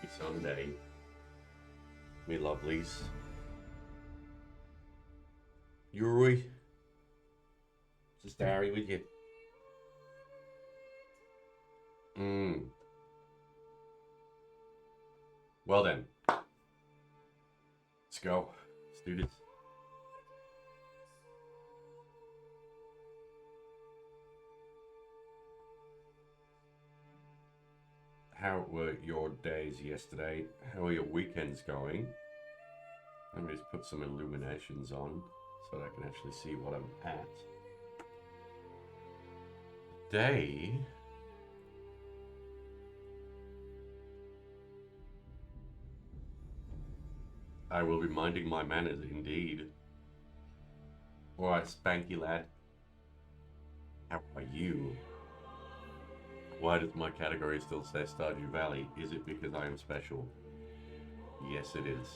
Sunday, me lovelies. Yuri, just Harry with you. Well then, let's go. Let's do this. How were your days yesterday? How are your weekends going? Let me just put some illuminations on so that I can actually see what I'm at. Today, I will be minding my manners indeed. Alright, Spanky lad. How are you? Why does my category still say Stardew Valley? Is it because I am special? Yes, it is.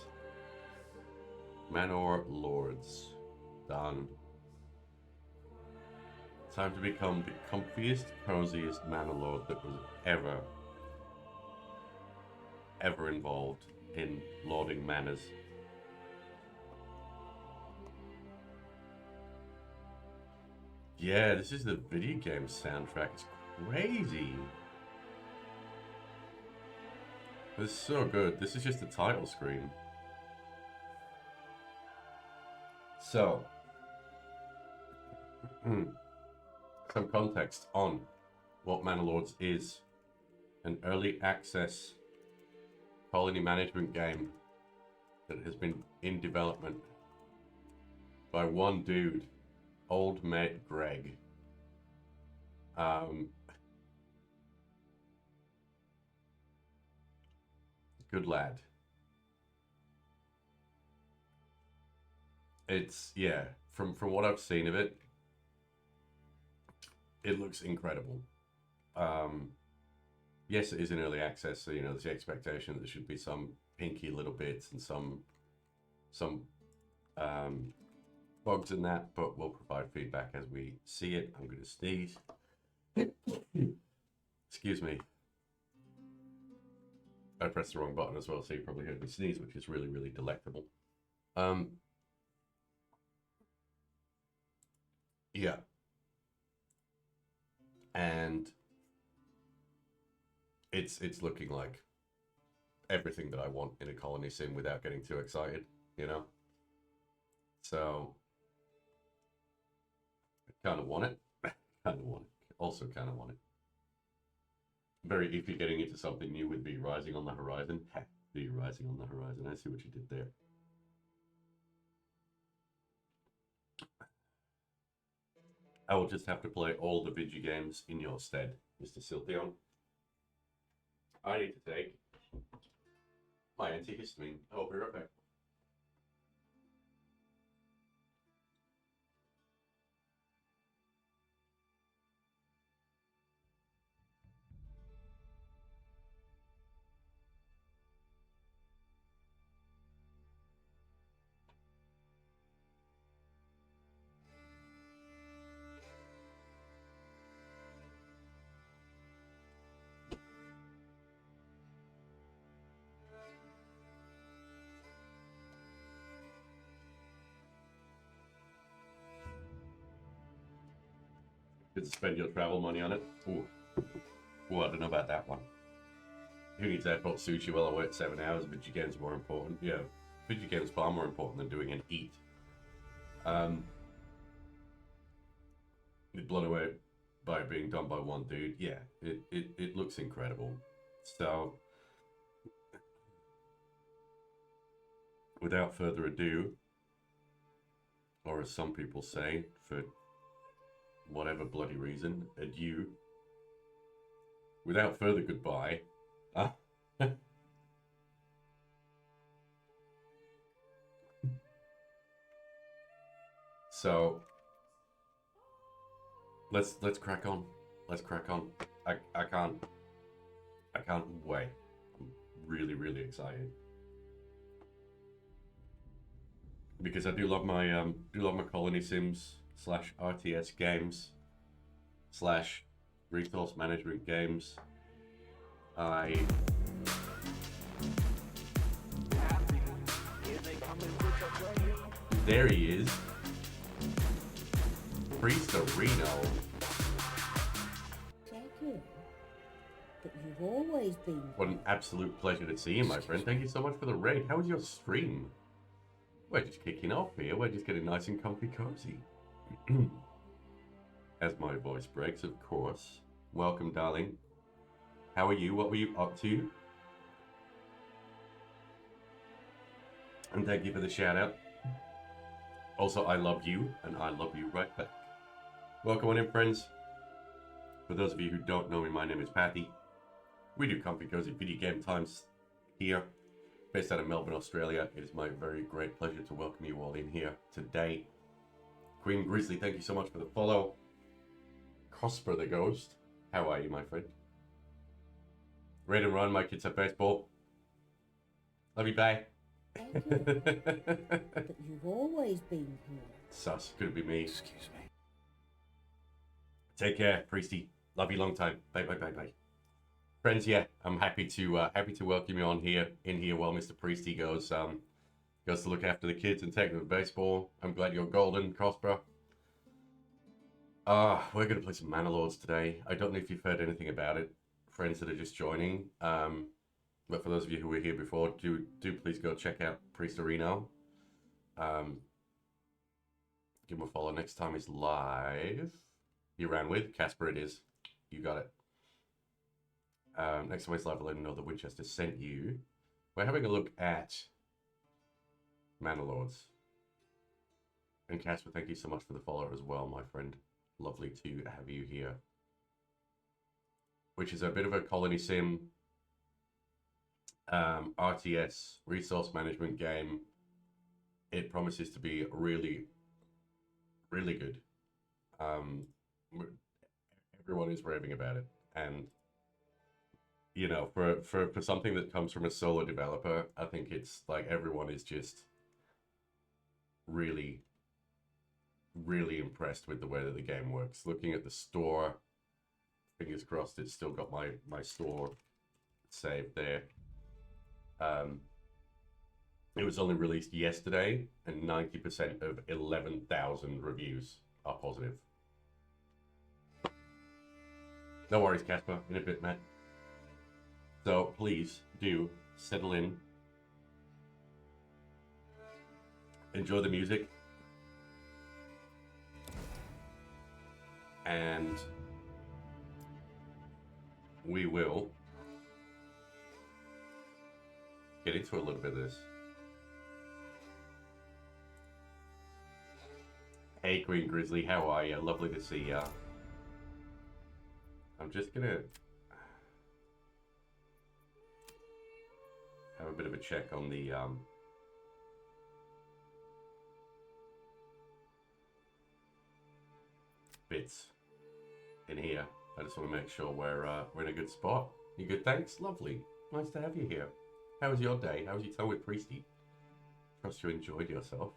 ManorLords. Done. Time to become the comfiest, coziest ManorLord that was ever involved in lording manors. Yeah, this is the video game soundtrack. It's crazy. It's so good. This is just the title screen. So, some context on what ManorLords is. An early access colony management game that has been in development by one dude, Old Mate Greg. Good lad. It's, yeah, from what I've seen of it, it looks incredible. Yes, it is in early access, so, you know, there's the expectation that there should be some pinky little bits and some bugs in that, but we'll provide feedback as we see it. I'm going to sneeze. Excuse me. I pressed the wrong button as well, so you probably heard me sneeze, which is really, really delectable. Yeah. And it's looking like everything that I want in a colony sim without getting too excited, you know? So, I kind of want it. Kind of want it. Also kind of want it. Very iffy getting into something new would be Rising on the Horizon. Be Rising on the Horizon. I see what you did there. I will just have to play all the video games in your stead, Mr. Siltheon. I need to take my antihistamine. I'll be right back. Good to spend your travel money on it. Ooh. Ooh, I don't know about that one. Who needs airport sushi while I wait 7 hours? Video games more important. Yeah, video games far more important than doing an eat. Blown away by it being done by one dude. Yeah, it looks incredible. So, without further ado, or as some people say, for whatever bloody reason, adieu. Without further goodbye. So let's crack on. Let's crack on. I can't wait. I'm really, really excited. Because I do love my colony sims / RTS games / resource management games. I There he is. Priestorino. Jacob, but you've always been. What an absolute pleasure to see you, my friend. Thank you so much for the raid. How was your stream? We're just kicking off here. We're just getting nice and comfy cozy. As my voice breaks, of course. Welcome, darling. How are you? What were you up to? And thank you for the shout out. Also, I love you, and I love you right back. Welcome on in, friends. For those of you who don't know me, my name is Patty. We do comfy cozy video game times here, based out of Melbourne, Australia. It is my very great pleasure to welcome you all in here today. Queen Grizzly, thank you so much for the follow. Cosper the Ghost, how are you, my friend? Raid and Run, my kids have baseball. Love you, bye. Thank you. But you've always been here. Sus, could it be me? Excuse me. Take care, Priesty. Love you long time. Bye, bye, bye, bye. Friends, yeah, I'm happy to welcome you on here while Mr. Priesty goes to look after the kids and take them to baseball. I'm glad you're golden, Cosper. We're gonna play some ManorLords today. I don't know if you've heard anything about it, friends that are just joining. But for those of you who were here before, do please go check out Priestorino. Give him a follow. Next time is live. You ran with Casper. It is. You got it. Next time is live. Let him know that Winchester sent you. We're having a look at ManorLords. And Casper, thank you so much for the follow as well, my friend. Lovely to have you here. Which is a bit of a colony sim. RTS resource management game. It promises to be really, really good. Everyone is raving about it, and you know, for something that comes from a solo developer, I think it's like everyone is just really, really impressed with the way that the game works. Looking at the store, fingers crossed, it's still got my store saved there. It was only released yesterday, and 90% of 11,000 reviews are positive. No worries, Casper. In a bit, man. So please do settle in. Enjoy the music. And we will get into a little bit of this. Hey, Queen Grizzly, how are you? Lovely to see ya. I'm just gonna have a bit of a check on the bits in here. I just want to make sure we're in a good spot. You good? Thanks. Lovely. Nice to have you here. How was your day? How was your time with Priesty? Trust you enjoyed yourself.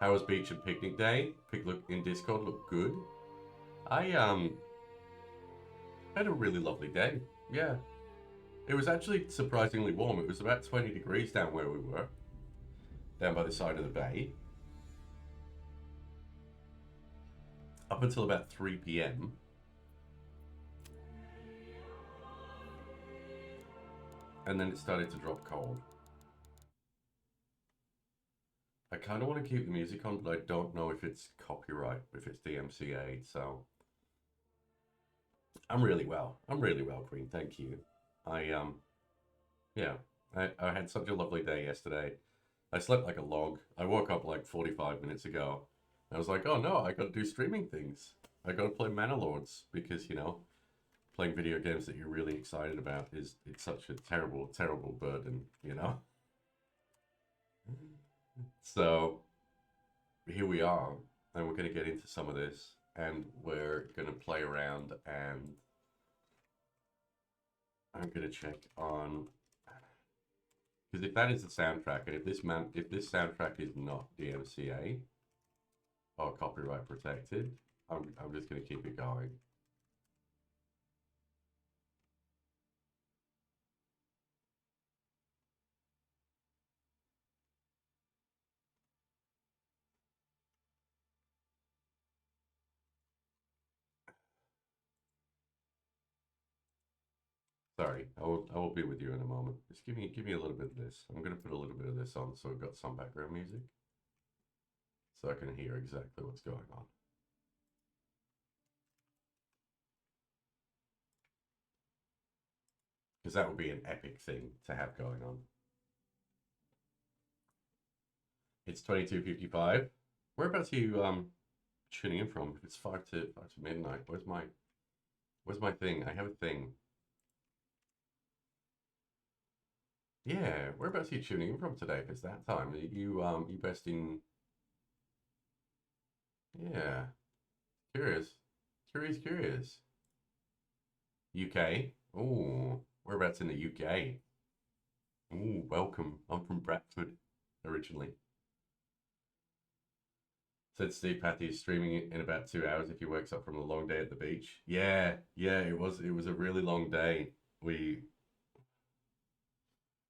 How was beach and picnic day? Pic look in Discord looked good. I had a really lovely day. Yeah. It was actually surprisingly warm. It was about 20 degrees down where we were. Down by the side of the bay. Up until about 3 p.m. And then it started to drop cold. I kind of want to keep the music on, but I don't know if it's copyright, if it's DMCA, so... I'm really well, Queen, thank you. Yeah, I had such a lovely day yesterday. I slept like a log. I woke up like 45 minutes ago. I was like, oh no, I gotta do streaming things. I gotta play ManorLords, because, you know, playing video games that you're really excited about it's such a terrible, terrible burden, you know? So, here we are, and we're going to get into some of this, and we're going to play around, and I'm going to check on, because if that is the soundtrack, and if this soundtrack is not DMCA, or copyright protected, I'm just going to keep it going. Sorry, I will be with you in a moment. Just give me a little bit of this. I'm gonna put a little bit of this on so I've got some background music. So I can hear exactly what's going on. Because that would be an epic thing to have going on. It's 22:55. Whereabouts are you tuning in from? It's 5 to midnight. Where's my thing? I have a thing. Yeah, whereabouts are you tuning in from today? If it's that time, you best in. Yeah, curious, curious. UK. Oh, whereabouts in the UK? Oh, welcome. I'm from Bradford originally. Said Steve Patty is streaming it in about 2 hours if he wakes up from a long day at the beach. Yeah, yeah, it was a really long day. We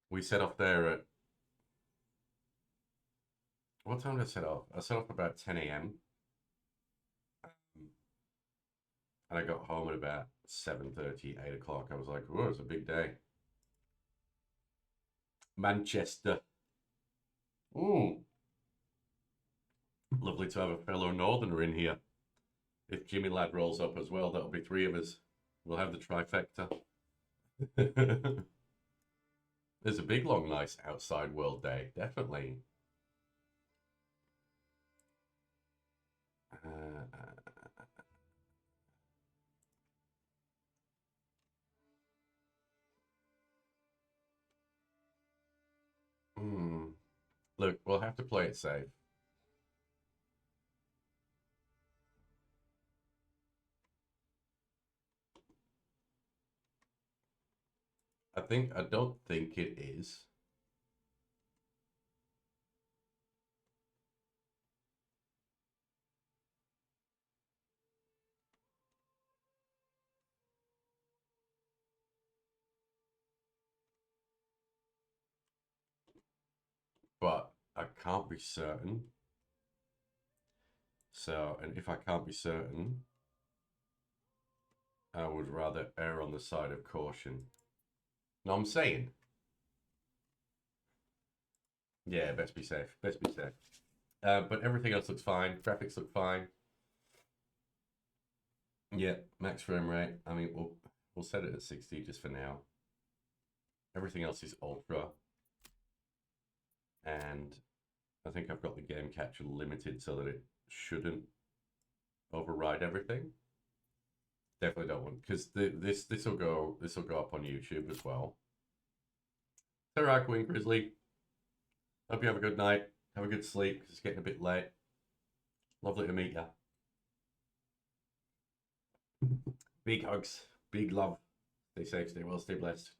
we set off there at what time did I set off? I set off about 10 a.m. and I got home at about 7:30, 8 o'clock. I was like, oh, it's a big day. Manchester. Ooh, lovely to have a fellow Northerner in here. If Jimmy Lad rolls up as well, that'll be three of us. We'll have the trifecta. There's a big, long, nice outside world day, definitely. Hmm. Look, we'll have to play it safe. I don't think it is. But I can't be certain. So, and if I can't be certain, I would rather err on the side of caution. No, I'm saying. Yeah, best be safe. Best be safe. But everything else looks fine. Graphics look fine. Yeah, max frame rate. I mean, we'll set it at 60 just for now. Everything else is ultra. And I think I've got the game capture limited so that it shouldn't override everything. Definitely don't want because this will go up on YouTube as well. Alright, Queen Grizzly. Hope you have a good night. Have a good sleep because it's getting a bit late. Lovely to meet you. Big hugs, big love. Stay safe, stay well, stay blessed.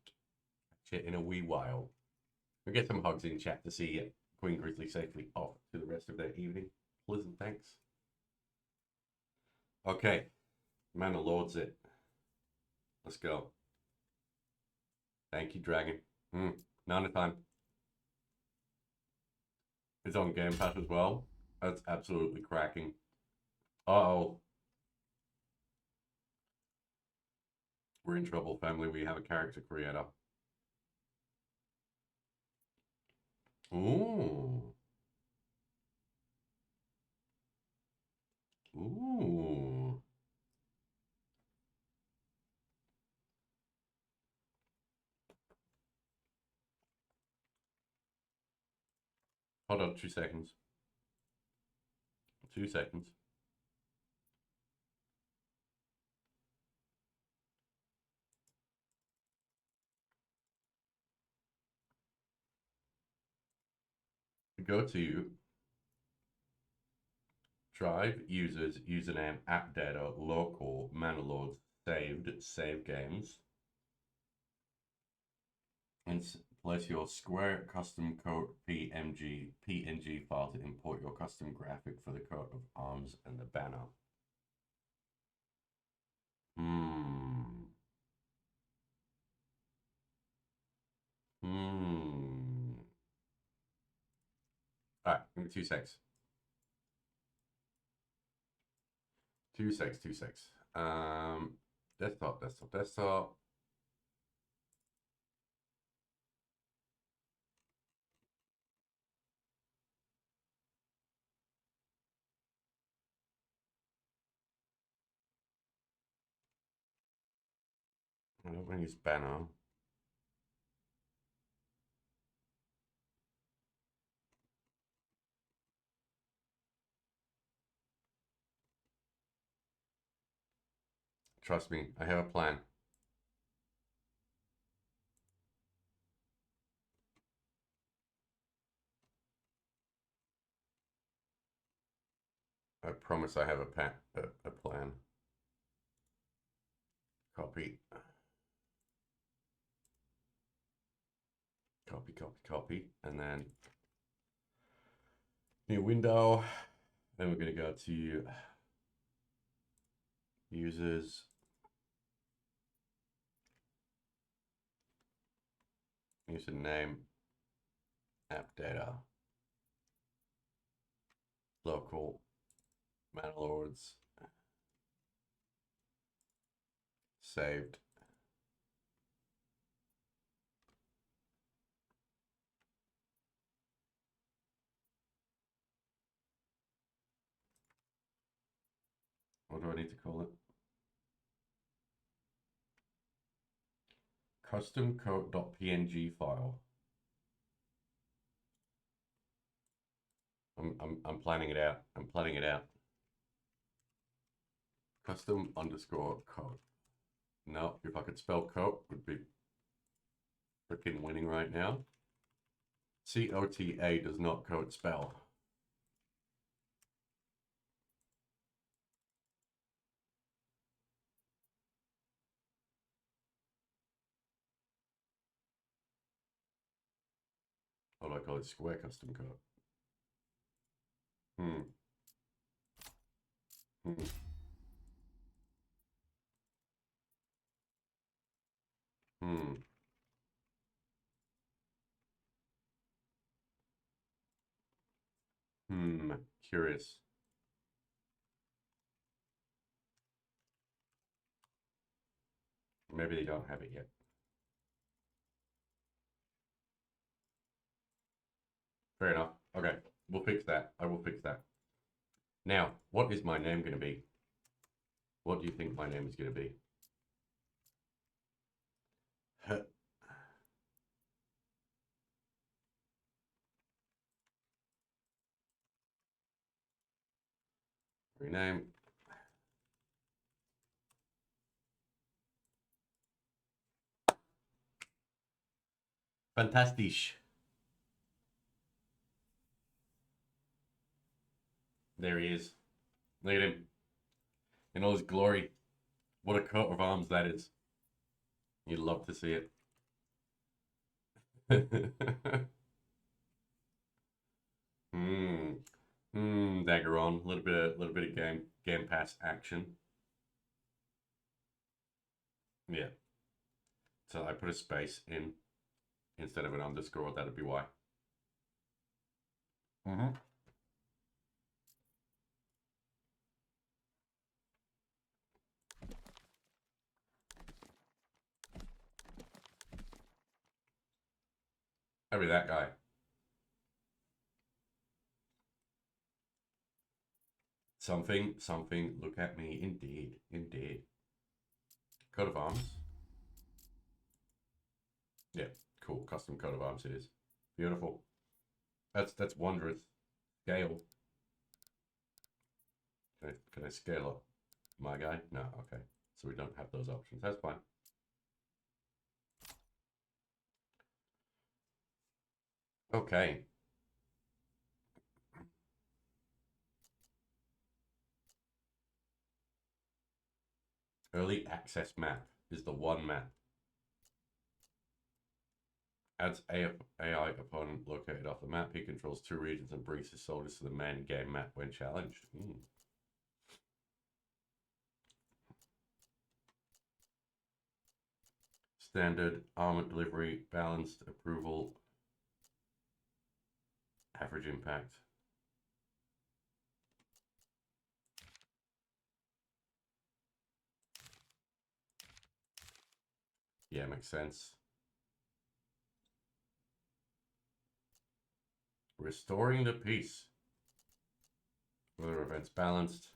Catch you in a wee while. We'll get some hugs in chat to see Queen Grizzly safely off to the rest of their evening. Pleasant thanks. Okay, ManorLords it. Let's go. Thank you, Dragon. None of time. It's on Game Pass as well. That's absolutely cracking. Uh-oh. We're in trouble, family. We have a character creator. Ooh. Ooh. Hold on, 2 seconds. 2 seconds. Go to drive users username app data local ManorLords saved save games and place your Square custom code PNG file to import your custom graphic for the coat of arms and the banner. Hmm. All right, give me 2 secs. 2 secs. Desktop. I don't want to use Banner. Trust me, I have a plan. I promise I have a plan. Copy. Copy, copy, copy. And then new window. Then we're going to go to users. Username. App data. Local. ManorLords. Saved. What do I need to call it? Custom code.png file. I'm planning it out. I'm planning it out. Custom underscore code. No, if I could spell code, would be freaking winning right now. COTA does not code spell. What do I call it? Square custom code. Hmm. Curious. Maybe they don't have it yet. Fair enough. Okay, we'll fix that. I will fix that. Now, what is my name going to be? What do you think my name is going to be? Rename. Fantastisch. There he is. Look at him. In all his glory. What a coat of arms that is. You'd love to see it. Dagger on. A little bit of game pass action. Yeah. So I put a space in instead of an underscore. That'd be why. I'd be that guy. Something. Look at me. Indeed. Coat of arms. Yeah, cool. Custom coat of arms it is. Beautiful. That's wondrous. Scale. Can I scale up my guy? No, okay. So we don't have those options. That's fine. Okay. Early access map is the one map. Adds AI opponent located off the map. He controls 2 regions and brings his soldiers to the main game map when challenged. Standard, armor delivery, balanced, approval, average impact. Yeah, makes sense. Restoring the peace. Weather events balanced.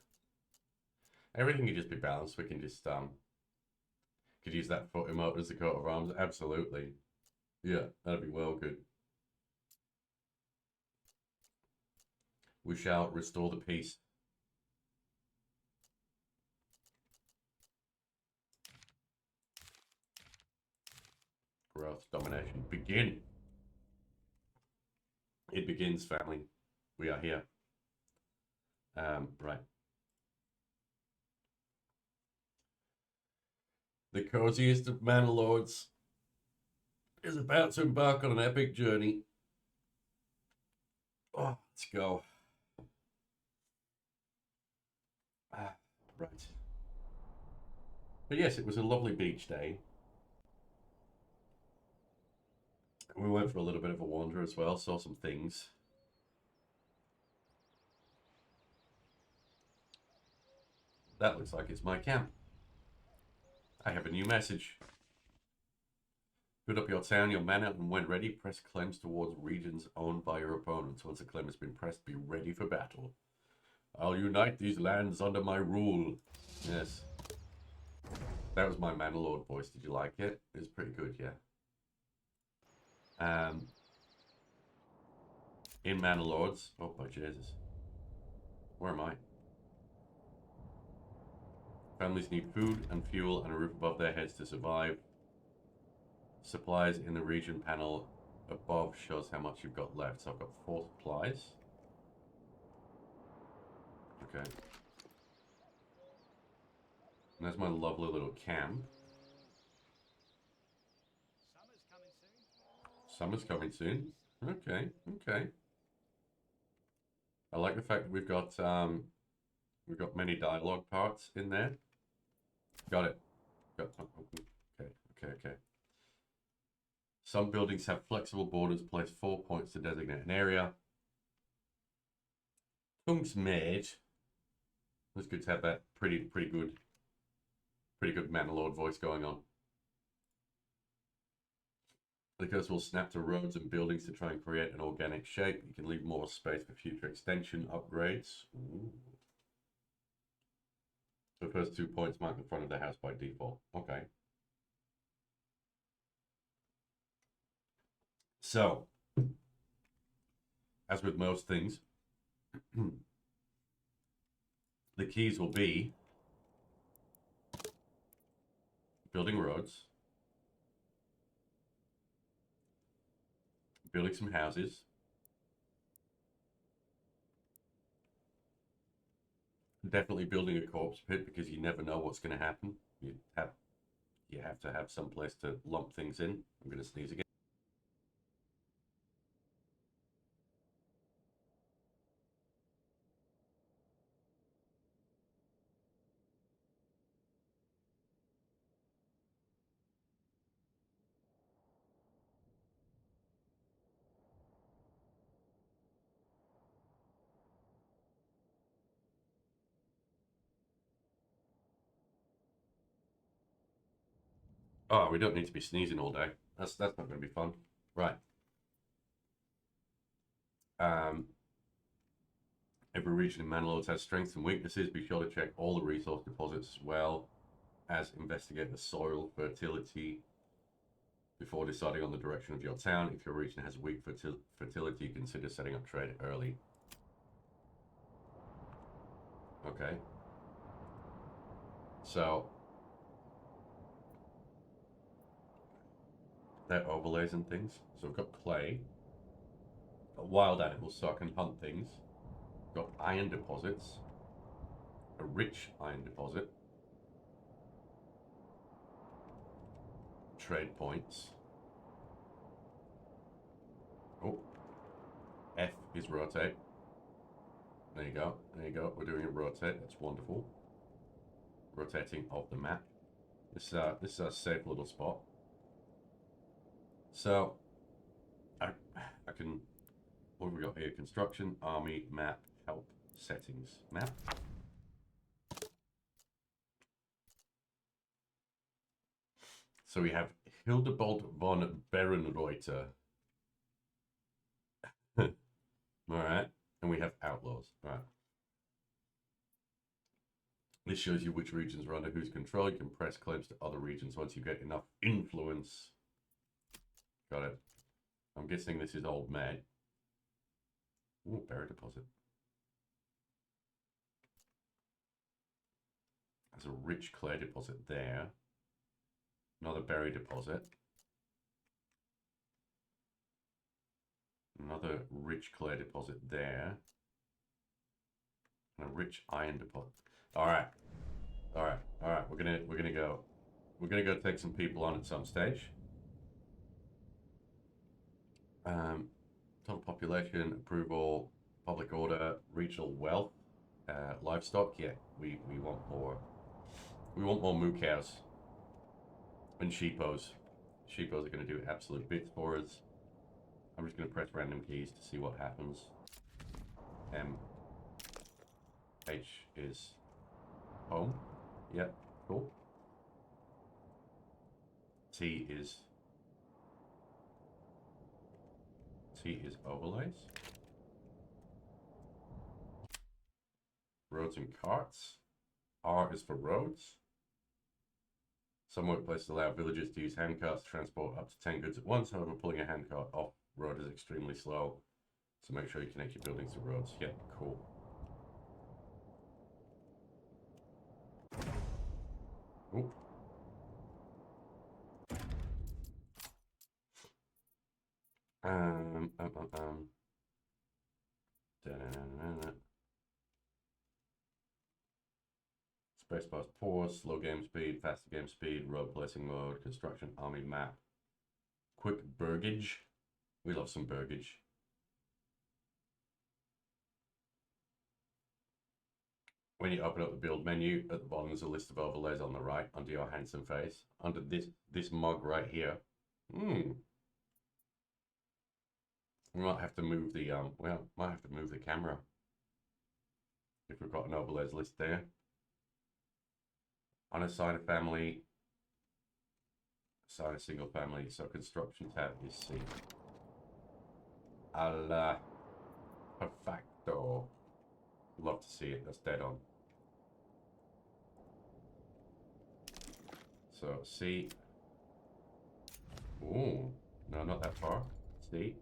Everything can just be balanced. We can just Could use that foot emote as the coat of arms. Absolutely. Yeah, that'd be well good. We shall restore the peace. Growth, domination. Begin. It begins, family. We are here. Right. The coziest of ManorLords is about to embark on an epic journey. Oh, let's go. Right. But yes, it was a lovely beach day. We went for a little bit of a wander as well, saw some things. That looks like it's my camp. I have a new message. Build up your town, your manor, and when ready, press claims towards regions owned by your opponents. Once a claim has been pressed, be ready for battle. I'll unite these lands under my rule. Yes. That was my ManorLord voice. Did you like it? It was pretty good, yeah. In ManorLords. Oh, my Jesus. Where am I? Families need food and fuel and a roof above their heads to survive. Supplies in the region panel above shows how much you've got left. So I've got 4 supplies. Okay. And there's my lovely little camp. Summer's coming soon. Okay, okay. I like the fact that we've got many dialogue parts in there. Got it. Okay. Some buildings have flexible borders. Place 4 points to designate an area. Tung's made. It's good to have that pretty good ManorLord voice going on. The cursor will snap to roads and buildings to try and create an organic shape. You can leave more space for future extension upgrades. Ooh. The first 2 points mark the front of the house by default. Okay. So, as with most things, the keys will be building roads, building some houses, definitely building a corpse pit because you never know what's going to happen. You have to have some place to lump things in. I'm going to sneeze again. Oh, we don't need to be sneezing all day. That's not going to be fun. Right. Every region in ManorLords has strengths and weaknesses. Be sure to check all the resource deposits as well as investigate the soil fertility before deciding on the direction of your town. If your region has weak fertility, consider setting up trade early. Okay. So, they're overlays and things. So we've got clay. Got wild animals, so I can hunt things. Got iron deposits. A rich iron deposit. Trade points. Oh. F is rotate. There you go. There you go. We're doing a rotate. That's wonderful. Rotating of the map. This is a safe little spot. So I can. What have we got here? Construction, army, map, help, settings, map. So we have Hildebold von Berenreuter. All right, and we have outlaws. All right. This shows you which regions are under whose control. You can press claims to other regions once you get enough influence. Got it. I'm guessing this is Old Med. Ooh, berry deposit. There's a rich clay deposit there. Another berry deposit. Another rich clay deposit there. And a rich iron deposit. Alright. Alright. Alright. We're gonna go. We're gonna go take some people on at some stage. Total population, approval, public order, regional wealth, livestock. Yeah, we want more. We want more moo cows and sheepos. Sheepos are going to do absolute bits for us. I'm just going to press random keys to see what happens. H is home. Yep, cool. T is overlays. Roads and carts. R is for roads. Some workplaces allow villagers to use handcarts to transport up to 10 goods at once. However, pulling a handcart off road is extremely slow. So make sure you connect your buildings to roads. Yeah, cool. Ooh. Spacebar's pause, slow game speed, faster game speed, road placing mode, construction army map. Quick burgage. We love some burgage. When you open up the build menu, at the bottom is a list of overlays on the right under your handsome face. Under this mug right here. We might have to move the we might have to move the camera if we've got an overlays list there. Unassign a family, assign a single family. So construction tab is C. Alla perfecto. Love to see it. That's dead on. So C. Ooh, no, not that far. C.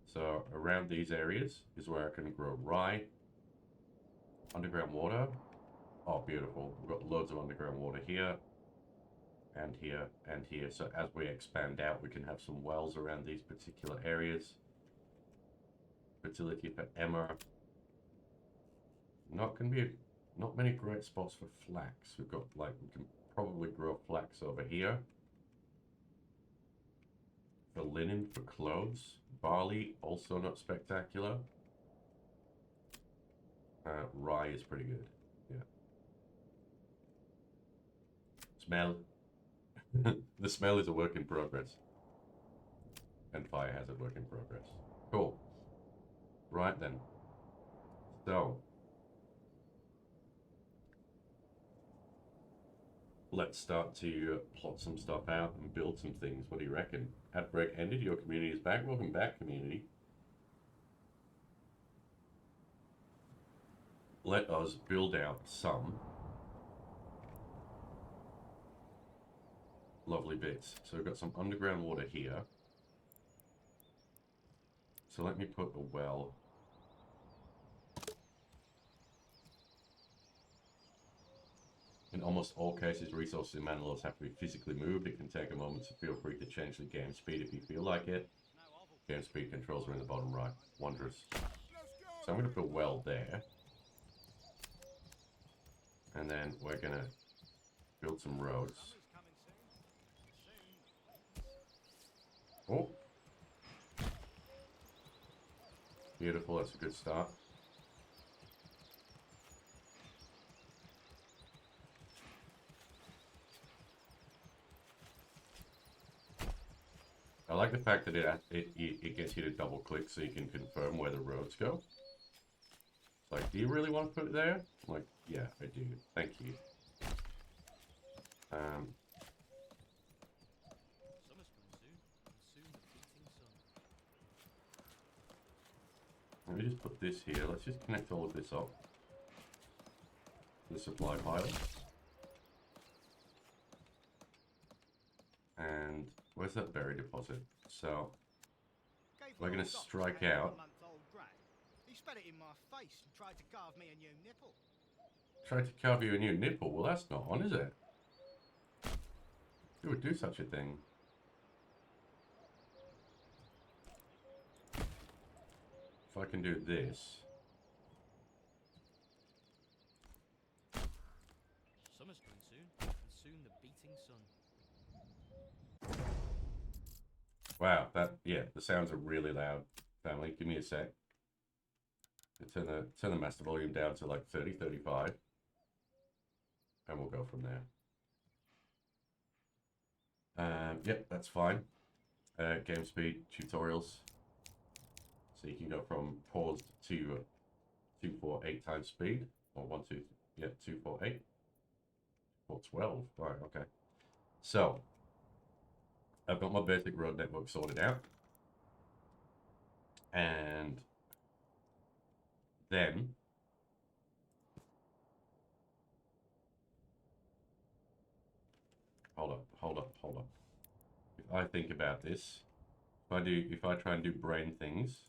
So around these areas is where I can grow rye. Underground water. Oh, beautiful. We've got loads of underground water here. And here, and here. So as we expand out, we can have some wells around these particular areas. Fertility for emmer. Not many great spots for flax. We've got, like, we can probably grow flax over here. For linen, for clothes. Barley, also not spectacular. Rye is pretty good. Yeah. Smell. The smell is a work in progress. And fire hazard work in progress. Cool. Right then. So. Let's start to plot some stuff out and build some things. What do you reckon? Outbreak ended. Your community is back. Welcome back, community. Let us build out some lovely bits. So we've got some underground water here. So let me put a well. In almost all cases, resources in ManorLords have to be physically moved. It can take a moment, so feel free to change the game speed if you feel like it. Game speed controls are in the bottom right. Wondrous. So I'm going to put a well there. And then we're going to build some roads. Oh. Beautiful, that's a good start. I like the fact that it gets you to double click so you can confirm where the roads go. It's like, do you really want to put it there? I'm like, yeah, I do. Thank you. Let me just put this here. Let's just connect all of this up. the supply pile. And where's that berry deposit? So we're gonna strike out. He spat it in my face and tried to carve me a new nipple. Tried to carve you a new nipple? Well, that's not on, is it? Who would do such a thing? If I can do this. Summer's coming soon, and soon the beating sun. Wow, yeah, the sounds are really loud, family. Give me a sec. Turn the master volume down to like 30, 35. And we'll go from there. Yep, that's fine. Game speed tutorials. So you can go from paused to 248 times speed. Or 248. 412. Right, okay. So I've got my basic road network sorted out. And then hold up. If I think about this, if I try and do brain things.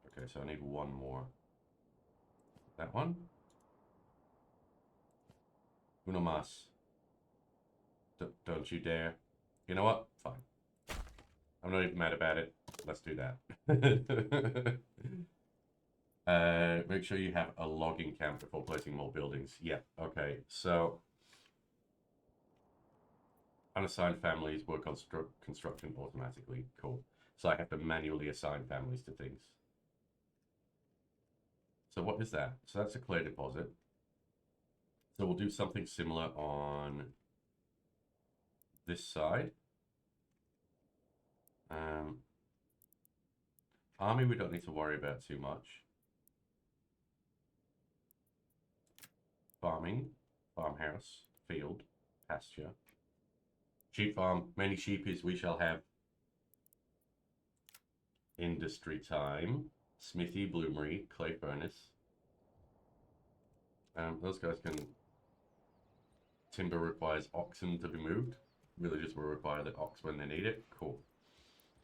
Okay, so I need one more. That one? Uno mas. Don't you dare. You know what? Fine. I'm not even mad about it. Let's do that. Make sure you have a logging camp before placing more buildings. Yeah, okay. So, unassigned families work on construction automatically. Cool. So I have to manually assign families to things. So what is that? So that's a clay deposit. So we'll do something similar on this side. Army we don't need to worry about too much. Farming, farmhouse, field, pasture. Sheep farm, many sheep is we shall have. Industry time, smithy, bloomery, clay furnace. Those guys can... Timber requires oxen to be moved. Villagers will require the ox when they need it. Cool.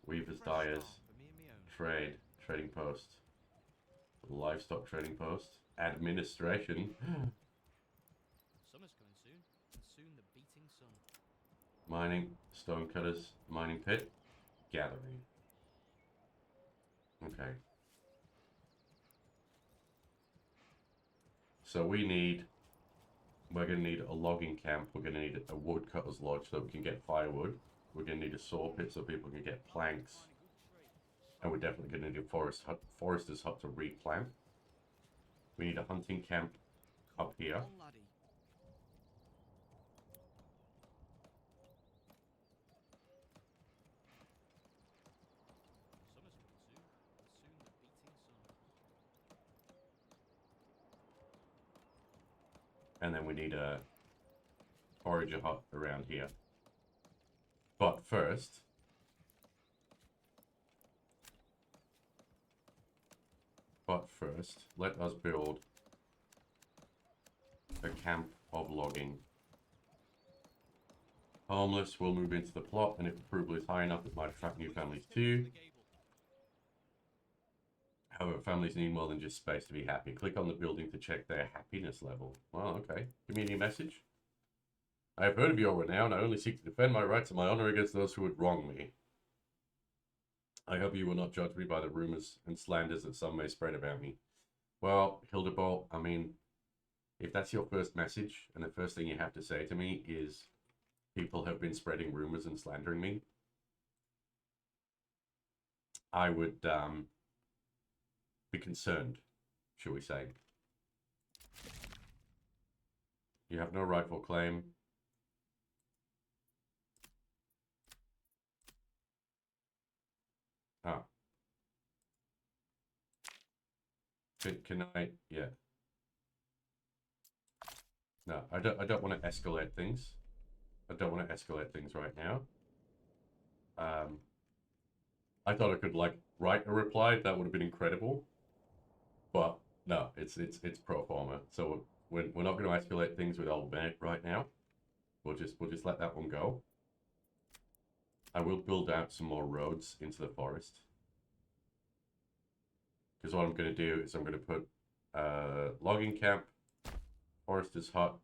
Weavers, dyers, trade, trading post, livestock trading post, administration. Summer's coming soon, and soon the beating sun. Mining, stone cutters, mining pit, gathering. Okay. So we're going to need a logging camp. We're going to need a woodcutter's lodge so we can get firewood. We're going to need a saw pit so people can get planks. And we're definitely going to need a forester's hut to replant. We need a hunting camp up here. And then we need a forager hut around here. But first, let us build a camp of logging. Homeless will move into the plot, and if approval is high enough, it might attract new families too. However, families need more than just space to be happy. Click on the building to check their happiness level. Well, okay. Give me any message. I have heard of your renown. I only seek to defend my rights and my honor against those who would wrong me. I hope you will not judge me by the rumors and slanders that some may spread about me. Well, Hildebolt, I mean, if that's your first message, and the first thing you have to say to me is people have been spreading rumors and slandering me, I would be concerned, shall we say. You have no rightful claim. Ah. Can I? Yeah. No, I don't want to escalate things. I don't want to escalate things right now. I thought I could like write a reply. That would have been incredible. But no, it's pro forma. So we're not going to escalate things with old mate right now. We'll just let that one go. I will build out some more roads into the forest. Because what I'm going to do is I'm going to put logging camp, forester's hut,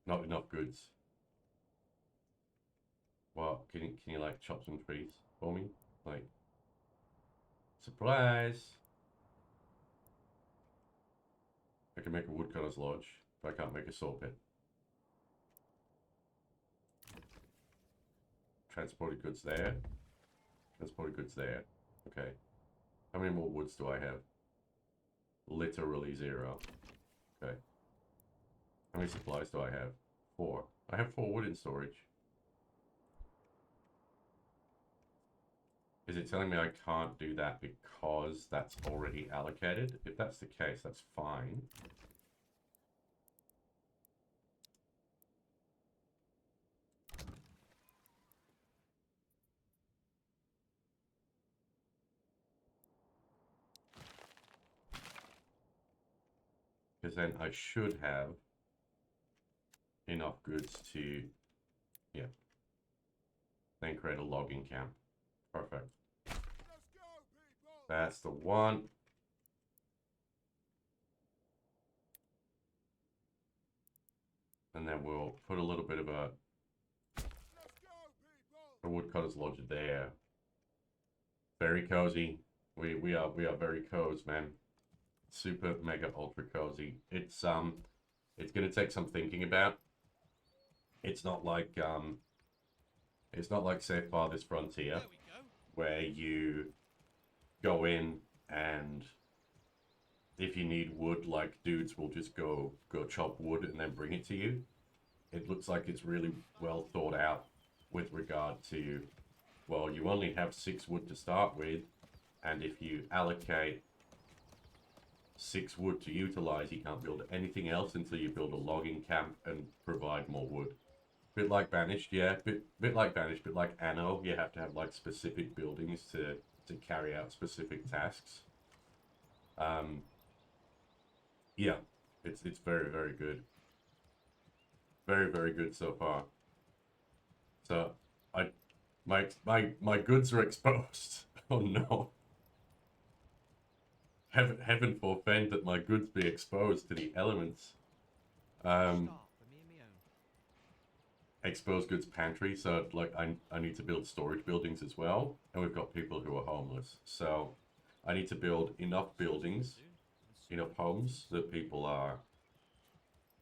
not enough goods. Well, can you like chop some trees for me? Like supplies. I can make a woodcutter's lodge, but I can't make a saw pit. Transported goods there. Transported goods there. Okay. How many more woods do I have? Literally 0. Okay. How many supplies do I have? 4. I have 4 wood in storage. Is it telling me I can't do that because that's already allocated? If that's the case, that's fine. Because then I should have enough goods to, yeah, then create a logging camp. Perfect. That's the one. And then we'll put a little bit of a woodcutter's lodge there. Very cozy. We are very cozy, man. Super mega ultra cozy. It's gonna take some thinking about. It's not like say Farthest Frontier, where you go in and if you need wood, like dudes will just go chop wood and then bring it to you. It looks like it's really well thought out with regard to, well, you only have 6 wood to start with, and if you allocate 6 wood to utilize, you can't build anything else until you build a logging camp and provide more wood. Bit like Banished, yeah, bit like Banished, bit like Anno, you have to have like specific buildings to carry out specific tasks. Yeah, it's very, very good. Very, very good so far. So my goods are exposed. Oh no. Heaven forfend that my goods be exposed to the elements. Exposed goods pantry, so like I need to build storage buildings as well, and we've got people who are homeless. So I need to build enough buildings, enough homes that people are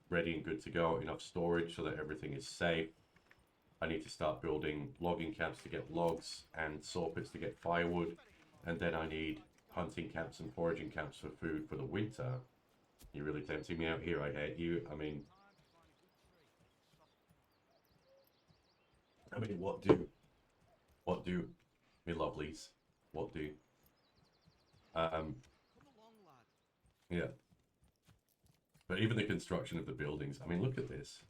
ready and good to go, enough storage so that everything is safe. I need to start building logging camps to get logs and saw pits to get firewood, and then I need hunting camps and foraging camps for food for the winter. You're really tempting me out here, I hate you. I mean, what do, me lovelies, what do? Yeah. But even the construction of the buildings, I mean, look at this.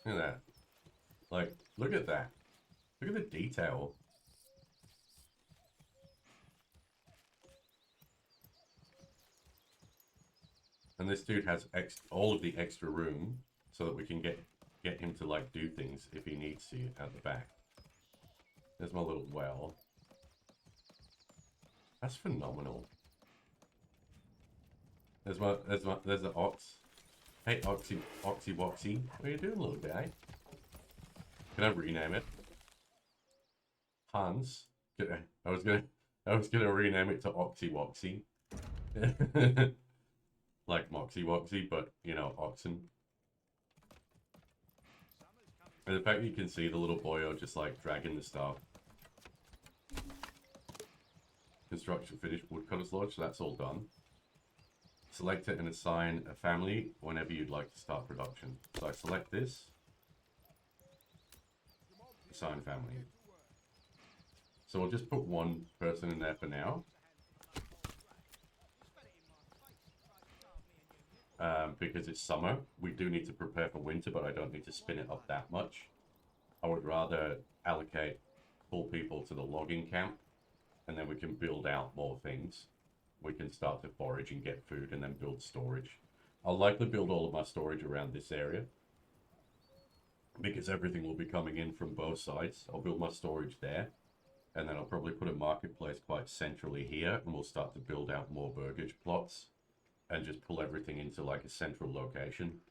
Look at that. Like, look at that. Look at the detail. And this dude has all of the extra room so that we can get him to like do things if he needs to at the back. There's my little well. That's phenomenal. There's the ox. Hey, Oxy Woxy, what are you doing, little guy? Can I rename it? Hans. I was gonna rename it to Oxy Woxy. Like Moxie Woxy, but you know, oxen. And the fact that you can see the little boyo just like dragging the stuff. Construction finished, woodcutter's lodge, so that's all done. Select it and assign a family whenever you'd like to start production. So I select this. Assign family. So we'll just put one person in there for now. because it's summer. We do need to prepare for winter, but I don't need to spin it up that much. I would rather allocate full people to the logging camp, and then we can build out more things. We can start to forage and get food, and then build storage. I'll likely build all of my storage around this area, because everything will be coming in from both sides. I'll build my storage there, and then I'll probably put a marketplace quite centrally here, and we'll start to build out more burgage plots, and just pull everything into like a central location.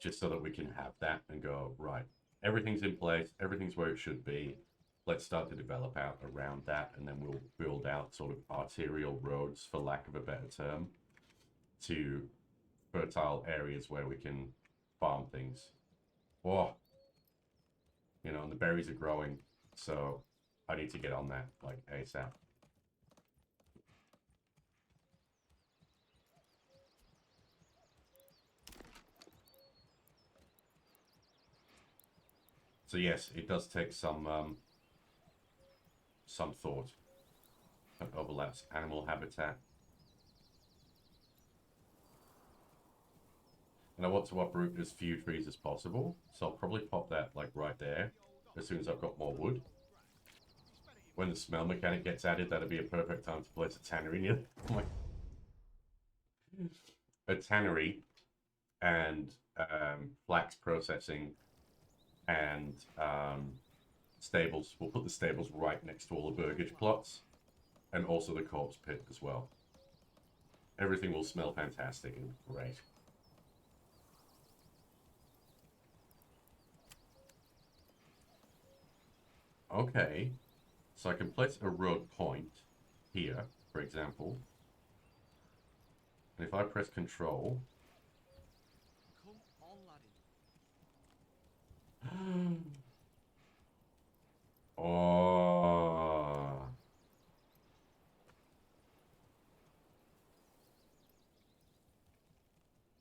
Just so that we can have that and go, right, everything's in place, everything's where it should be. Let's start to develop out around that, and then we'll build out sort of arterial roads, for lack of a better term, to fertile areas where we can farm things. Oh, you know, and the berries are growing, so I need to get on that, like, ASAP. So yes, it does take some thought. That overlaps animal habitat. And I want to uproot as few trees as possible, so I'll probably pop that like right there as soon as I've got more wood. When the smell mechanic gets added, that'll be a perfect time to place a tannery near a tannery and flax processing and stables. We'll put the stables right next to all the burgage plots, and also the corpse pit as well. Everything will smell fantastic and great. Okay, so I can place a road point here, for example. And if I press Control, Come on, laddie. oh,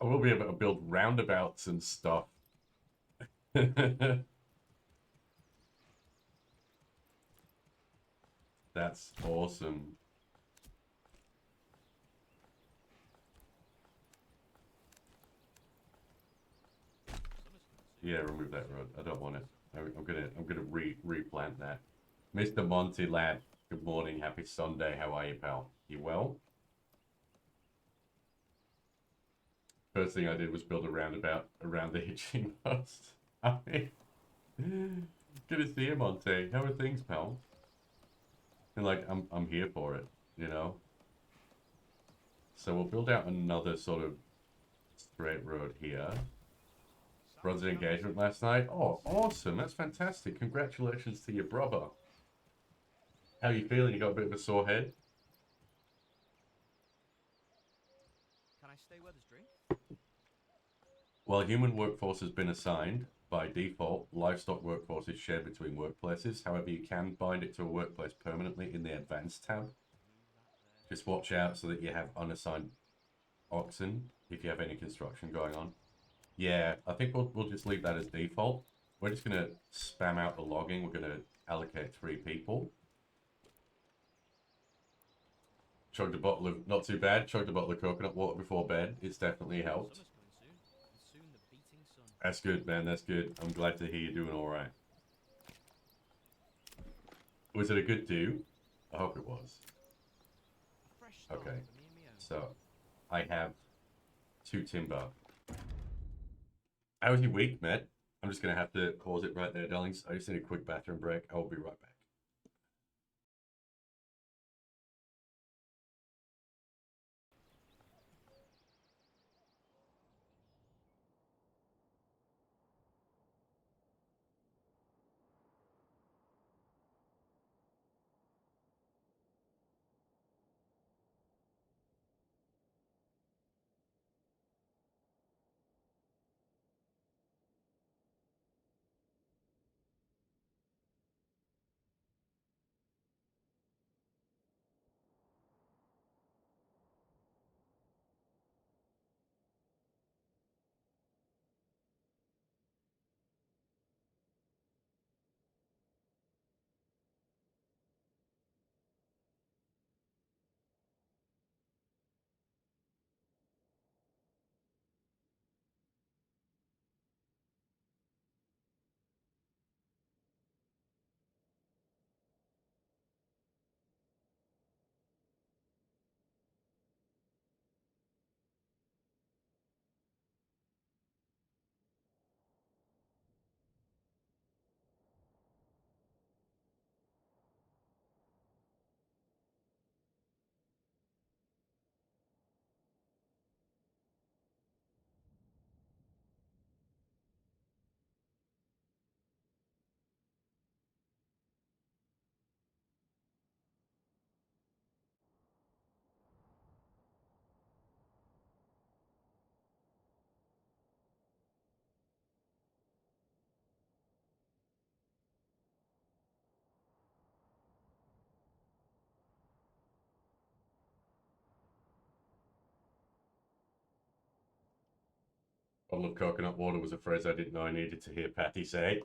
I will be able to build roundabouts and stuff. That's awesome. Yeah, remove that road. I don't want it. I'm gonna replant that. Mr. Monty lad, good morning, happy Sunday. How are you, pal? You well? First thing I did was build a roundabout around the hitching post. I mean, good to see you, Monty. How are things, pal? And like, I'm here for it, you know. So we'll build out another sort of straight road here. Brother's engagement last night. Oh, awesome! That's fantastic. Congratulations to your brother. How you feeling? You got a bit of a sore head? Can I stay where there's drink? While human workforce has been assigned, by default, livestock workforce is shared between workplaces. However, you can bind it to a workplace permanently in the Advanced tab. Just watch out so that you have unassigned oxen if you have any construction going on. Yeah, I think we'll just leave that as default. We're just going to spam out the logging. We're going to allocate 3 people. Chugged a bottle of, not too bad, chugged a bottle of coconut water before bed. It's definitely helped. Summer's coming soon, and soon the beating sun. That's good, man. That's good. I'm glad to hear you're doing all right. Was it a good do? I hope it was. A fresh start Okay. for me and me own. So, I have 2 timber. How was your week, Matt? I'm just going to have to pause it right there, darlings. I just need a quick bathroom break. I will be right back. Bottle of coconut water was a phrase I didn't know I needed to hear Patty say.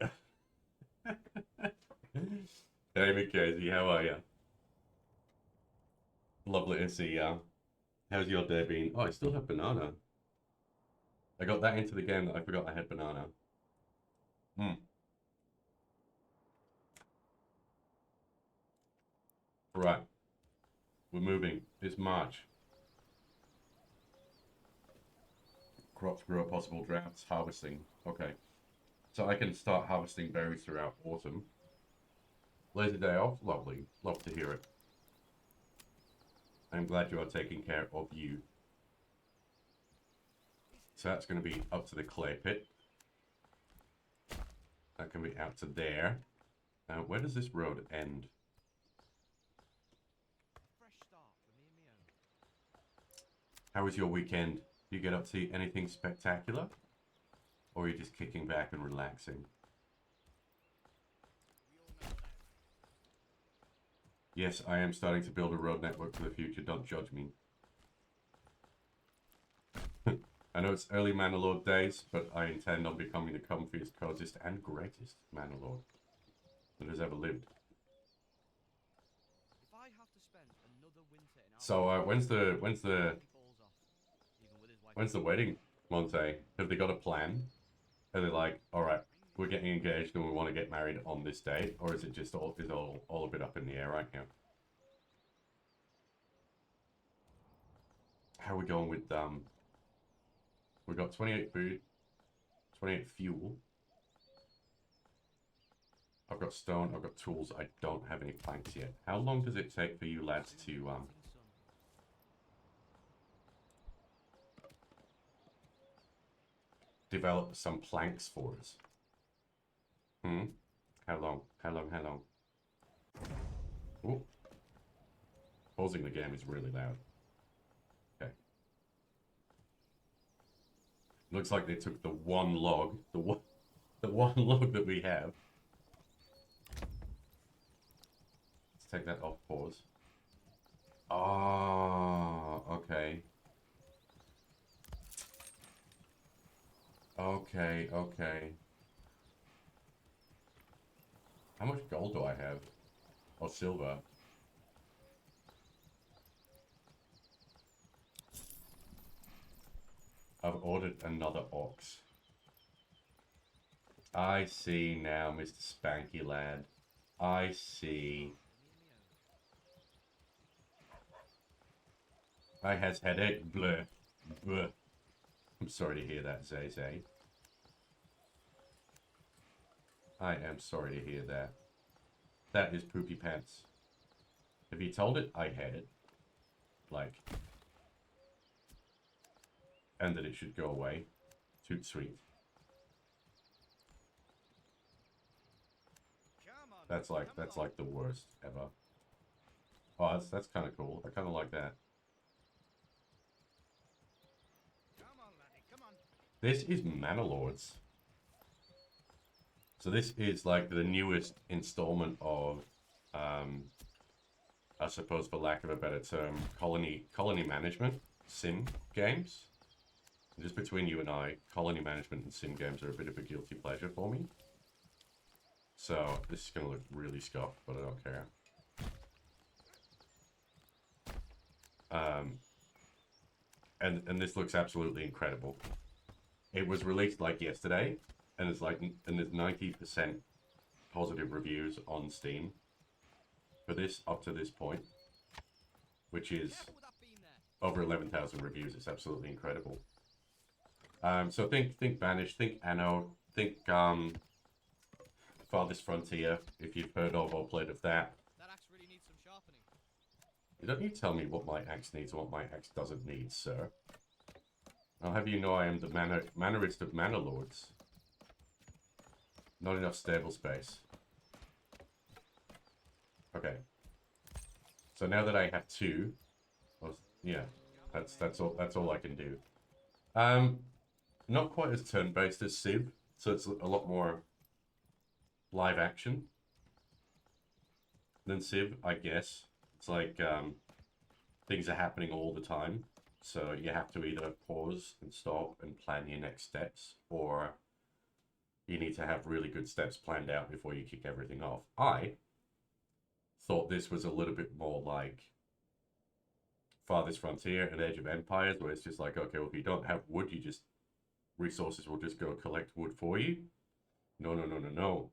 Hey, Mackenzie, how are you? Lovely to see ya. How's your day been? Oh, I still have banana. I got that into the game that I forgot I had banana. Right. We're moving. It's March. Crops grow, possible droughts, harvesting. Okay. So I can start harvesting berries throughout autumn. Lazy day off? Lovely. Love to hear it. I'm glad you are taking care of you. So that's going to be up to the clay pit. That can be out to there. Now, where does this road end? Fresh start for me and me own. How was your weekend? Do you get up to anything spectacular? Or are you just kicking back and relaxing? We all know that. Yes, I am starting to build a road network for the future. Don't judge me. I know it's early Manor days, but I intend on becoming the comfiest, coziest, and greatest Manor that has ever lived. If I have to spend another winter in So, when's the balls off, even with his wife. when's the wedding, Monte? Have they got a plan? Are they like, all right, we're getting engaged and we want to get married on this date, or is it just all a bit up in the air right now? How are we going with we got 28 food, 28 fuel. I've got stone, I've got tools, I don't have any planks yet. How long does it take for you lads to develop some planks for us? How long? How long? How long? Ooh. Pausing the game is really loud. Okay. Looks like they took the one log, the one log that we have. Let's take that off pause. Oh, okay. Okay, okay. How much gold do I have? Or silver? I've ordered another ox. I see now, Mr. Spanky Lad. I see. I has headache. Bleh. Bleh. I'm sorry to hear that, Zay Zay. I am sorry to hear that. That is poopy pants. Have you told it I had it? Like. And that it should go away. Toot sweet. Come on. That's like the worst ever. Oh, that's kind of cool. I kind of like that. Come on, laddie. Come on. This is ManorLords. So this is like the newest installment of, I suppose for lack of a better term, colony management sim games. And just between you and I, colony management and sim games are a bit of a guilty pleasure for me. So this is going to look really scuffed, but I don't care. And this looks absolutely incredible. It was released like yesterday, and there's 90% positive reviews on Steam for this up to this point, which is over 11,000 reviews. It's absolutely incredible. So think Banished, think Anno, think Farthest Frontier, if you've heard of or played of that. That axe really needs some sharpening. You don't need to tell me what my axe needs and what my axe doesn't need, sir. I'll have you know I am the Manorist of ManorLords. Not enough stable space. Okay. So now that I have two, well, yeah, that's all I can do. Not quite as turn-based as Civ, so it's a lot more live action than Civ, I guess. It's like things are happening all the time. So you have to either pause and stop and plan your next steps, or you need to have really good steps planned out before you kick everything off. I thought this was a little bit more like Farthest Frontier and Age of Empires, where it's just like, okay, well, if you don't have wood, you just, resources will just go collect wood for you. No, no, no, no, no.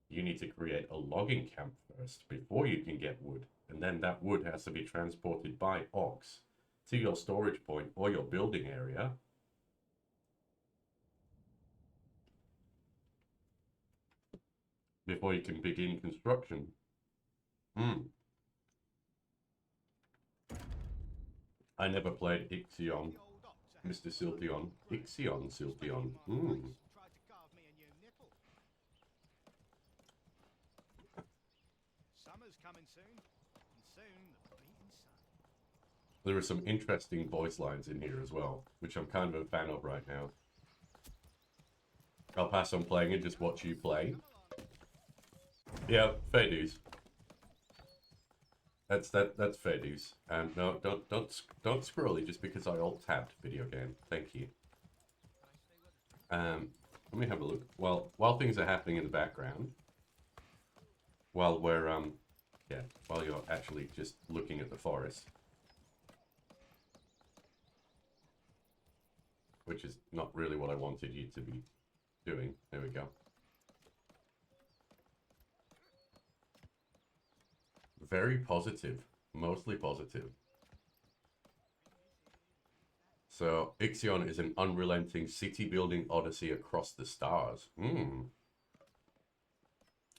You need to create a logging camp first before you can get wood. And then that wood has to be transported by ox to your storage point or your building area. Before you can begin construction. I never played Ixion, Mr. Siltion. Ixion, Siltion. Tried to carve me a new nipple. Summer's coming soon, and soon the beating sun. There are some interesting voice lines in here as well, which I'm kind of a fan of right now. I'll pass on playing and just watch you play. Yeah, fair dues. That's fair dues. And no, don't scrolly just because I alt-tabbed video game. Thank you. Let me have a look. While things are happening in the background, while we're yeah, while you're actually just looking at the forest, which is not really what I wanted you to be doing. There we go. Very positive, mostly positive. So, Ixion is an unrelenting city-building odyssey across the stars.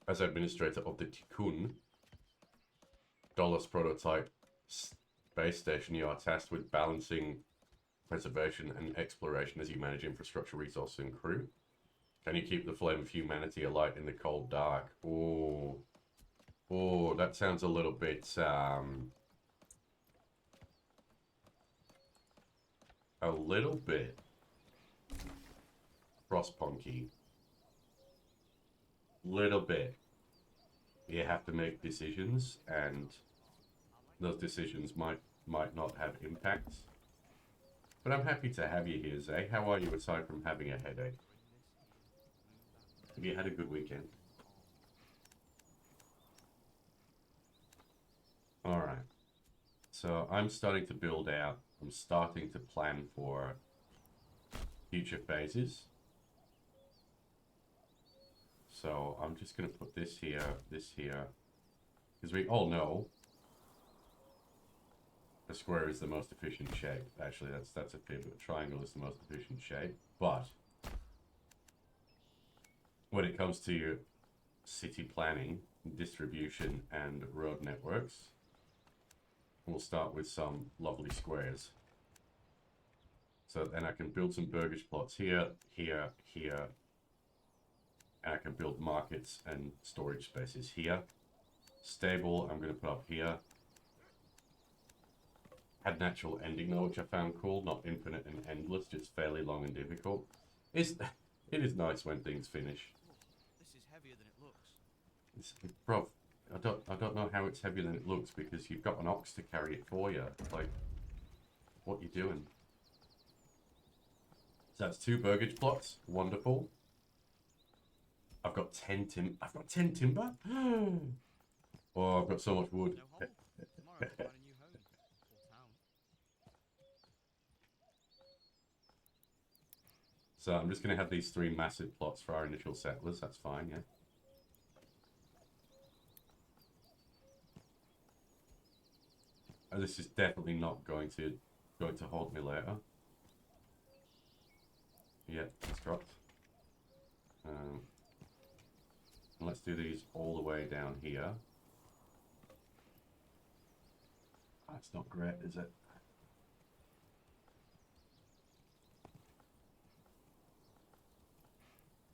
As administrator of the Tikkun, Dolus prototype space station, you are tasked with balancing preservation and exploration as you manage infrastructure, resources, and crew. Can you keep the flame of humanity alight in the cold dark? Oh. Oh, that sounds a little bit, Frostpunky. Little bit. You have to make decisions, and those decisions might not have impacts. But I'm happy to have you here, Zay. How are you aside from having a headache? Have you had a good weekend? Alright. So I'm starting to build out. I'm starting to plan for future phases. So I'm just going to put this here, because we all know a square is the most efficient shape. Actually, that's a fib. A triangle is the most efficient shape. But when it comes to your city planning, distribution, and road networks, we'll start with some lovely squares. So then I can build some burgage plots here, here, here. And I can build markets and storage spaces here. Stable, I'm going to put up here. Had natural ending though, which I found cool. Not infinite and endless, just fairly long and difficult. It is nice when things finish. This is heavier than it looks. Bro, I don't know how it's heavier than it looks because you've got an ox to carry it for you. Like, what you doing? So that's 2 burgage plots. Wonderful. I've got 10 timber. Oh, I've got so much wood. No hole. Tomorrow we'll find a new home. Or town. So I'm just going to have these 3 massive plots for our initial settlers. That's fine, yeah. And this is definitely not going to haunt me later. Yeah, it's dropped. And let's do these all the way down here. That's not great, is it?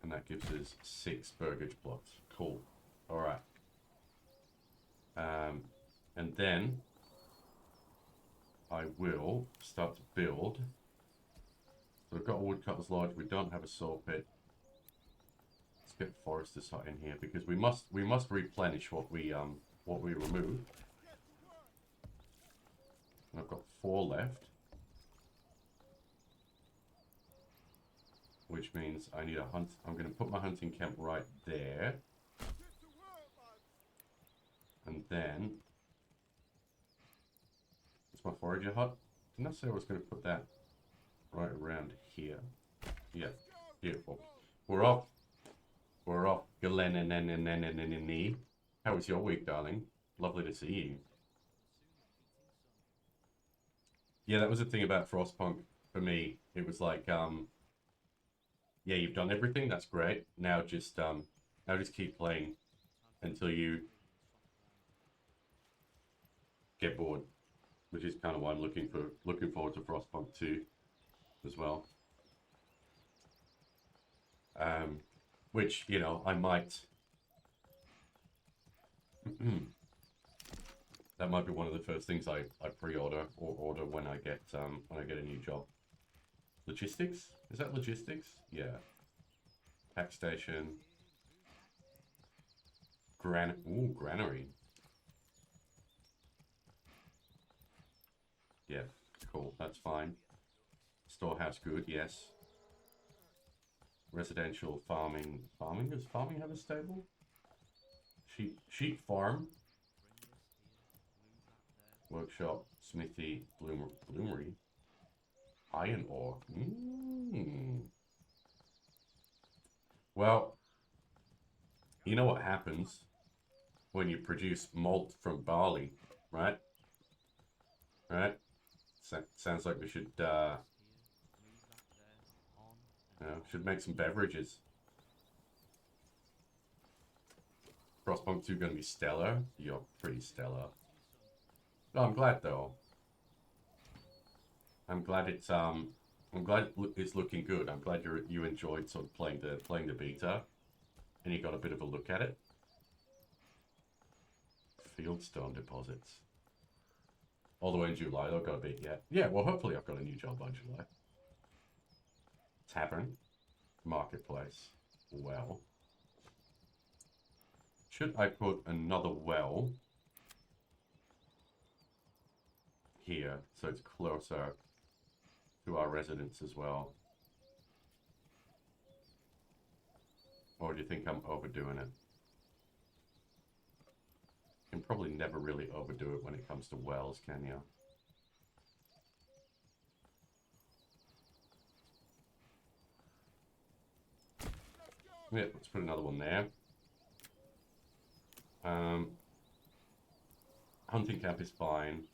And that gives us 6 burgage plots. Cool. Alright. And then I will start to build. So we've got a woodcutter's lodge. We don't have a saw pit. Let's get forester's hut in here because we must replenish what we remove. And I've got 4 left. which means I need a hunt. I'm going to put my hunting camp right there. And then, it's my forager hut. Didn't I say I was going to put that right around here? Yeah, beautiful. We're off. We're off. How was your week, darling? Lovely to see you. Yeah, that was the thing about Frostpunk for me. It was like, yeah, you've done everything. That's great. Now just keep playing until you get bored, which is kind of why I'm looking forward to Frostpunk 2 as well. Which, you know, I might that might be one of the first things I pre-order or order when I get a new job. Logistics? Is that logistics? Yeah. Pack station. Granary. Yeah, cool. That's fine. Storehouse good, yes. Residential farming. Farming? Does farming have a stable? Sheep farm. Workshop. Smithy. Bloomery. Iron ore. Well, you know what happens when you produce malt from barley, right? Right? Sounds like we should should make some beverages. Frostpunk 2 gonna be stellar. You're pretty stellar. No, I'm glad though. I'm glad it's looking good. I'm glad you enjoyed sort of playing the beta, and you got a bit of a look at it. Fieldstone deposits. All the way in July, though, got a bit yet. Yeah, well, hopefully I've got a new job by July. Tavern. Marketplace. Well. Should I put another well here, so it's closer to our residence as well? Or do you think I'm overdoing it? You can probably never really overdo it when it comes to wells, can you? Yeah, let's put another one there. Hunting camp is fine.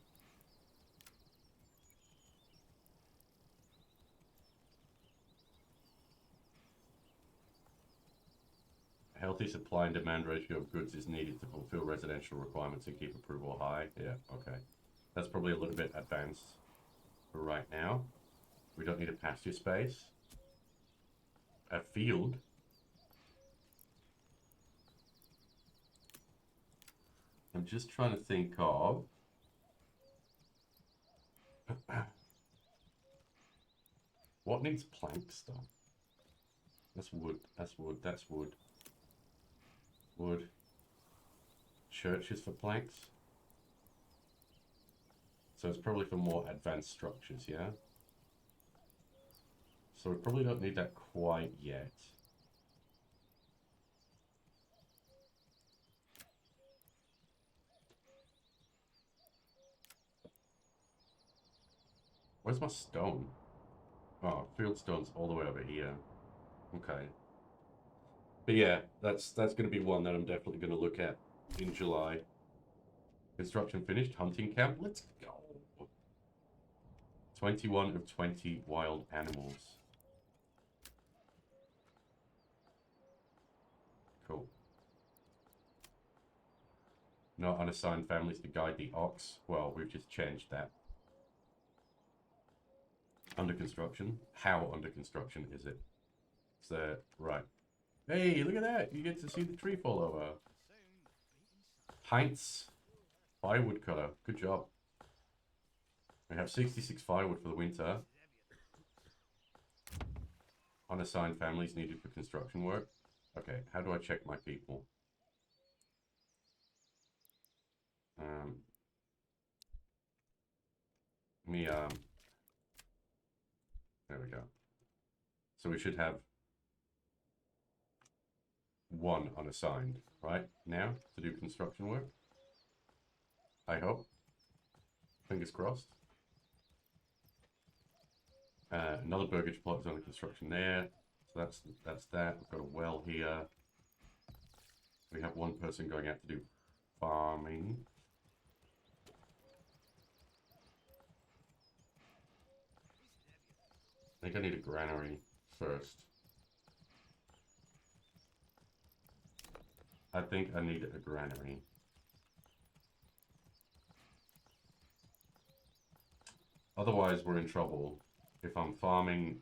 A healthy supply and demand ratio of goods is needed to fulfill residential requirements and keep approval high. Yeah, okay. That's probably a little bit advanced for right now. We don't need a pasture space. A field. I'm just trying to think of... what needs plank stuff? That's wood, that's wood, that's wood. Wood. Churches for planks. So it's probably for more advanced structures, yeah? So we probably don't need that quite yet. Where's my stone? Oh, field stone's all the way over here. Okay. But yeah, that's going to be one that I'm definitely going to look at in July. Construction finished. Hunting camp. Let's go. 21 of 20 wild animals. Cool. No unassigned families to guide the ox. Well, we've just changed that. Under construction. How under construction is it? So, right. Hey, look at that. You get to see the tree fall over. Pints. Firewood cutter. Good job. We have 66 firewood for the winter. Unassigned families needed for construction work. Okay, how do I check my people? There we go. So we should have one unassigned right now to do construction work. I hope. Fingers crossed. Another burgage plot is under construction there. So that's that. We've got a well here. We have one person going out to do farming. I think I need a granary first. I think I need a granary. Otherwise, we're in trouble. If I'm farming,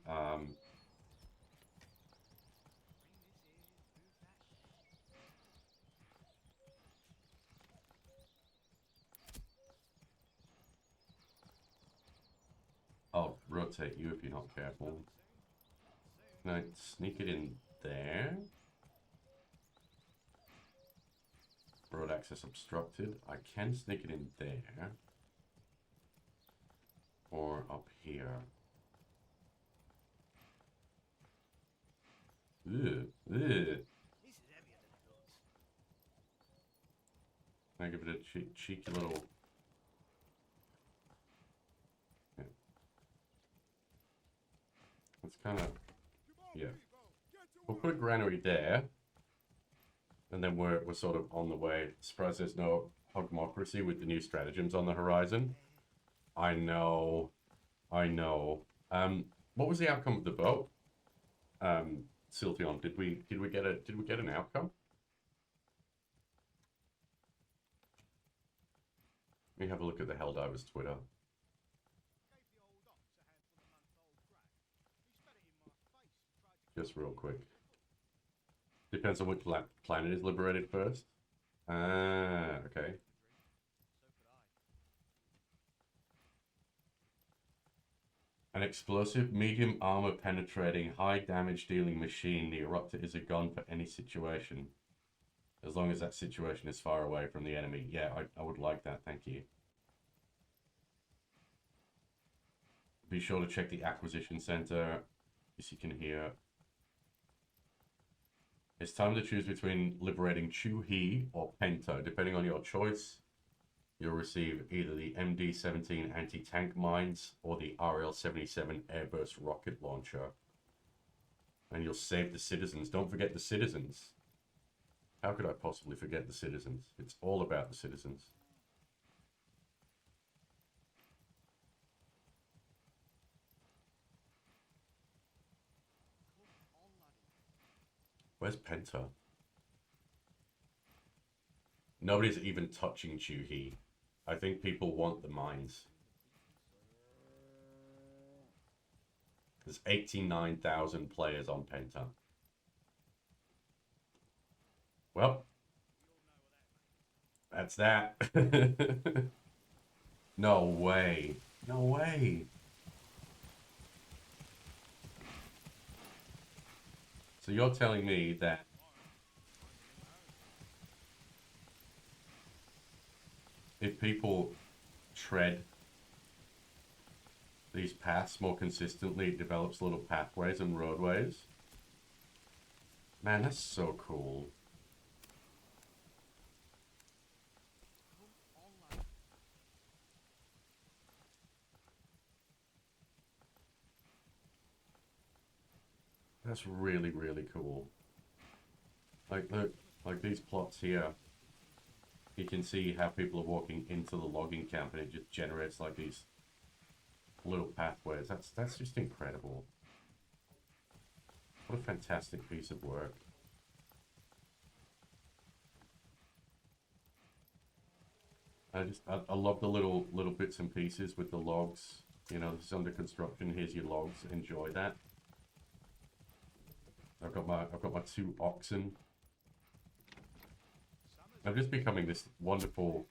I'll rotate you if you're not careful. Can I sneak it in there? Road access obstructed. I can sneak it in there. Or up here. Ugh. Ugh. This is heavier than it looks. Can I give it a cheeky little... Yeah. It's kind of... Yeah. We'll put a granary there. And then we're sort of on the way. Surprised there's no hogmocracy with the new stratagems on the horizon. I know. I know. What was the outcome of the vote? Siltion, did we get an outcome? Let me have a look at the Helldivers Twitter. Just real quick. Depends on which planet is liberated first. Ah, okay. An explosive, medium armor penetrating, high damage dealing machine. The Eruptor is a gun for any situation. As long as that situation is far away from the enemy. Yeah, I would like that, thank you. Be sure to check the acquisition center. As you can hear. It's time to choose between liberating Chu-Hee or Penta. Depending on your choice, you'll receive either the MD-17 anti-tank mines or the RL-77 airburst rocket launcher. And you'll save the citizens. Don't forget the citizens. How could I possibly forget the citizens? It's all about the citizens. Where's Penta? Nobody's even touching Chu-Hee. I think people want the mines. There's 89,000 players on Penta. Well, that's that. No way. No way. So you're telling me that if people tread these paths more consistently, it develops little pathways and roadways? Man, that's so cool. That's really, really cool. Like, look, like these plots here. You can see how people are walking into the logging camp and it just generates like these little pathways. That's just incredible. What a fantastic piece of work. I love the little bits and pieces with the logs. You know, this is under construction. Here's your logs. Enjoy that. I've got my 2 oxen. I'm just becoming this wonderful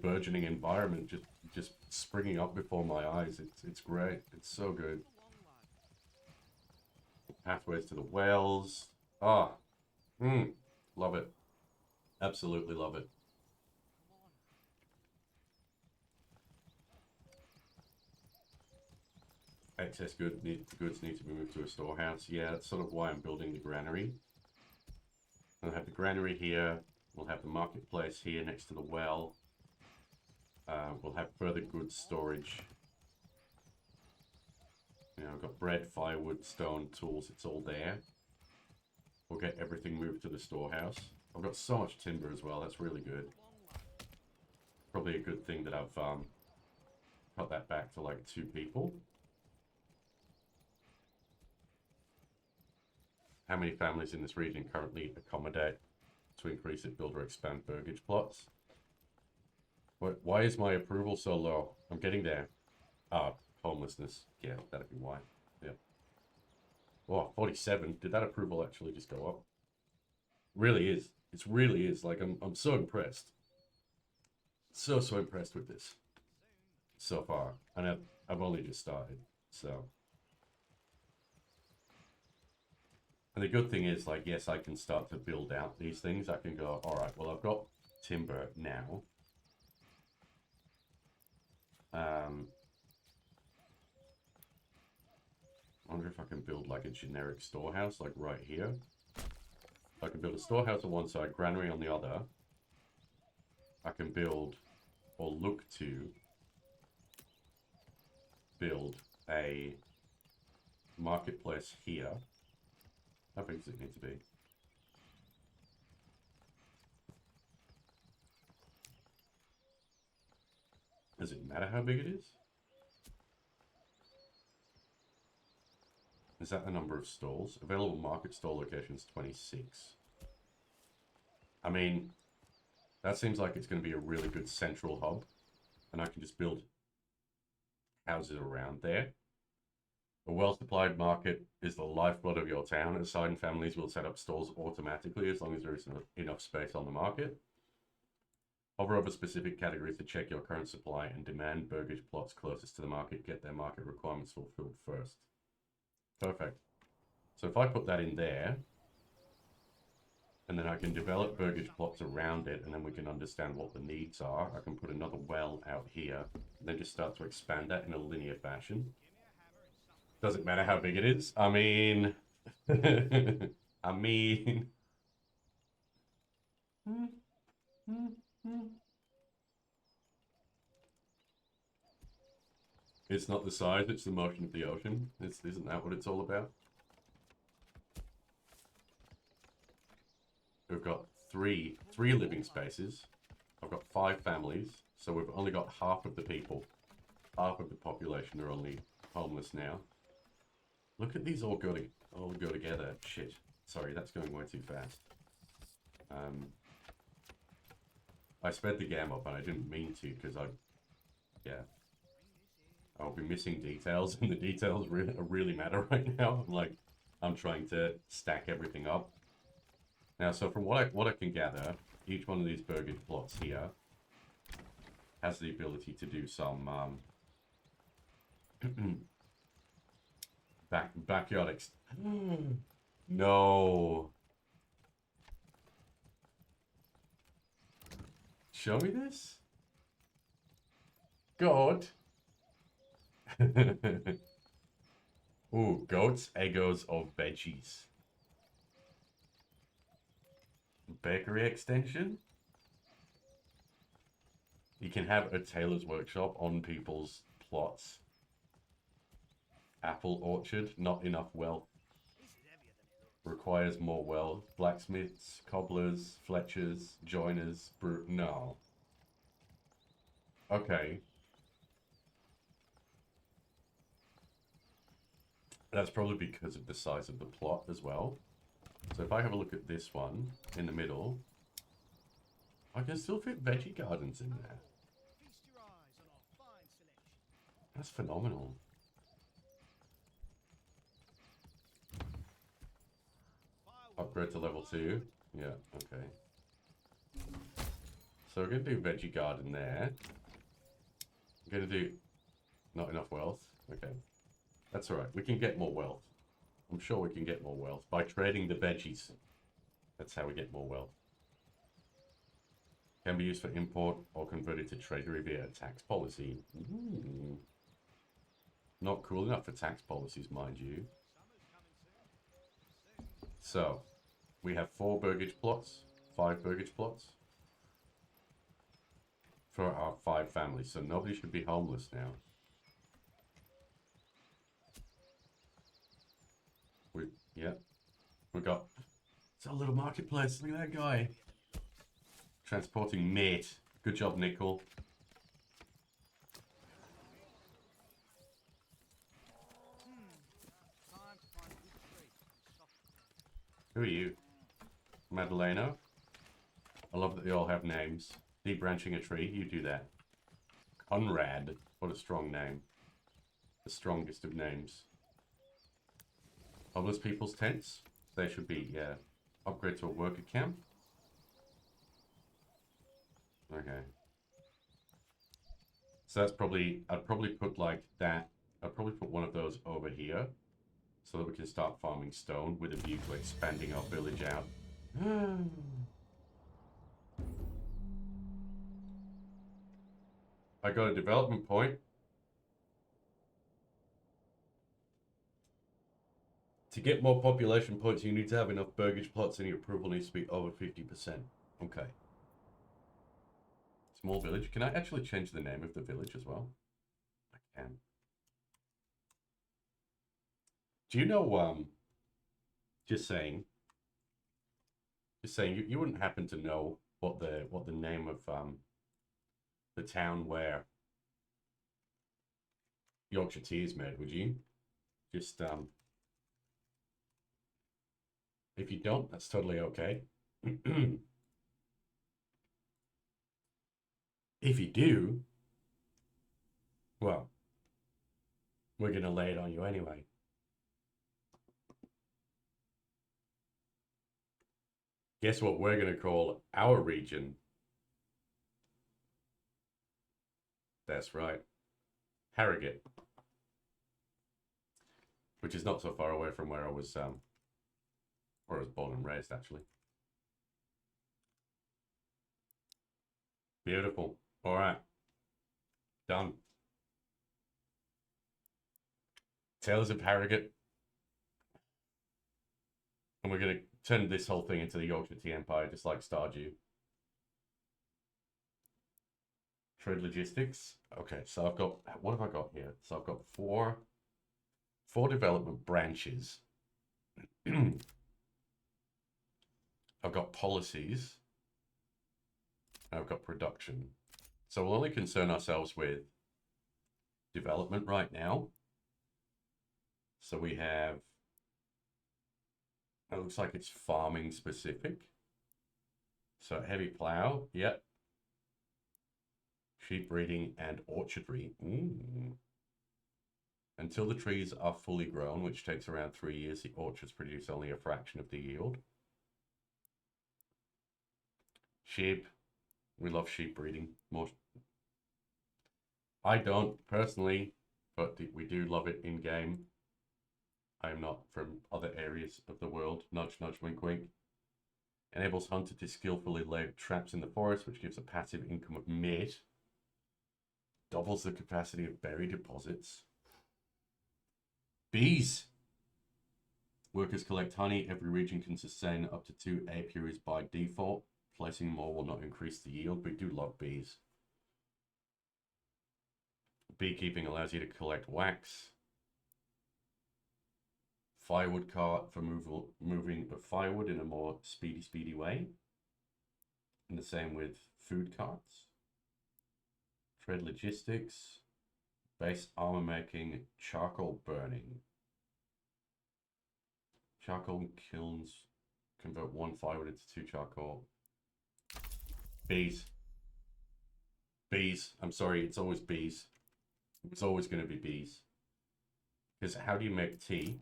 burgeoning environment just springing up before my eyes. It's great. It's so good. Pathways to the wells. Ah, love it. Absolutely love it. excess goods need to be moved to a storehouse. Yeah, that's sort of why I'm building the granary. I'll have the granary here. We'll have the marketplace here next to the well. We'll have further goods storage. You know, I've got bread, firewood, stone, tools. It's all there. We'll get everything moved to the storehouse. I've got so much timber as well. That's really good. Probably a good thing that I've cut that back to like 2 people. How many families in this region currently accommodate to increase it, build or expand burgage plots? Why is my approval so low? I'm getting there. Ah, homelessness. Yeah, that'd be why. Yeah. Oh, 47. Did that approval actually just go up? Really is. It really is. Like, I'm so impressed. So impressed with this so far. And I've only just started, so. And the good thing is, like, yes, I can start to build out these things. I can go, all right, well, I've got timber now. I wonder if I can build like a generic storehouse, like right here. I can build a storehouse on one side, granary on the other. I can build, or look to build a marketplace here. How big does it need to be? Does it matter how big it is? Is that the number of stalls? Available market stall locations 26. I mean, that seems like it's going to be a really good central hub. And I can just build houses around there. A well-supplied market is the lifeblood of your town. Assigned families will set up stalls automatically as long as there is enough space on the market. Hover over specific categories to check your current supply and demand burgage plots closest to the market. Get their market requirements fulfilled first. Perfect. So if I put that in there, and then I can develop burgage plots around it, and then we can understand what the needs are. I can put another well out here, and then just start to expand that in a linear fashion. Doesn't matter how big it is. I mean... I mean... It's not the size, it's the motion of the ocean. Isn't that what it's all about? We've got three living spaces. I've got 5 families, so we've only got half of the people. Half of the population are only homeless now. Look at these all go together. Shit. Sorry, that's going way too fast. I sped the game up and I didn't mean to because yeah. I'll be missing details and the details really matter right now. I'm trying to stack everything up. Now, so from what I can gather, each one of these burgage plots here has the ability to do some backyard No. Show me this? God. Ooh, goats, egos, or veggies. Bakery extension? You can have a tailor's workshop on people's plots. Apple orchard, not enough wealth. Requires more wealth. Blacksmiths, cobblers, fletchers, joiners, no. Okay. That's probably because of the size of the plot as well. So if I have a look at this one in the middle, I can still fit veggie gardens in there. That's phenomenal. Upgrade to level 2. Yeah, okay. So we're going to do veggie garden there. I'm going to do not enough wealth. Okay. That's alright. We can get more wealth. I'm sure we can get more wealth by trading the veggies. That's how we get more wealth. Can be used for import or converted to treasury via a tax policy. Ooh. Not cool enough for tax policies, mind you. Summer's coming soon. So, we have 4 burgage plots, 5 burgage plots for our 5 families. So nobody should be homeless now. We got, it's a little marketplace. Look at that guy. Transporting mate. Good job, Nickel. Time to find a good tree. Soft. Who are you? Madalena? I love that they all have names. Debranching a tree, you do that. Conrad. What a strong name. The strongest of names. Homeless people's tents. They should be, yeah. Upgrade to a worker camp. Okay. So that's probably, I'd probably put like that. I'd probably put one of those over here. So that we can start farming stone with a view to expanding our village out. I got a development point. To get more population points, you need to have enough burgage plots and your approval needs to be over 50%. Okay. Small village. Can I actually change the name of the village as well? I can. Do you know, just saying, you wouldn't happen to know what the name of the town where Yorkshire tea is made, would you? Just if you don't, that's totally okay. If you do, well, we're gonna lay it on you anyway. Guess what we're gonna call our region? That's right, Harrogate, which is not so far away from where I was born and raised, actually. Beautiful. All right, done. Tales of Harrogate, and we're gonna turn this whole thing into the Yorkshire Tea Empire, just like Stardew. Trade logistics. Okay, so I've got, what have I got here? So I've got four development branches. I've got policies. I've got production. So we'll only concern ourselves with development right now. So we have, it looks like it's farming specific. So heavy plow, yep. Sheep breeding and orchardry. Until the trees are fully grown, which takes around 3 years, the orchards produce only a fraction of the yield. Sheep. We love sheep breeding. More. I don't personally, but we do love it in game. I am not from other areas of the world. Nudge, nudge, wink, wink. Enables hunter to skillfully lay traps in the forest, which gives a passive income of mate. Doubles the capacity of berry deposits. Bees. Workers collect honey. Every region can sustain up to 2 apiaries by default. Placing more will not increase the yield. We do love bees. Beekeeping allows you to collect wax. Firewood cart for moving the firewood in a more speedy way. And the same with food carts. Trade logistics. Base armor making. Charcoal burning. Charcoal kilns convert 1 firewood into 2 charcoal. Bees. Bees. I'm sorry, it's always bees. It's always going to be bees. Because how do you make tea?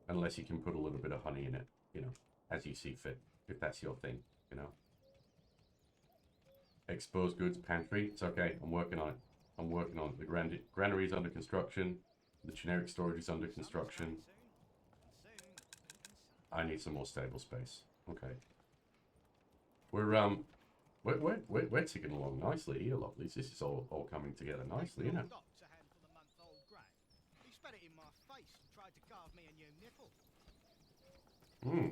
Unless you can put a little bit of honey in it, you know, as you see fit, if that's your thing, you know. Exposed goods pantry. It's okay. I'm working on it. I'm working on it. The granary is under construction. The generic storage is under construction. I need some more stable space. Okay. We're ticking along nicely here, lovelies. This is all coming together nicely, isn't it? Hmm.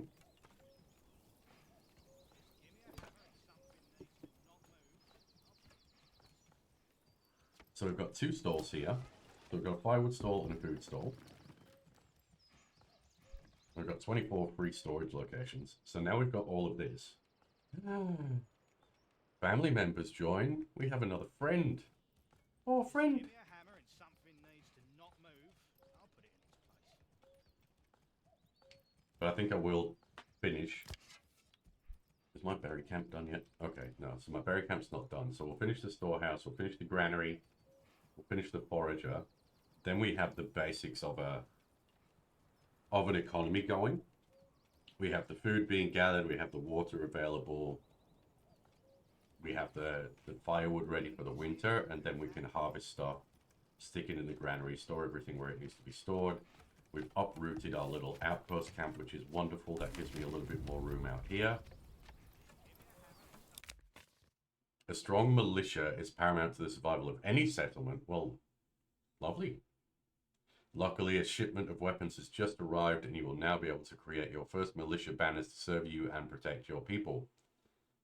So we've got 2 stalls here. So we've got a firewood stall and a food stall. We've got 24 free storage locations. So now we've got all of this. Family members join. We have another friend. Oh, friend. Give me a hammer and something needs to not move. I'll put it in its place. But I think I will finish. Is my berry camp done yet? Okay, no. So my berry camp's not done. So we'll finish the storehouse. We'll finish the granary. We'll finish the forager. Then we have the basics of an economy going. We have the food being gathered. We have the water available. We have the firewood ready for the winter. And then we can harvest stuff, stick it in the granary, store everything where it needs to be stored. We've uprooted our little outpost camp, which is wonderful. That gives me a little bit more room out here. A strong militia is paramount to the survival of any settlement. Well, lovely. Luckily, a shipment of weapons has just arrived, and you will now be able to create your first militia banners to serve you and protect your people.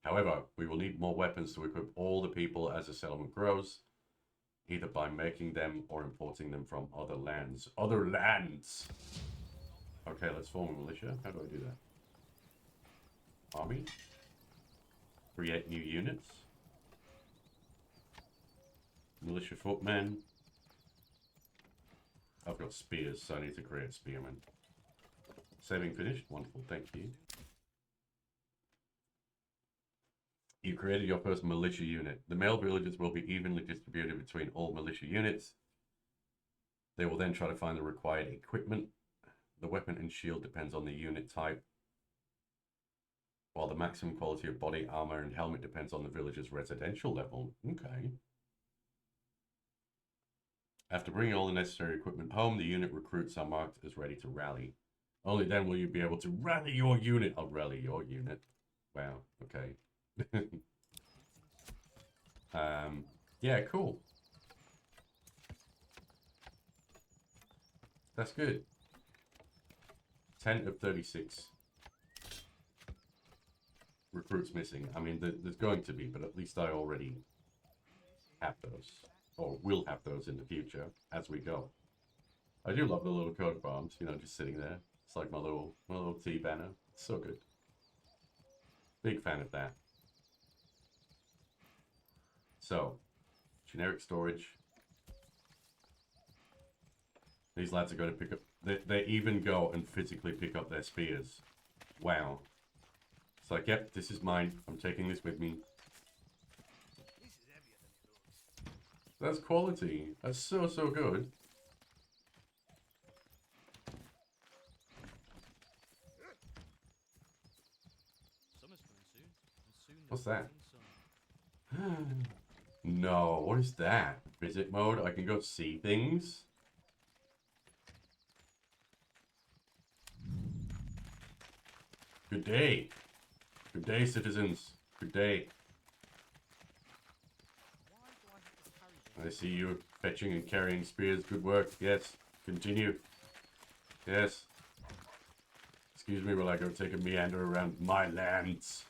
However, we will need more weapons to equip all the people as the settlement grows, either by making them or importing them from other lands. Other lands! Okay, let's form a militia. How do I do that? Army. Create new units. Militia footmen. I've got spears, so I need to create spearmen. Saving finished. Wonderful, thank you. You created your first militia unit. The male villagers will be evenly distributed between all militia units. They will then try to find the required equipment. The weapon and shield depends on the unit type, while the maximum quality of body armor and helmet depends on the villager's residential level. Okay. After bringing all the necessary equipment home, the unit recruits are marked as ready to rally. Only then will you be able to rally your unit. I'll rally your unit. Wow, okay. Yeah, cool. That's good. 10 of 36. Recruits missing. I mean, there's going to be, but at least I already have those. Or will have those in the future as we go. I do love the little coat of arms, you know, just sitting there. It's like my little tea banner. It's so good. Big fan of that. So, generic storage. These lads are going to pick up... They even go and physically pick up their spears. Wow. It's like, yep, this is mine. I'm taking this with me. This is heavier than it looks. That's quality. That's so, so good. Summer's coming soon, and soon the What's that? beating sun. No, what is that? Visit mode? I can go see things? Good day. Good day, citizens. Good day. Why do I have to carry this? I see you fetching and carrying spears. Good work. Yes. Continue. Yes. Excuse me while I go take a meander around my lands.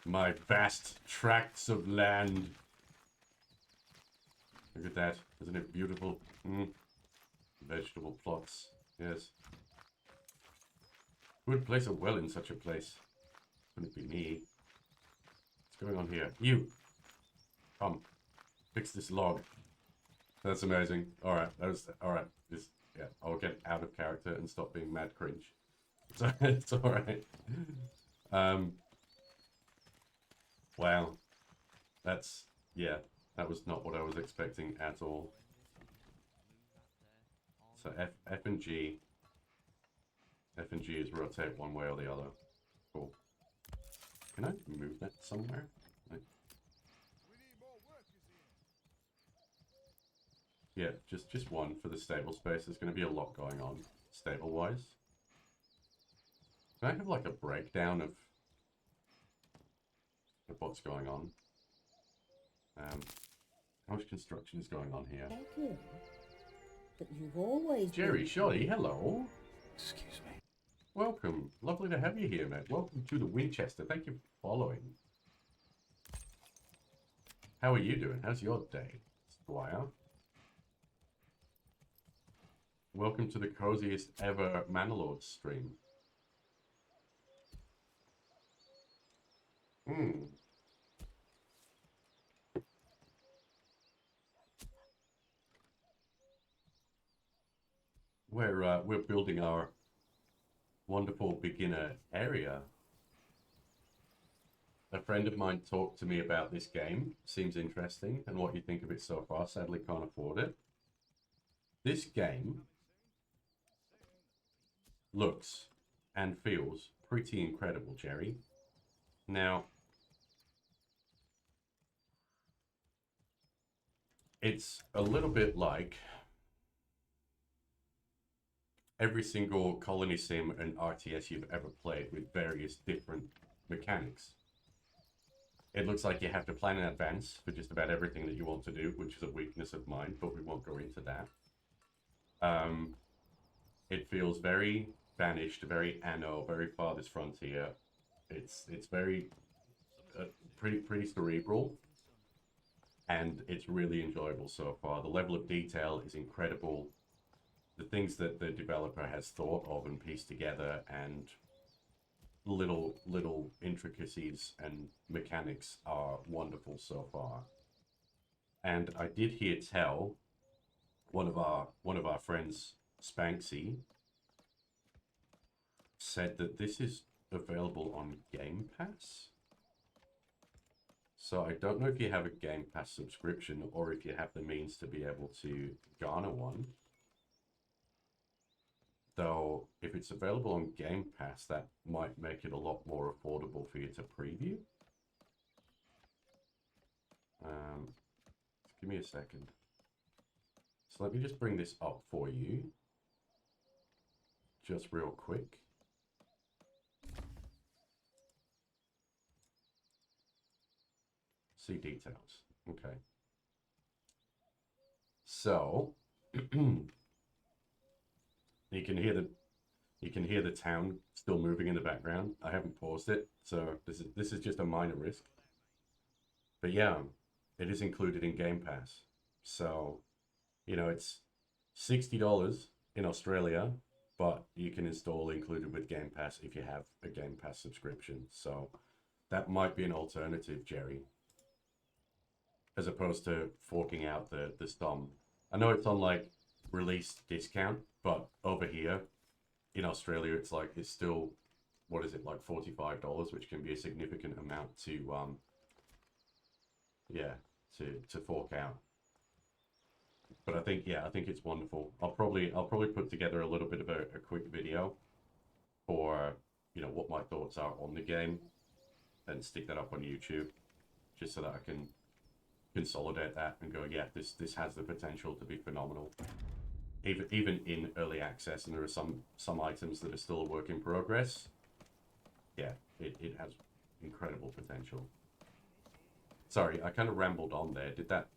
My vast tracts of land. Look at that. Isn't it beautiful? Vegetable plots. Yes. Who would place a well in such a place? Wouldn't it be me? What's going on here? You! Come. Fix this log. That's amazing. Alright, alright. Yeah, I'll get out of character and stop being mad cringe. It's alright. Wow. That's, yeah, that was not what I was expecting at all. So F and G. F and G is rotate one way or the other. Cool. Can I move that somewhere? Like, We need more workers here. yeah, just one for the stable space. There's going to be a lot going on, stable-wise. Can I have like a breakdown of what's going on? How much construction is going on here? Thank you. But you've always Jerry been... Shoddy, hello. Excuse me. Welcome. Lovely to have you here, mate. Welcome to the Winchester. Thank you for following. How are you doing? How's your day, Squire? Welcome to the coziest ever ManorLords stream. We're building our wonderful beginner area. A friend of mine talked to me about this game. Seems interesting, and what you think of it so far. Sadly, can't afford it. This game looks and feels pretty incredible, Jerry. Now, it's a little bit like every single colony sim and RTS you've ever played with various different mechanics. It looks like you have to plan in advance for just about everything that you want to do, which is a weakness of mine, but we won't go into that. It feels very Vanished, very Anno, very Farthest Frontier. It's very pretty cerebral, and it's really enjoyable so far. The level of detail is incredible. The things that the developer has thought of and pieced together, and little intricacies and mechanics are wonderful so far. And I did hear tell one of our friends, Spanksy, said that this is available on Game Pass. So I don't know if you have a Game Pass subscription or if you have the means to be able to garner one. Though, if it's available on Game Pass, that might make it a lot more affordable for you to preview. Give me a second. So let me just bring this up for you. Just real quick. See details. Okay. So you can hear the town still moving in the background. I haven't paused it, so this is just a minor risk. But yeah, it is included in Game Pass. So, you know, it's $60 in Australia, but you can install included with Game Pass if you have a Game Pass subscription. So that might be an alternative, Jerry, as opposed to forking out the sum. I know it's on like release discount, but over here in Australia it's still, what is it, like $45, which can be a significant amount to to fork out. But I think it's wonderful. I'll probably put together a little bit of a quick video for, you know, what my thoughts are on the game and stick that up on YouTube, just so that I can consolidate that and go, yeah, this has the potential to be phenomenal. Even in early access, and there are some items that are still a work in progress. Yeah, it has incredible potential. Sorry, I kind of rambled on there. Did that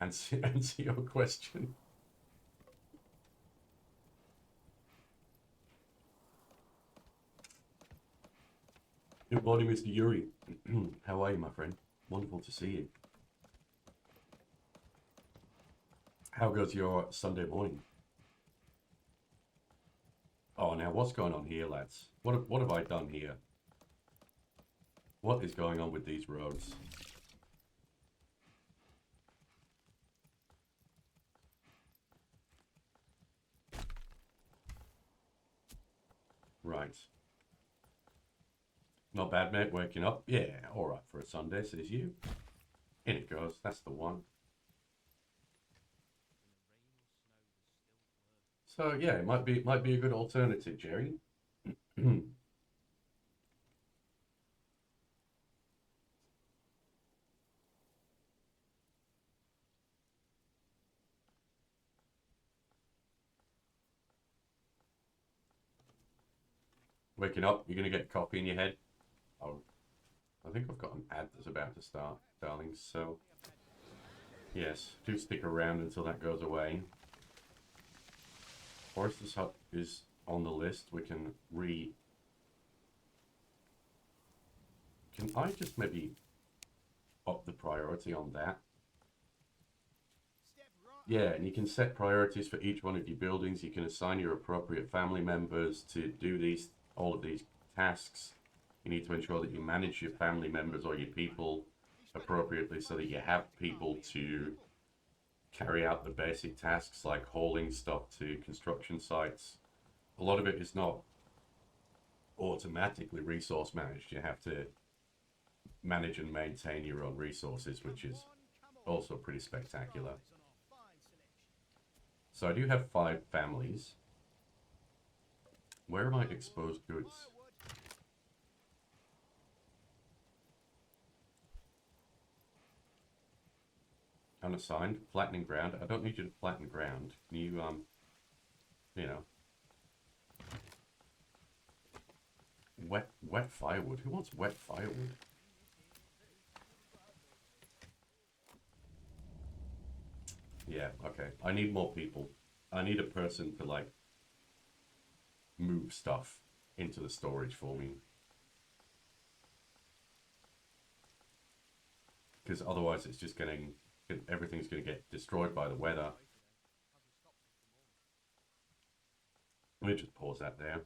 answer your question? Good morning, Mr. Yuri. How are you, my friend? Wonderful to see you. How goes your Sunday morning? Oh, now what's going on here, lads? What have I done here? What is going on with these roads? Right. Not bad, mate. Waking up? Yeah, all right for a Sunday, says you. In it goes. That's the one. So yeah, it might be a good alternative, Jerry. Waking up, you're gonna get coffee in your head. Oh, I think I've got an ad that's about to start, darlings. So yes, do stick around until that goes away. Forrester's Hut is on the list, we can Can I just maybe up the priority on that? Step right. Yeah, and you can set priorities for each one of your buildings. You can assign your appropriate family members to do all of these tasks. You need to ensure that you manage your family members or your people appropriately so that you have people to carry out the basic tasks like hauling stuff to construction sites. A lot of it is not automatically resource managed. You have to manage and maintain your own resources, which is also pretty spectacular. So I do have 5 families. Where are my exposed goods? Unassigned, flattening ground. I don't need you to flatten ground. Can you, you know, wet firewood. Who wants wet firewood? Yeah, okay. I need more people. I need a person to, like, move stuff into the storage for me. Because otherwise it's just everything's going to get destroyed by the weather. Let me just pause that there.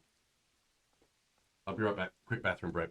I'll be right back. Quick bathroom break.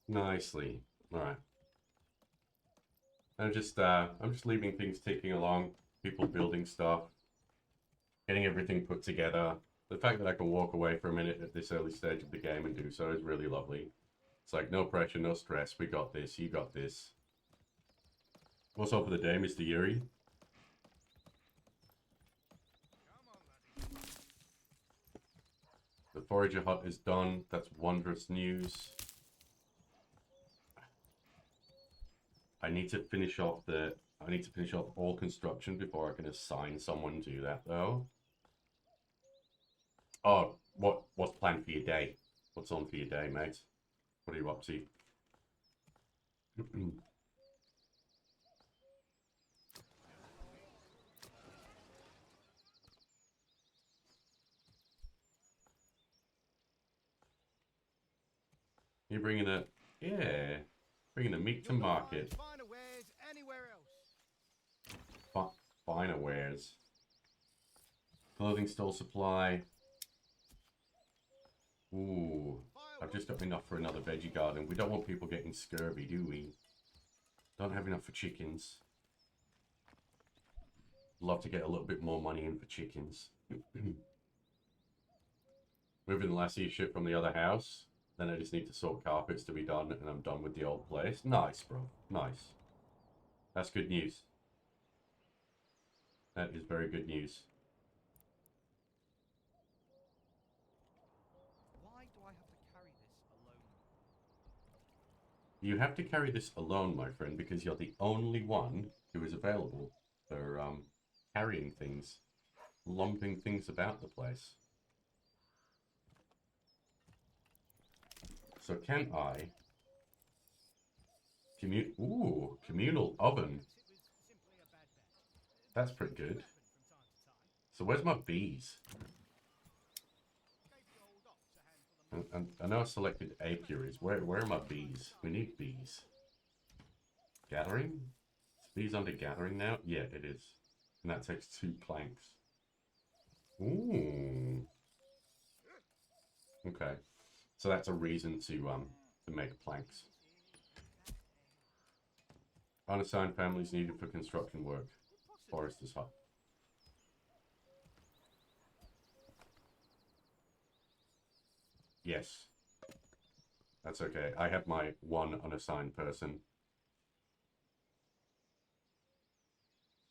Nicely. All right. I'm just leaving things ticking along, people building stuff, getting everything put together. The fact that I can walk away for a minute at this early stage of the game and do so is really lovely. It's like, no pressure, no stress. We got this. You got this. What's up for the day, Mr. Yuri? The forager hut is done. That's wondrous news. I need to finish off all construction before I can assign someone to that, though. Oh, what's planned for your day? What's on for your day, mate? What are you up to? You're bringing a... Yeah. Bringing the meat to market. Finer wares anywhere else. Finer wares. Clothing store supply. Ooh. I've just got enough for another veggie garden. We don't want people getting scurvy, do we? Don't have enough for chickens. Love to get a little bit more money in for chickens. Moving the last shit from the other house. Then I just need to sort carpets to be done, and I'm done with the old place. Nice, bro. Nice. That's good news. That is very good news. Why do I have to carry this alone? You have to carry this alone, my friend, because you're the only one who is available for carrying things, lumping things about the place. So can I communal oven. That's pretty good. So where's my bees? And I know I selected apiaries. Where are my bees? We need bees. Gathering? Is bees under gathering now? Yeah, it is. And that takes 2 planks. Ooh. Okay. So that's a reason to make planks. Unassigned families needed for construction work. Forester's hut. Yes. That's okay. I have my 1 unassigned person.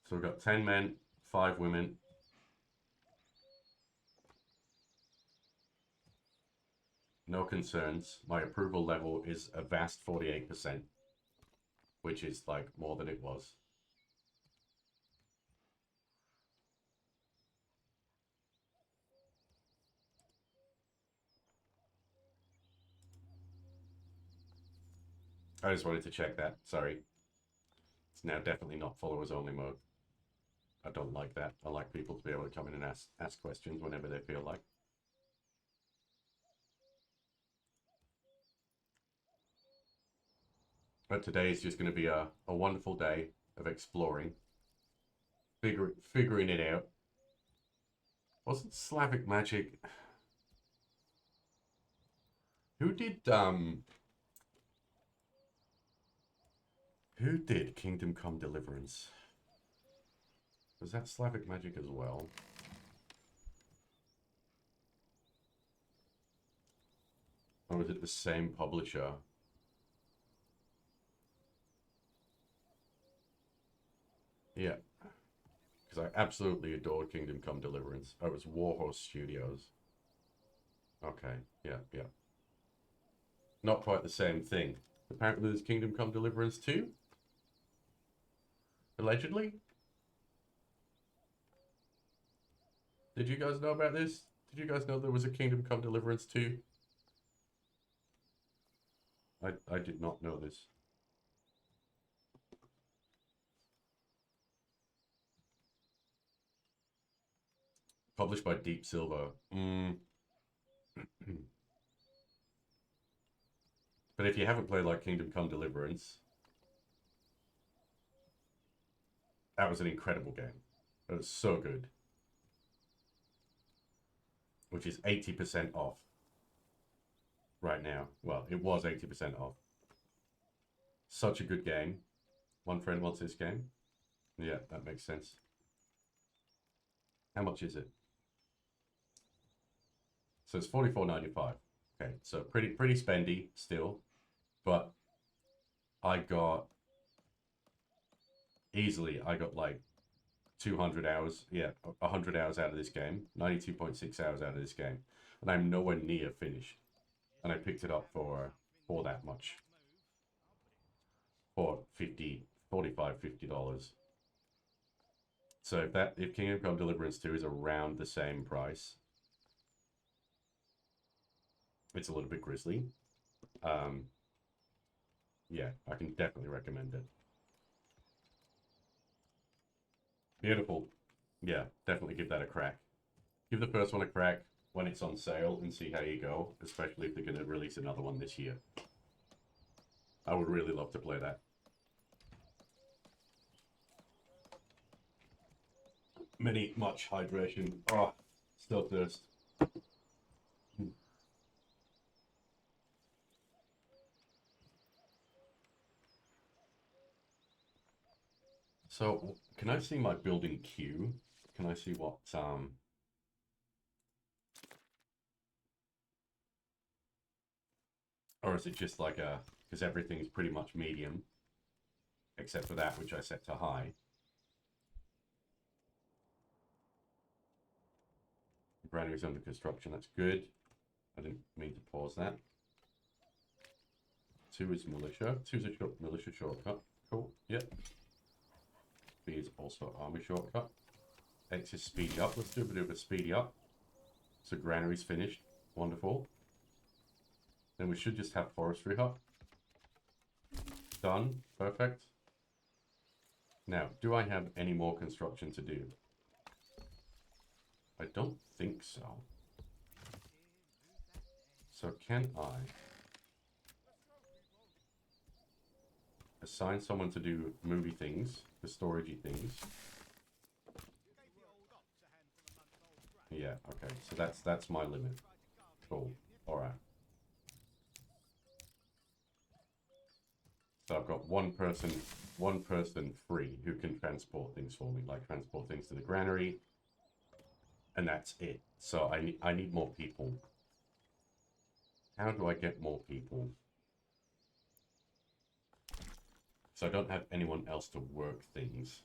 So we've got 10 men, 5 women. No concerns. My approval level is a vast 48%, which is like more than it was. I just wanted to check that. Sorry. It's now definitely not followers only mode. I don't like that. I like people to be able to come in and ask questions whenever they feel like. But today is just going to be a wonderful day of exploring. Figuring it out. Wasn't Slavic magic... Who did Kingdom Come Deliverance? Was that Slavic magic as well? Or was it the same publisher? Yeah. Because I absolutely adored Kingdom Come Deliverance. Oh, it was Warhorse Studios. Okay, yeah. Not quite the same thing. Apparently there's Kingdom Come Deliverance 2? Allegedly? Did you guys know about this? Did you guys know there was a Kingdom Come Deliverance 2? I did not know this. Published by Deep Silver. But if you haven't played like Kingdom Come Deliverance, that was an incredible game. It was so good. Which is 80% off right now. Well, it was 80% off. Such a good game. One friend wants this game. Yeah, that makes sense. How much is it? So it's $44.95. Okay, so pretty spendy still. but I got easily, I got like 200 hours, yeah, 100 hours out of this game, 92.6 hours out of this game, and I'm nowhere near finished. And I picked it up for that much, for $45, $50. So if Kingdom Come Deliverance 2 is around the same price, it's a little bit grisly. Yeah, I can definitely recommend it. Beautiful. Yeah, definitely give that a crack. Give the first one a crack when it's on sale and see how you go, especially if they're going to release another one this year. I would really love to play that. Much hydration. Oh, still thirst. So, can I see my building queue? Can I see what, or is it just like because everything's pretty much medium, except for that, which I set to high. Granary's under construction, that's good. I didn't mean to pause that. 2 is militia. 2's a militia shortcut. Cool, yep. B is also army shortcut. X is speedy up. Let's do a bit of a speedy up. So granary's finished. Wonderful. Then we should just have forestry hut. Done. Perfect. Now, do I have any more construction to do? I don't think so. So can I assign someone to do movie things, the storagey things? Yeah, okay. So that's my limit. Cool. Alright. So I've got one person free who can transport things for me, like transport things to the granary, and that's it. So I need more people. How do I get more people? So I don't have anyone else to work things.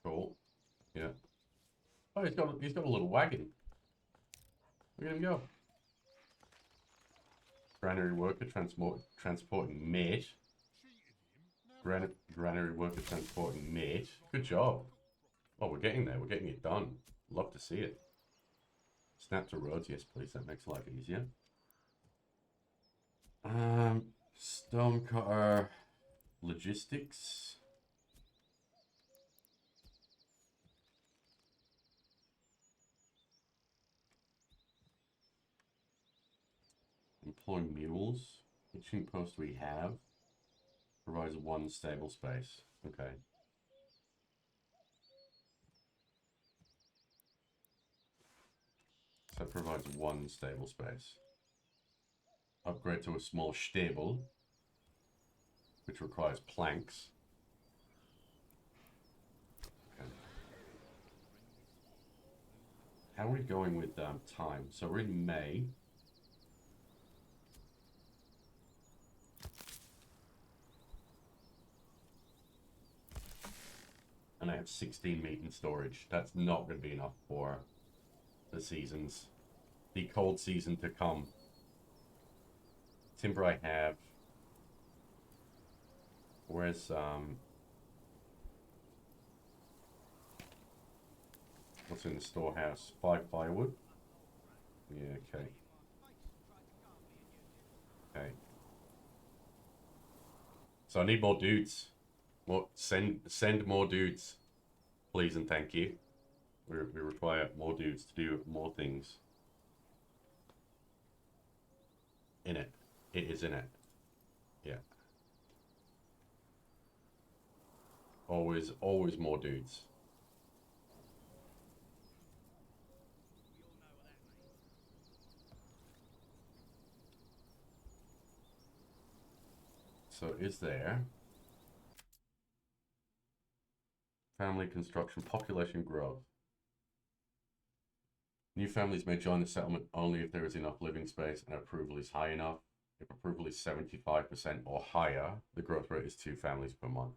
Cool. Yeah. Oh, he's got a little wagon. Look at him go. Granary worker transporting mate. Granary worker transporting mate. Good job. Oh, we're getting there. We're getting it done. Love to see it. Snap to roads, yes, please. That makes life easier. Stonecutter logistics. Employ mules. Hitching post we have. Provides 1 stable space. Okay. So it provides 1 stable space. Upgrade to a small stable, which requires planks. Okay. How are we going with time? So we're in May. And I have 16 meat in storage. That's not going to be enough for the seasons. The cold season to come. Timber I have. Where's what's in the storehouse? 5 firewood. Yeah, okay. Okay. So I need more dudes. Send more dudes, please and thank you. We require more dudes to do more things. In it. It is in it. Yeah. Always more dudes. So is there family family construction, population growth. New families may join the settlement only if there is enough living space and approval is high enough. If approval is 75% or higher, the growth rate is 2 families per month.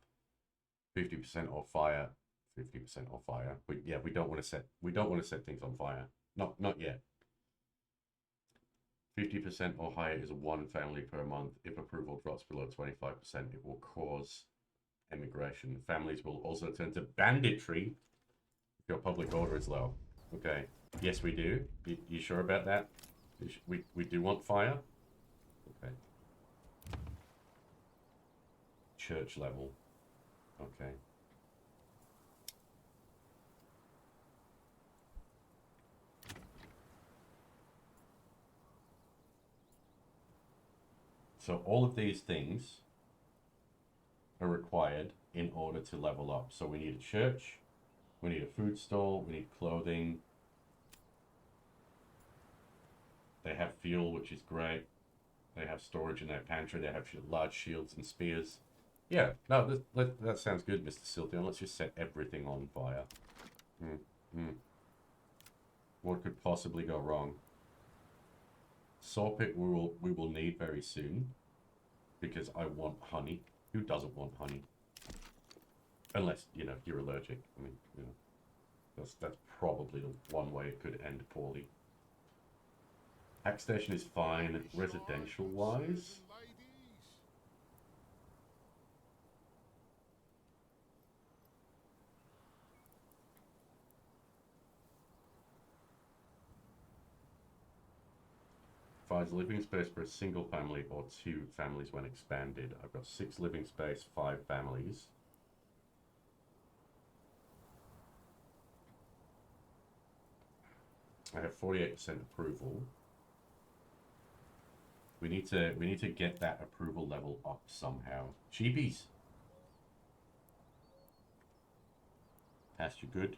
50% or fire, 50% or fire. But yeah, we don't want to set things on fire. Not yet. 50% or higher is 1 family per month. If approval drops below 25%, it will cause emigration. Families will also turn to banditry if your public order is low. Okay. Yes, we do. You sure about that? We do want fire? Okay. Church level. Okay. So all of these things are required in order to level up. So we need a church, we need a food stall, we need clothing. They have fuel, which is great. They have storage in their pantry. They have large shields and spears. Yeah, no, that sounds good, Mr. Silthion. Let's just set everything on fire. What could possibly go wrong? Sawpit we will need very soon, because I want honey. Who doesn't want honey? Unless, you know, you're allergic. I mean, you know, that's probably the one way it could end poorly. Hack station is fine, residential-wise. Provides living space for a single family or 2 families when expanded. I've got 6 living space, 5 families. I have 48% approval. We need to get that approval level up somehow. Cheapies. Pasture good.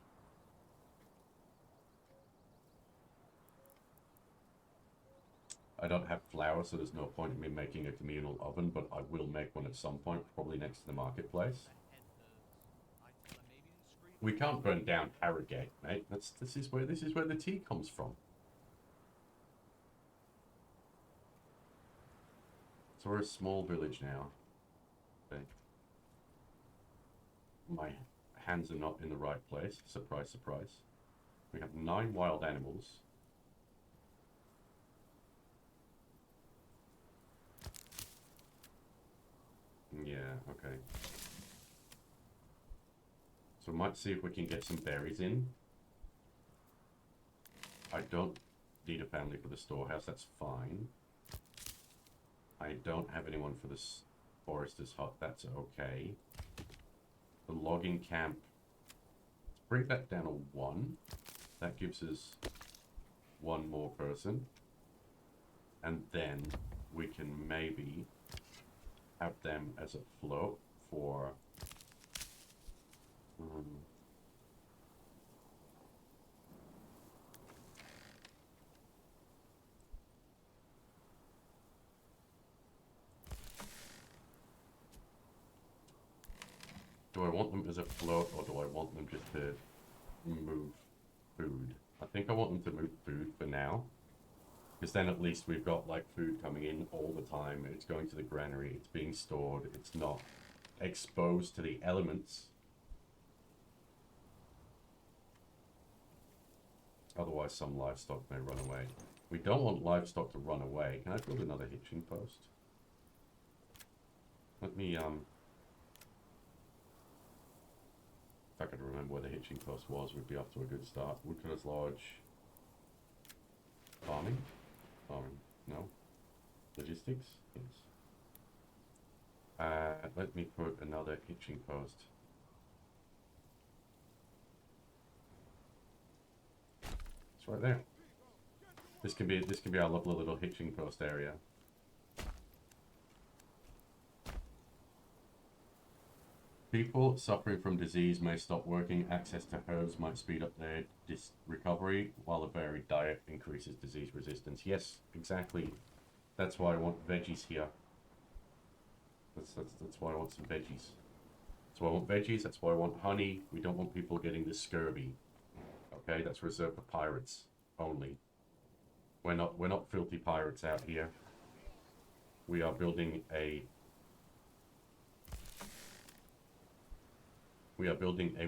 I don't have flour, so there's no point in me making a communal oven, but I will make one at some point, probably next to the marketplace. We can't burn down Harrogate, mate. This is where the tea comes from. So we're a small village now. Okay. My hands are not in the right place. Surprise, surprise. We have 9 wild animals. Yeah, okay. So we might see if we can get some berries in. I don't need a family for the storehouse, that's fine. I don't have anyone for the forester's hut, that's okay. The logging camp, let's bring that down to 1. That gives us 1 more person. And then we can maybe have them as a float for do I want them as a float or do I want them just to move food? I think I want them to move food for now. Because then at least we've got like food coming in all the time. It's going to the granary. It's being stored. It's not exposed to the elements. Otherwise some livestock may run away. We don't want livestock to run away. Can I build another hitching post? Let me, if I could remember where the hitching post was, we'd be off to a good start. Woodcutter's Lodge. Farming? Farming. No. Logistics? Yes. Let me put another hitching post. It's right there. This can be our lovely little hitching post area. People suffering from disease may stop working. Access to herbs might speed up their recovery, while a varied diet increases disease resistance. Yes, exactly. That's why I want veggies here. That's why I want some veggies. That's why I want veggies. That's why I want honey. We don't want people getting the scurvy. Okay, that's reserved for pirates only. We're not filthy pirates out here. We are building a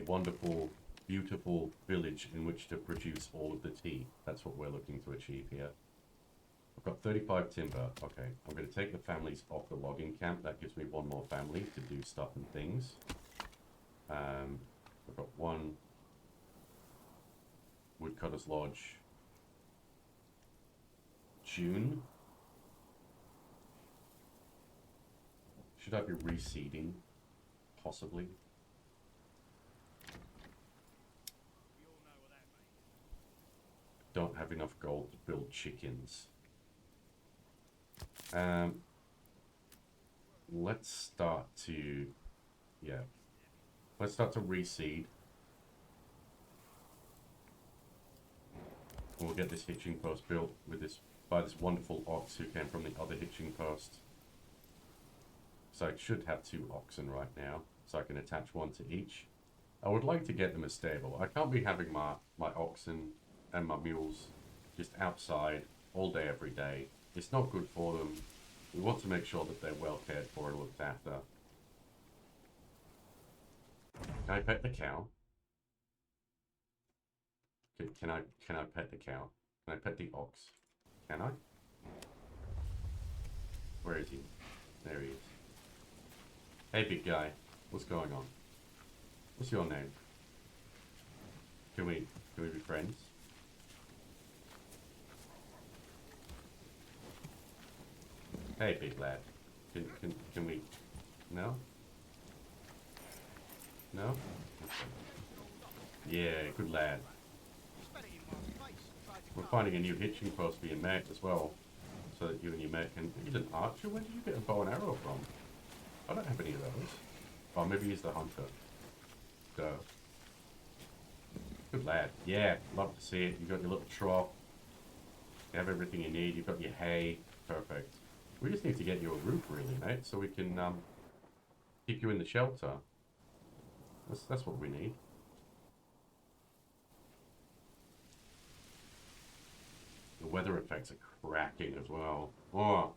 wonderful, beautiful village in which to produce all of the tea. That's what we're looking to achieve here. I've got 35 timber. Okay, I'm going to take the families off the logging camp. That gives me one more family to do stuff and things. I've got one woodcutter's lodge. June. Should I be reseeding? Possibly. We all know what that means. Don't have enough gold to build chickens. Let's start to, yeah. Let's start to reseed. We'll get this hitching post built with this by this wonderful ox who came from the other hitching post. So I should have 2 oxen right now, so I can attach one to each. I would like to get them a stable. I can't be having my oxen and my mules just outside all day, every day. It's not good for them. We want to make sure that they're well cared for and looked after. Can I pet the cow? Can I pet the cow? Can I pet the ox? Can I? Where is he? There he is. Hey, big guy. What's going on? What's your name? Can we be friends? Hey, big lad. Can we? No? No? Yeah, good lad. Spat it in my face and tried to We're cut finding a new hitching post for your mate as well, so that you and your mate can... He's an archer? Where did you get a bow and arrow from? I don't have any of those. Oh, maybe he's the hunter. Go. Good lad. Yeah, love to see it. You've got your little trough. You have everything you need. You've got your hay. Perfect. We just need to get you a roof, really, mate, so we can keep you in the shelter. That's what we need. The weather effects are cracking as well. Oh.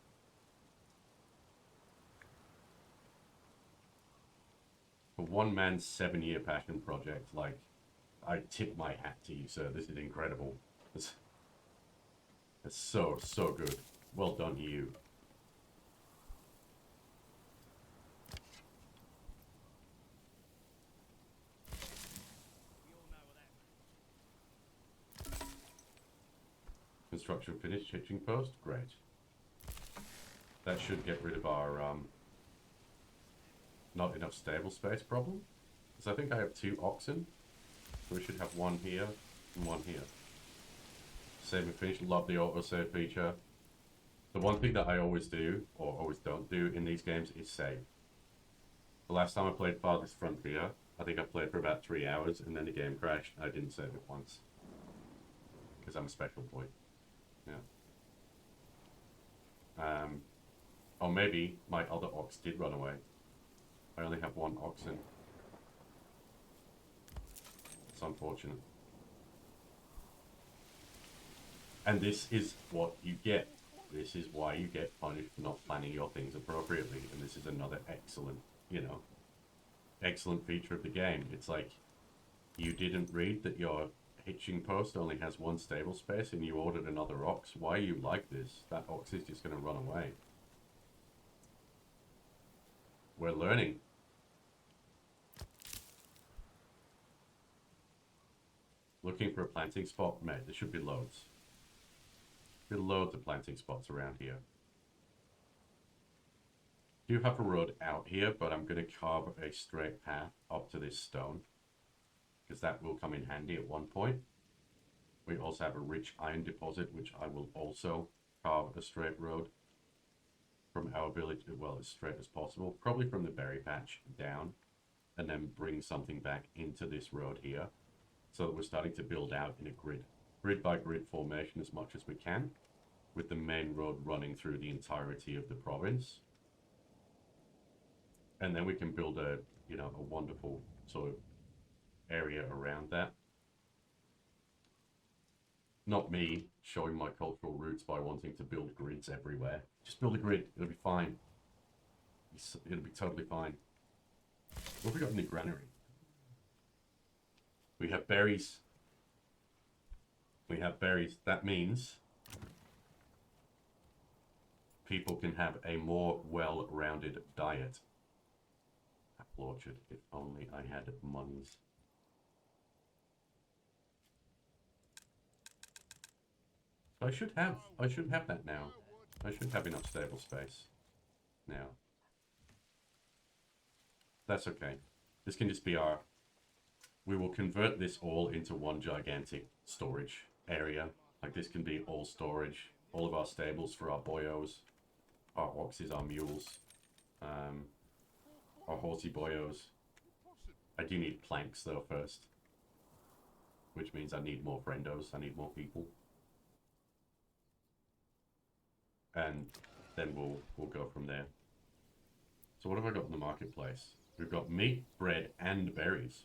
For one man's 7-year passion project, like, I tip my hat to you, sir. This is incredible. It's so good. Well done to you. We all know what that means. Construction finished. Hitching post. Great. That should get rid of our not enough stable space problem. Because I think I have 2 oxen. So we should have one here and one here. Save and finish. Love the autosave feature. The one thing that I always do, or always don't do in these games, is save. The last time I played Farthest Frontier, I think I played for about 3 hours and then the game crashed and I didn't save it once. Because I'm a special boy. Yeah. Or maybe my other ox did run away. I only have 1 oxen. It's unfortunate. And this is what you get. This is why you get punished for not planning your things appropriately. And this is another excellent, excellent feature of the game. It's like, you didn't read that your hitching post only has 1 stable space and you ordered another ox. Why are you like this? That ox is just going to run away. We're learning. Looking for a planting spot? Mate, there should be loads. There are loads of planting spots around here. Do have a road out here, but I'm going to carve a straight path up to this stone, because that will come in handy at one point. We also have a rich iron deposit, which I will also carve a straight road from our village, well, as straight as possible, probably from the berry patch down, and then bring something back into this road here, so that we're starting to build out in a grid by grid formation as much as we can, with the main road running through the entirety of the province. And then we can build a you know, a wonderful sort of area around that. Not me showing my cultural roots by wanting to build grids everywhere. Just build a grid, it'll be fine. It'll be totally fine. What have we got in the granary? We have berries. We have berries. That means people can have a more well-rounded diet. Apple orchard, if only I had monies. I should have that now. I should have enough stable space now. That's okay. This can just be our... We will convert this all into one gigantic storage area. Like this can be all storage. All of our stables for our boyos. Our oxes, our mules. Our horsey boyos. I do need planks though first. Which means I need more friendos. I need more people. And then we'll go from there. So what have I got in the marketplace? We've got meat, bread, and berries.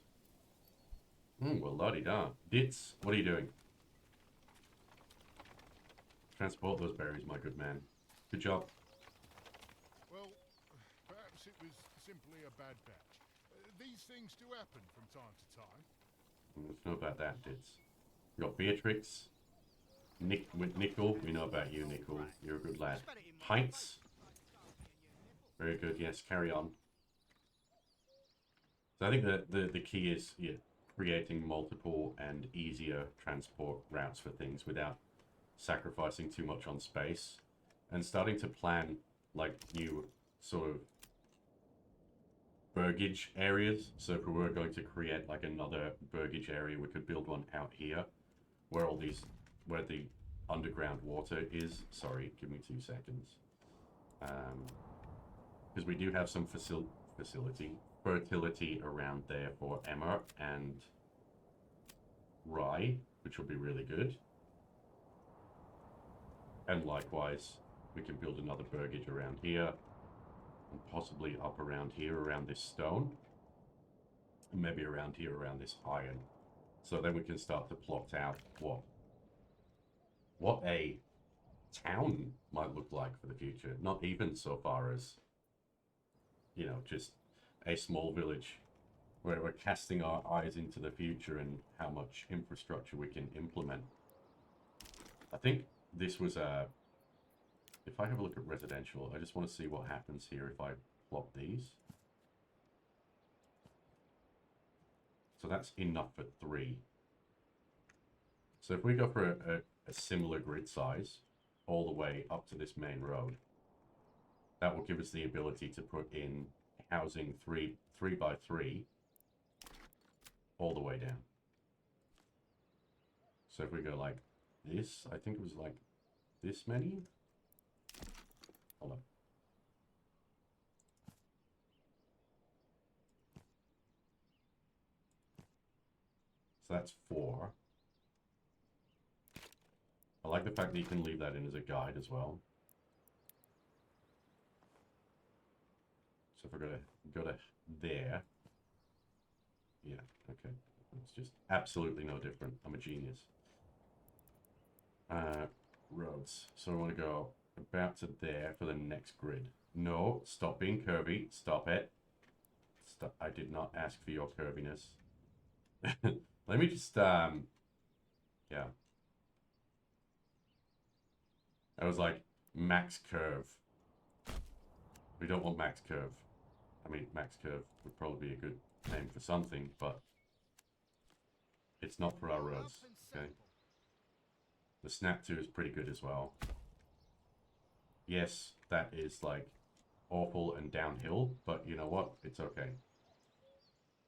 Well, la-di-da. Dits, what are you doing? Transport those berries, my good man. Good job. Well, perhaps it was simply a bad batch. These things do happen from time to time. Let's know about that, Dits. We got Beatrix. Nickel, we know about you, Nickel. You're a good lad. Heights. Very good, yes, carry on. So I think that the key is creating multiple and easier transport routes for things without sacrificing too much on space. And starting to plan like new sort of burgage areas. So if we were going to create like another burgage area, we could build one out here where all these, where the underground water is. Sorry, give me 2 seconds. Because we do have some fertility around there for Emma and Rye, which will be really good. And likewise, we can build another burgage around here, and possibly up around here, around this stone, and maybe around here, around this iron. So then we can start to plot out what a town might look like for the future. Not even so far as, you know, just a small village where we're casting our eyes into the future and how much infrastructure we can implement. I think this was a... If I have a look at residential, I just want to see what happens here if I plot these. So that's enough for 3. So if we go for a similar grid size all the way up to this main road, that will give us the ability to put in housing 3 by 3 all the way down. So if we go like this, I think it was like this many. Hold on. So that's 4. I like the fact that you can leave that in as a guide as well. So if we're go to there. Yeah, okay. It's just absolutely no different. I'm a genius. Roads. So I want to go about to there for the next grid. No, stop being curvy. Stop it. Stop. I did not ask for your curviness. Let me just, yeah. I was like, max curve. We don't want max curve. I mean, max curve would probably be a good name for something, but it's not for our roads, okay? The snap 2 is pretty good as well. Yes, that is like awful and downhill, but you know what? It's okay.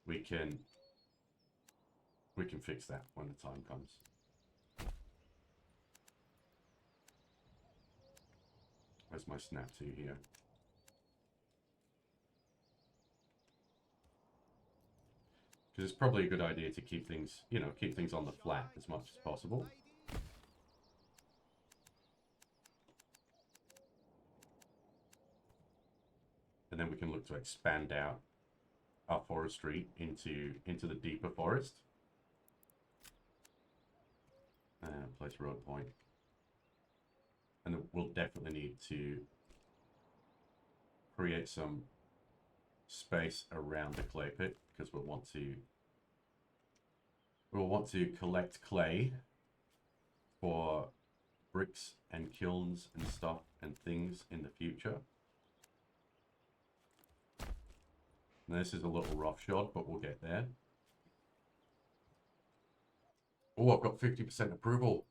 We can fix that when the time comes. Where's my snap 2 here? Because it's probably a good idea to keep things, you know, keep things on the flat as much as possible. And then we can look to expand out our forestry into the deeper forest. Place road point. And we'll definitely need to create some space around the clay pit because we'll want to collect clay for bricks and kilns and stuff and things in the future. Now, this is a little roughshod, but we'll get there. Oh, I've got 50% approval.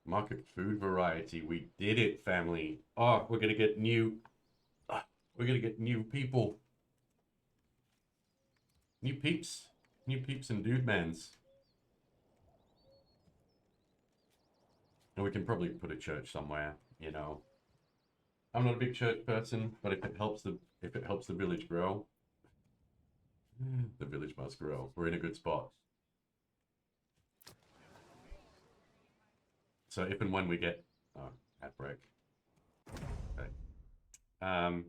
Market food variety. We did it, family. Oh, we're gonna get new. We're gonna get new people. New peeps. New peeps and dude mans. And we can probably put a church somewhere, you know. I'm not a big church person, but if it helps the village grow, the village must grow. We're in a good spot. So if and when we get ad break. Okay. I'm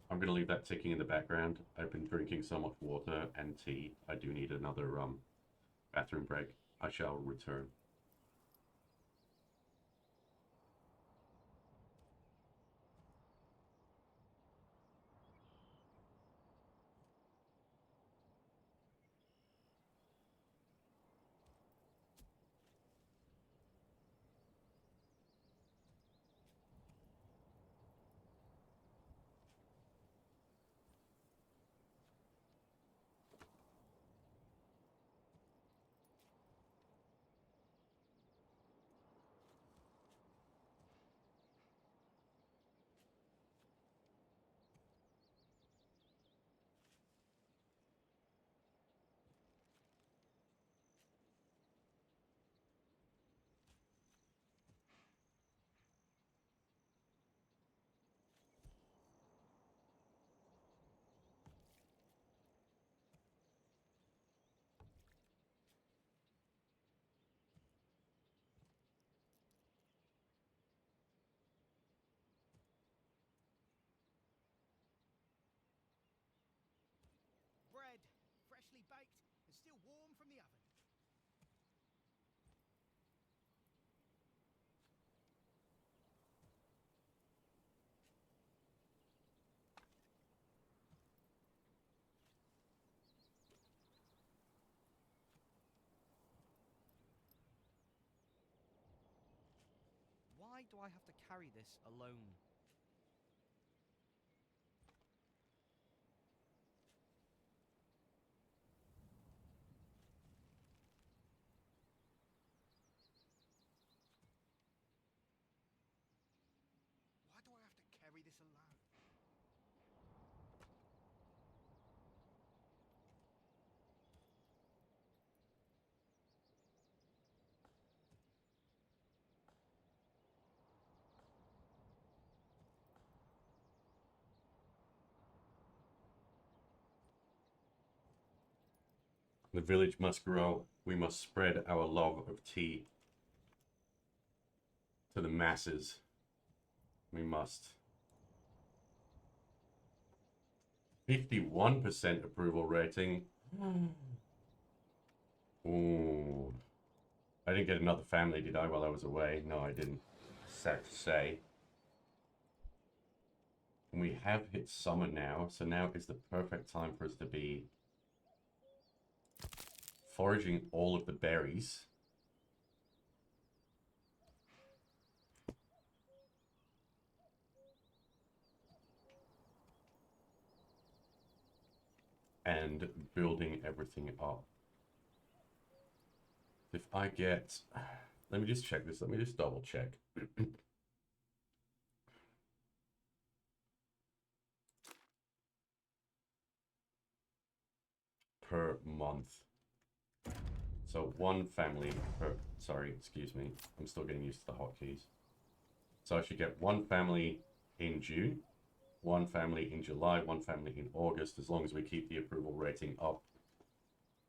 gonna leave that ticking in the background. I've been drinking so much water and tea. I do need another bathroom break. I shall return. Bread, freshly baked and still warm from the oven. Why do I have to carry this alone? Why do I have to carry this alone? The village must grow. We must spread our love of tea to the masses. We must. 51% approval rating. Ooh. I didn't get another family, did I, while I was away? No, I didn't. Sad to say. We have hit summer now, so now is the perfect time for us to be foraging all of the berries. And building everything up. If I get... Let me just check this. Let me just double check. Per month. So one family per... Sorry, excuse me. I'm still getting used to the hotkeys. So I should get one family in June, one family in July, one family in August, as long as we keep the approval rating up.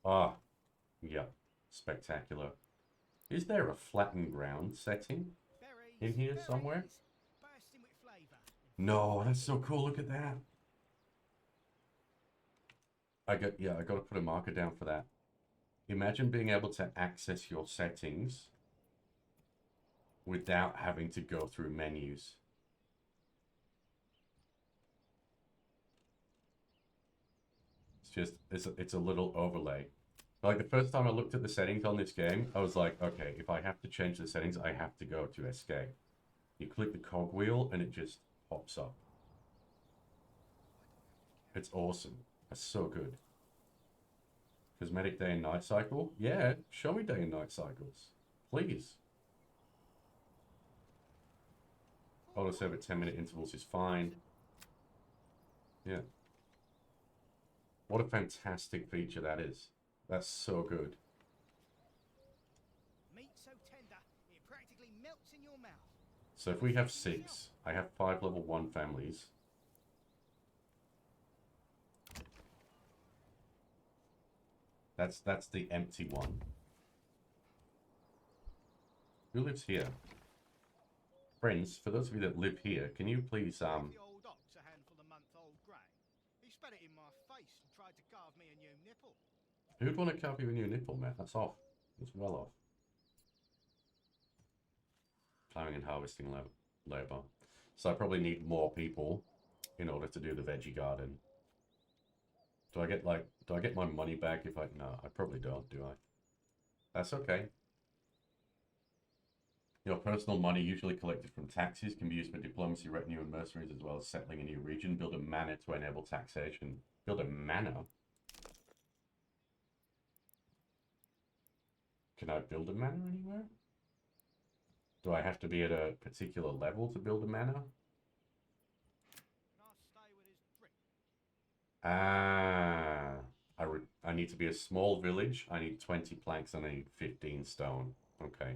Ah, yeah. Spectacular. Is there a flattened ground setting in here somewhere? Bursting with flavour. No, that's so cool. Look at that. I got to put a marker down for that. Imagine being able to access your settings without having to go through menus. It's a little overlay. Like the first time I looked at the settings on this game, I was like, okay, if I have to change the settings, I have to go to escape. You click the cogwheel and it just pops up. It's awesome. That's so good. Cosmetic day and night cycle? Yeah, show me day and night cycles. Please. Autosave at 10-minute intervals is fine. Yeah. What a fantastic feature that is. That's so good. Meat so tender, it practically melts in your mouth. So if we have 6, I have 5 level 1 families. That's the empty one. Who lives here? Friends, for those of you that live here, can you please The old ox a handful of month-old grey. He spat it in my face and tried to carve me a new nipple. who'd want to carve you a new nipple, man? That's off. It's well off. Plowing and harvesting labor. So I probably need more people in order to do the veggie garden. Do I get my money back if I... No, I probably don't, do I? That's okay. Your personal money, usually collected from taxes, can be used for diplomacy, retinue, and mercenaries, as well as settling a new region. Build a manor to enable taxation. Build a manor? Can I build a manor anywhere? Do I have to be at a particular level to build a manor? Can I stay with his drink? Ah, I need to be a small village. I need 20 planks and I need 15 stone. Okay.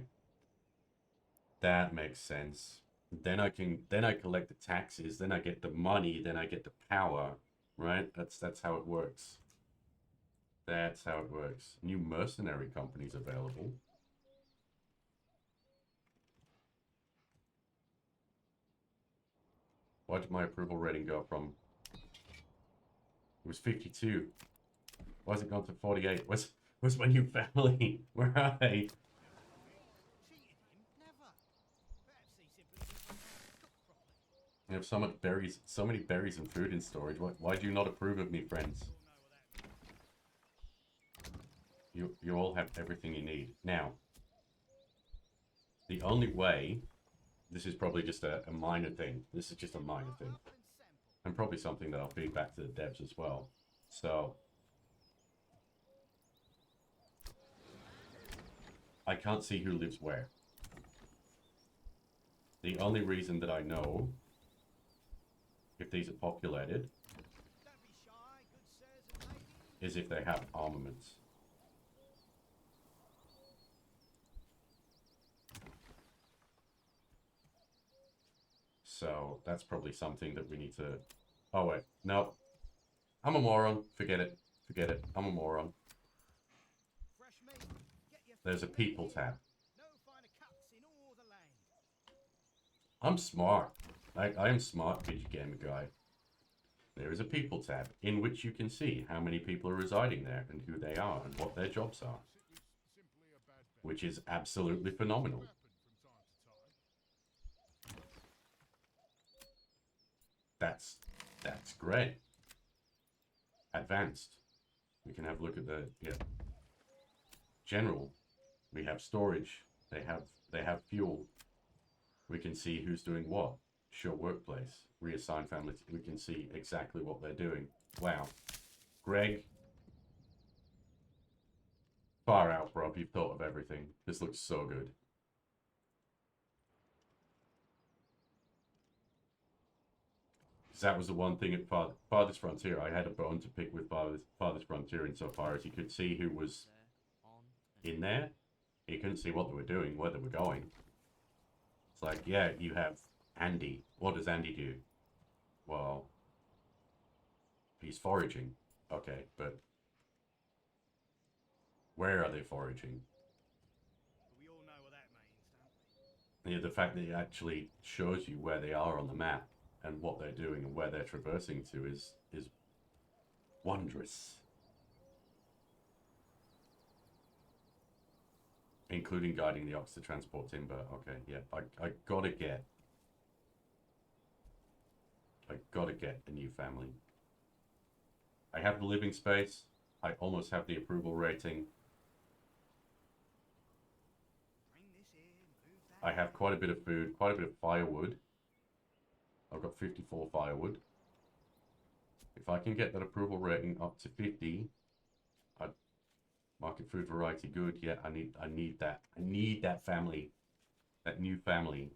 That makes sense. Then I collect the taxes, then I get the money, then I get the power, right? That's how it works. That's how it works. New mercenary companies available. Why did my approval rating go from... It was 52. Why has it gone to 48? Where's my new family? Where are they? Cheated him? Never. Perhaps he simply didn't know how to cook properly. You have so much berries, so many berries and food in storage. Why do you not approve of me, friends? You all have everything you need. Now, the only way... This is probably just a minor thing. This is just a minor thing. And probably something that I'll feed back to the devs as well. So... I can't see who lives where. The only reason that I know if these are populated Don't be shy, good sirs and ladies. is if they have armaments. So that's probably something that we need to... Oh wait, no. I'm a moron. Forget it. Forget it. I'm a moron. Fresh meat. Get your There's a fill people here. tab. No finer cuts in all the land. I'm smart. I am smart, Video Gamer Guy. There is a people tab in which you can see how many people are residing there and who they are and what their jobs are, It was simply a bad bet. which is absolutely phenomenal. Happen from time to time. That's great. Advanced. We can have a look at the general. We have storage. They have fuel. We can see who's doing what. Show workplace. Reassign families. We can see exactly what they're doing. Wow. Greg. Far out, bro. You've thought of everything. This looks so good. That was the one thing at Farthest Frontier. I had a bone to pick with Farthest Frontier insofar as you could see who was There, on, and in there. You couldn't see what they were doing, where they were going. It's like, yeah, you have Andy. What does Andy do? Well, he's foraging. Okay, but where are they foraging? But we all know what that means, don't we? Yeah, the fact that it actually shows you where they are on the map and what they're doing and where they're traversing to is wondrous. Including guiding the ox to transport timber. Okay, yeah. I gotta get a new family. I have the living space. I almost have the approval rating. Bring this in, move that. I have quite a bit of food, quite a bit of firewood. I've got 54 firewood. If I can get that approval rating up to 50, I'd market food variety good. Yeah, I need that. I need that family. That new family.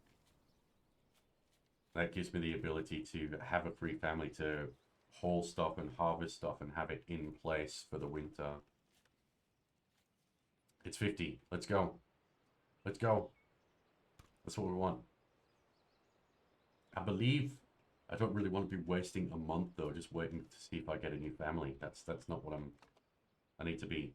That gives me the ability to have a free family to haul stuff and harvest stuff and have it in place for the winter. It's 50. Let's go. Let's go. That's what we want. I believe I don't really want to be wasting a month though, just waiting to see if I get a new family. That's not what I need to be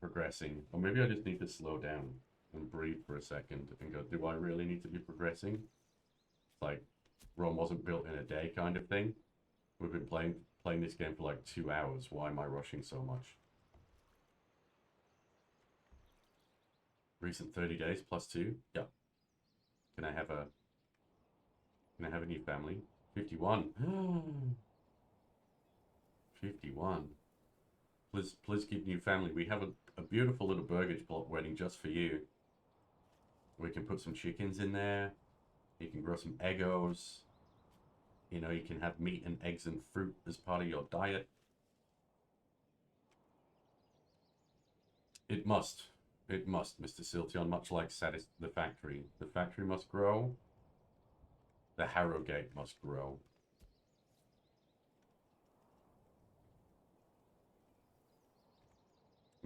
progressing. Or maybe I just need to slow down and breathe for a second and go, do I really need to be progressing? It's like Rome wasn't built in a day kind of thing. We've been playing this game for like 2 hours. Why am I rushing so much? Recent 30 days plus 2. Yeah. Can I have a new family? 51. 51. Please keep new family. We have a beautiful little burgage plot waiting just for you. We can put some chickens in there. You can grow some Eggos. You know, you can have meat and eggs and fruit as part of your diet. It must, Mr. Siltion, much like the factory. The factory must grow. The Harrogate must grow.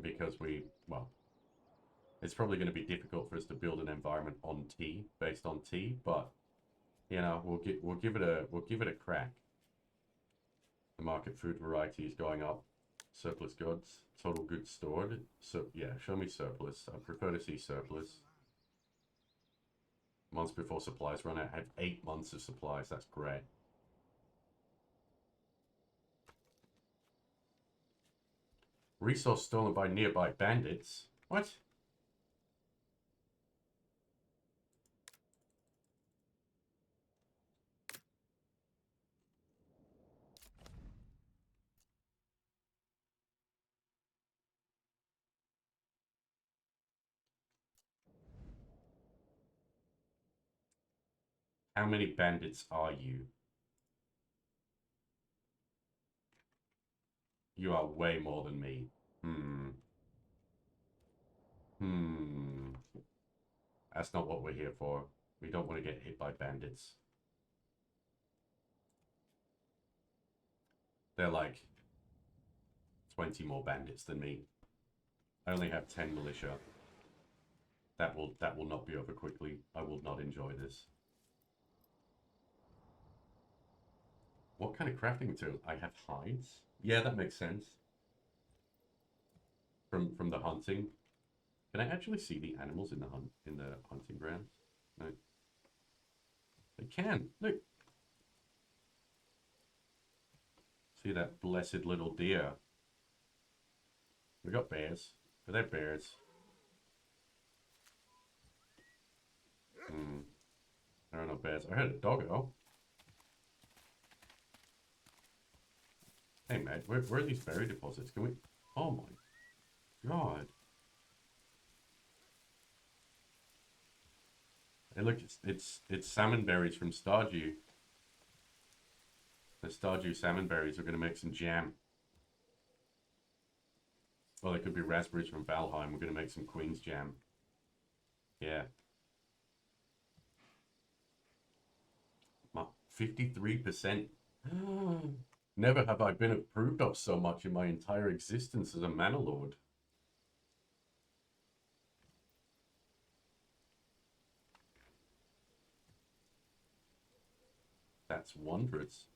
Because well, it's probably going to be difficult for us to build an environment on tea, based on tea, but you know, we'll give it a crack. The market food variety is going up. Surplus goods, total goods stored. So yeah, show me surplus. I prefer to see surplus. Months before supplies run out. I have 8 months of supplies. That's great. Resource stolen by nearby bandits. What? How many bandits are you? You are way more than me. That's not what we're here for. We don't want to get hit by bandits. They're like 20 more bandits than me. I only have 10 militia. That will not be over quickly. I will not enjoy this. What kind of crafting material? I have hides? Yeah, that makes sense. From the hunting. Can I actually see the animals in the hunting grounds? No. I can. Look. See that blessed little deer. We got bears. Are there bears? There are no bears. I heard a doggo. Hey mate, where are these berry deposits? Can we... Oh my god. Hey look, it's salmon berries from Stardew. The Stardew salmon berries are going to make some jam. Well, they could be raspberries from Valheim. We're going to make some Queen's jam. Yeah. 53%. Never have I been approved of so much in my entire existence as a Manor Lord. That's wondrous.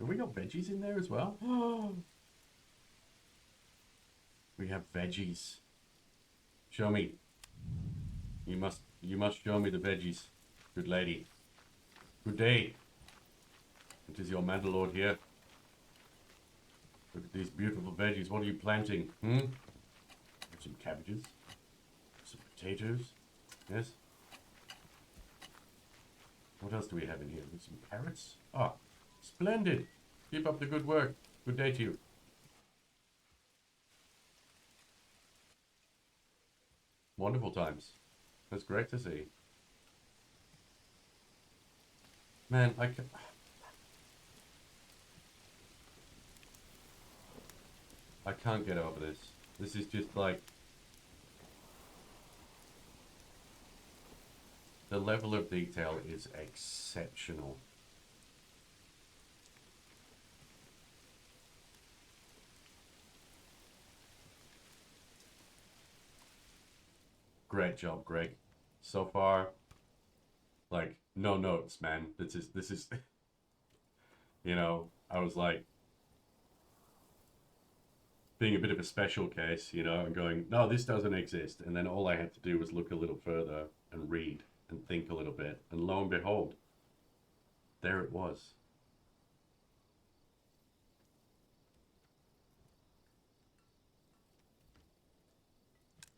Have we got veggies in there as well? We have veggies. Show me. You must show me the veggies. Good lady. Good day. It is your ManorLord here. Look at these beautiful veggies. What are you planting? Some cabbages. Some potatoes. Yes. What else do we have in here? Some carrots. Ah, splendid. Keep up the good work. Good day to you. Wonderful times. That's great to see. Man, I can't get over this. This is just like... The level of detail is exceptional. Great job, Greg. So far, like, no notes, man. This is, you know, I was like, being a bit of a special case, you know, and going, no, this doesn't exist. And then all I had to do was look a little further and read and think a little bit. And lo and behold, there it was.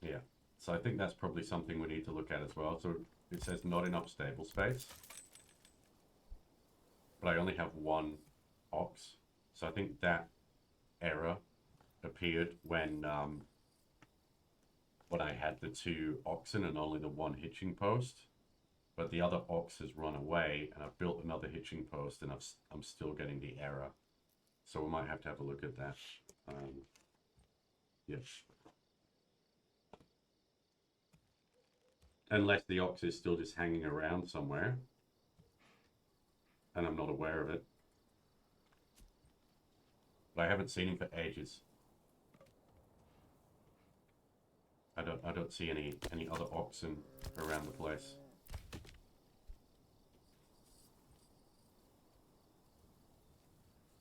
Yeah. So I think that's probably something we need to look at as well. So it says not enough stable space. But I only have one ox. So I think that error appeared when I had the 2 oxen and only the 1 hitching post. But the other ox has run away, and I've built another hitching post, and I'm still getting the error. So we might have to have a look at that. Yes. Unless the ox is still just hanging around somewhere, and I'm not aware of it. But I haven't seen him for ages. I don't see any other oxen around the place.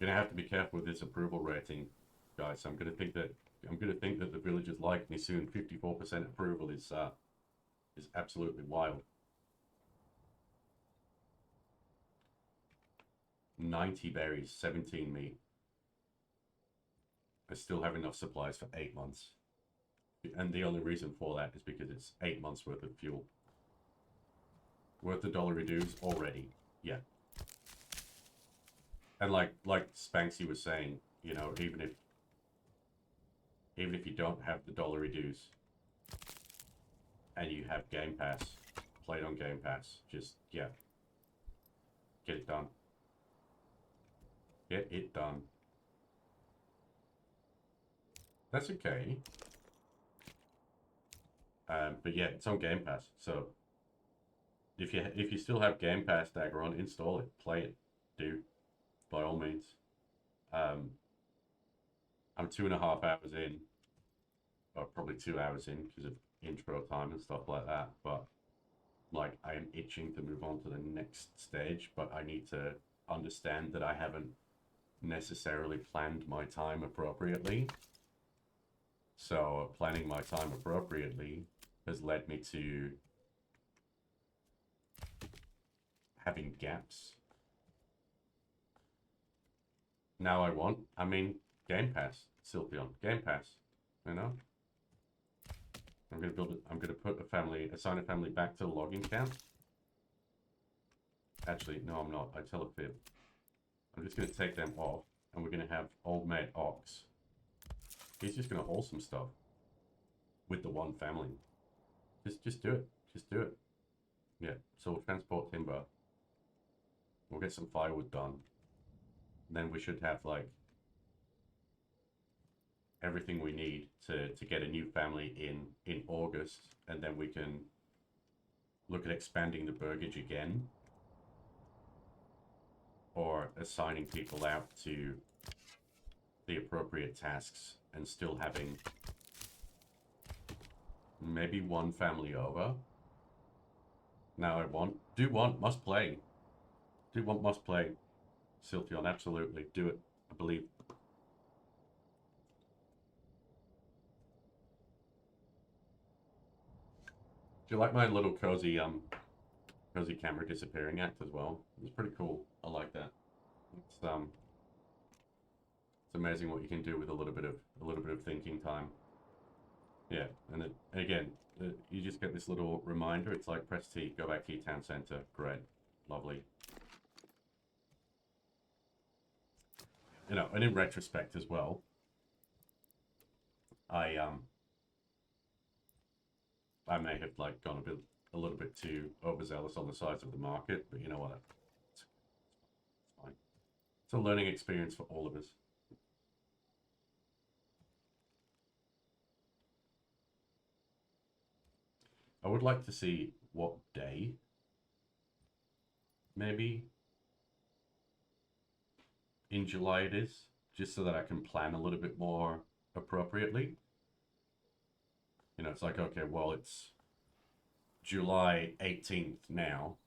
Gonna have to be careful with this approval rating, guys. I'm gonna think that the villagers like me soon. 54% approval is absolutely wild. 90 berries, 17 meat. I still have enough supplies for 8 months. And the only reason for that is because it's 8 months worth of fuel. Worth the dollar dues already. Yeah. And like Spanksy was saying, you know, even if you don't have the dollar dues and you have Game Pass, play it on Game Pass, just, yeah. Get it done. Get it done. That's okay. But yeah, it's on Game Pass, so if you still have Game Pass Dagger on, install it, play it, dude, by all means. I'm 2.5 hours in, or probably 2 hours in because of intro time and stuff like that. But like, I am itching to move on to the next stage, but I need to understand that I haven't necessarily planned my time appropriately. So planning my time appropriately has led me to having gaps. Now I mean, Game Pass, Sylphion, Game Pass, you know? I'm gonna put assign a family back to the logging camp. Actually, no, I'm not. I tell a fib. I'm just gonna take them off, and we're gonna have old mate Ox. He's just gonna haul some stuff with the one family. Just do it. Just do it. Yeah. So we'll transport timber. We'll get some firewood done. And then we should have like everything we need to get a new family in August, and then we can look at expanding the burgage again, or assigning people out to the appropriate tasks and still having maybe one family over. Now must play. Must play. Sylphion, absolutely. Do it. I believe. Do you like my little cozy camera disappearing act as well? It's pretty cool. I like that. It's It's amazing what you can do with a little bit of thinking time. Yeah, and then, again, you just get this little reminder. It's like press T, go back to your town center. Great, lovely. You know, and in retrospect as well, I may have like gone a little bit too overzealous on the size of the market, but you know what? It's fine. It's a learning experience for all of us. I would like to see what day, maybe in July it is, just so that I can plan a little bit more appropriately. You know, it's like, okay, well, it's July 18th now.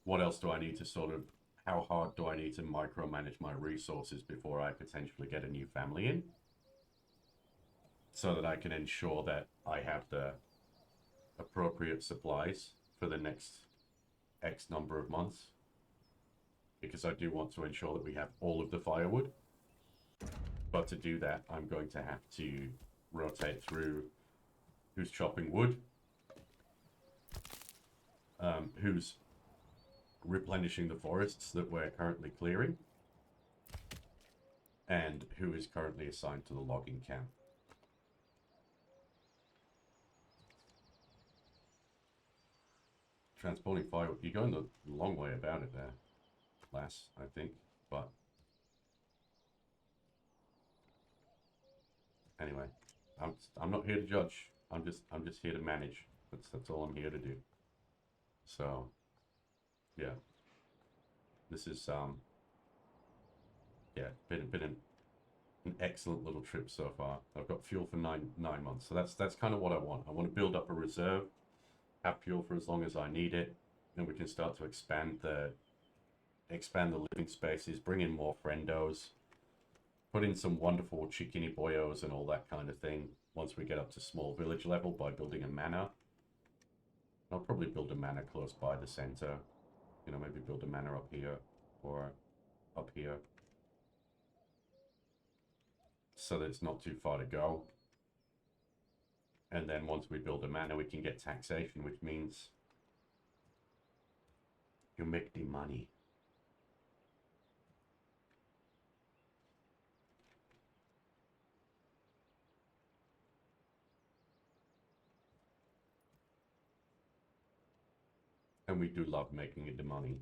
What else do I need to sort of, how hard do I need to micromanage my resources before I potentially get a new family in? So that I can ensure that I have the appropriate supplies for the next X number of months. Because I do want to ensure that we have all of the firewood. But to do that, I'm going to have to rotate through who's chopping wood, who's replenishing the forests that we're currently clearing, and who is currently assigned to the logging camp. Transporting firewood. You're going the long way about it there, lass, I think, but anyway, I'm not here to judge. I'm just here to manage. That's all I'm here to do. So, yeah, this is yeah, been an excellent little trip so far. I've got fuel for nine months, so that's kind of what I want. I want to build up a reserve, have fuel for as long as I need it, and we can start to expand the living spaces, bring in more friendos, put in some wonderful chickeny boyos and all that kind of thing. Once we get up to small village level by building a manor, I'll probably build a manor close by the center. You know, maybe build a manor up here or up here, so that it's not too far to go. And then once we build a manor, we can get taxation, which means you make the money. And we do love making it the money.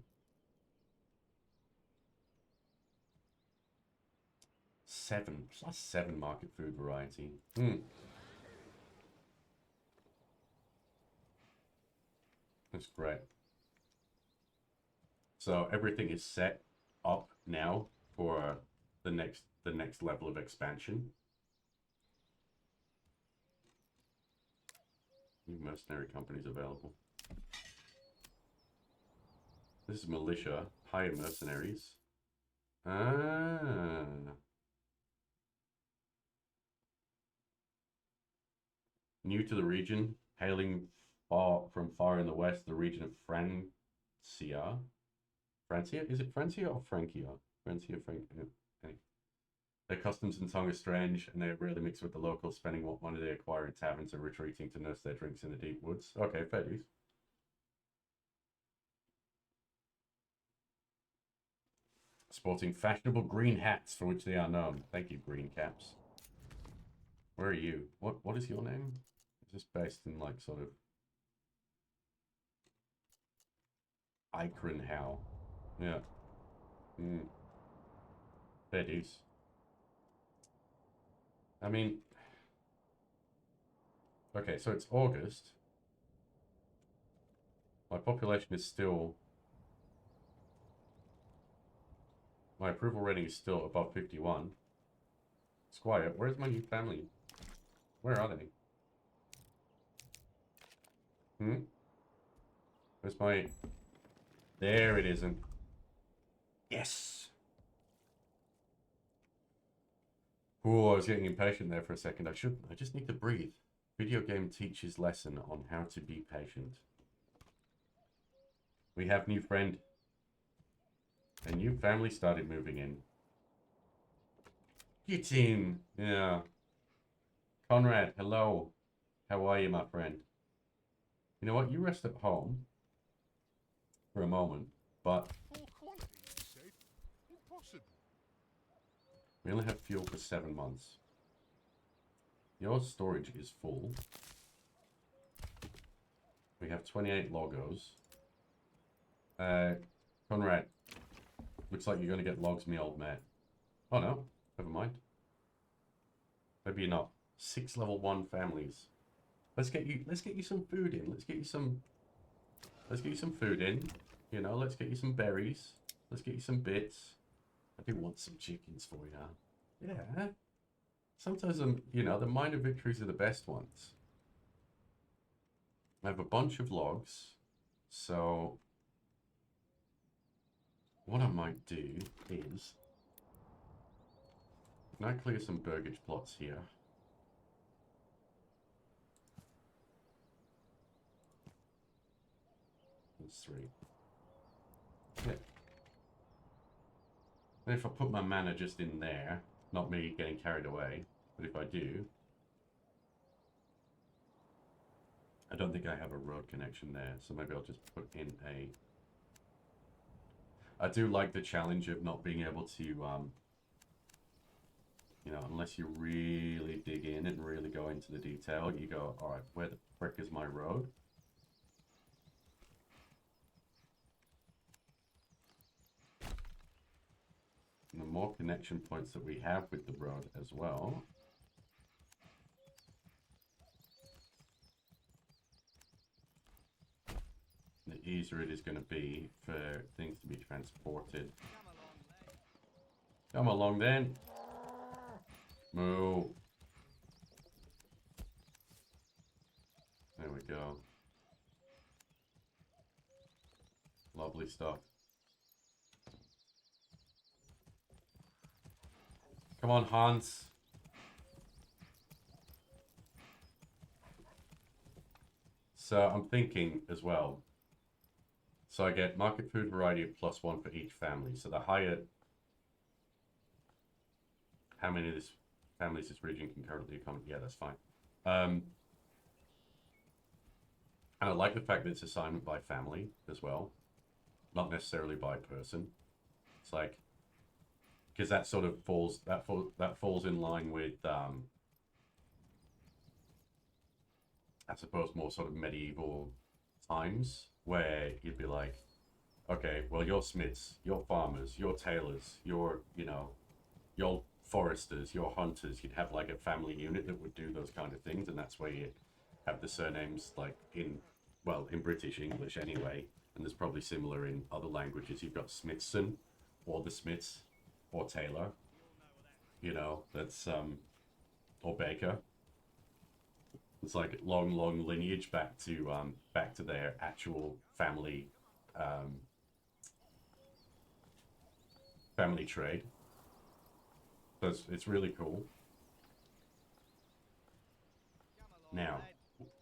7 plus 7 market food variety. That's great. So everything is set up now for the next level of expansion. New mercenary companies available. This is militia. Hire mercenaries. Ah. New to the region, hailing from far in the west, the region of Francia. Francia? Is it Francia or Francia? Francia, Francia. Okay. Their customs and tongue are strange, and they rarely mix with the locals, spending what money they acquire in taverns and retreating to nurse their drinks in the deep woods. Okay, fair dues. Sporting fashionable green hats for which they are known. Thank you, green caps. Where are you? What is your name? Is this based in like sort of Eichenhau? Yeah. Fair dues. I mean, okay, so it's August. My population is still, my approval rating is still above 51. Squire, where's my new family? Where are they? Where's my... There it isn't. Yes! Oh, I was getting impatient there for a second. I just need to breathe. Video game teaches lesson on how to be patient. We have new friend. A new family started moving in. Get in. Yeah. Conrad, hello. How are you, my friend? You know what? You rest at home for a moment, but Poor quality, you said? Impossible. we only have fuel for 7 months. Your storage is full. We have 28 logos. Conrad, looks like you're going to get logs, me old man. Oh no, never mind. Maybe you're not. 6 level 1 families. Let's get you some food in. Let's get you some food in. You know, let's get you some berries. Let's get you some bits. I do want some chickens for you. Yeah. Sometimes you know, the minor victories are the best ones. I have a bunch of logs. So what I might do is, can I clear some burgage plots here? That's 3. Yeah. And if I put my mana just in there, not me getting carried away, but if I do, I don't think I have a road connection there, so maybe I'll just put in a... I do like the challenge of not being able to, you know, unless you really dig in and really go into the detail, you go, alright, where the frick is my road? And the more connection points that we have with the road as well, the easier it is going to be for things to be transported. Come along then. Moo. There we go. Lovely stuff. Come on, Hans. So I'm thinking as well. So I get market food variety of +1 for each family. So the higher, how many of these families this region can currently accommodate? Yeah, that's fine. And I like the fact that it's assignment by family as well, not necessarily by person. It's like, because that sort of falls in line with I suppose more sort of medieval times where you'd be like, okay, well, you're smiths, you're farmers, you're tailors, you're, you know, you're foresters, you're hunters. You'd have like a family unit that would do those kind of things, and that's where you have the surnames like in British English anyway, and there's probably similar in other languages. You've got Smithson, or the Smiths, or Taylor, you know, that's or Baker. It's like long lineage back to their actual family family trade. So it's really cool. Now,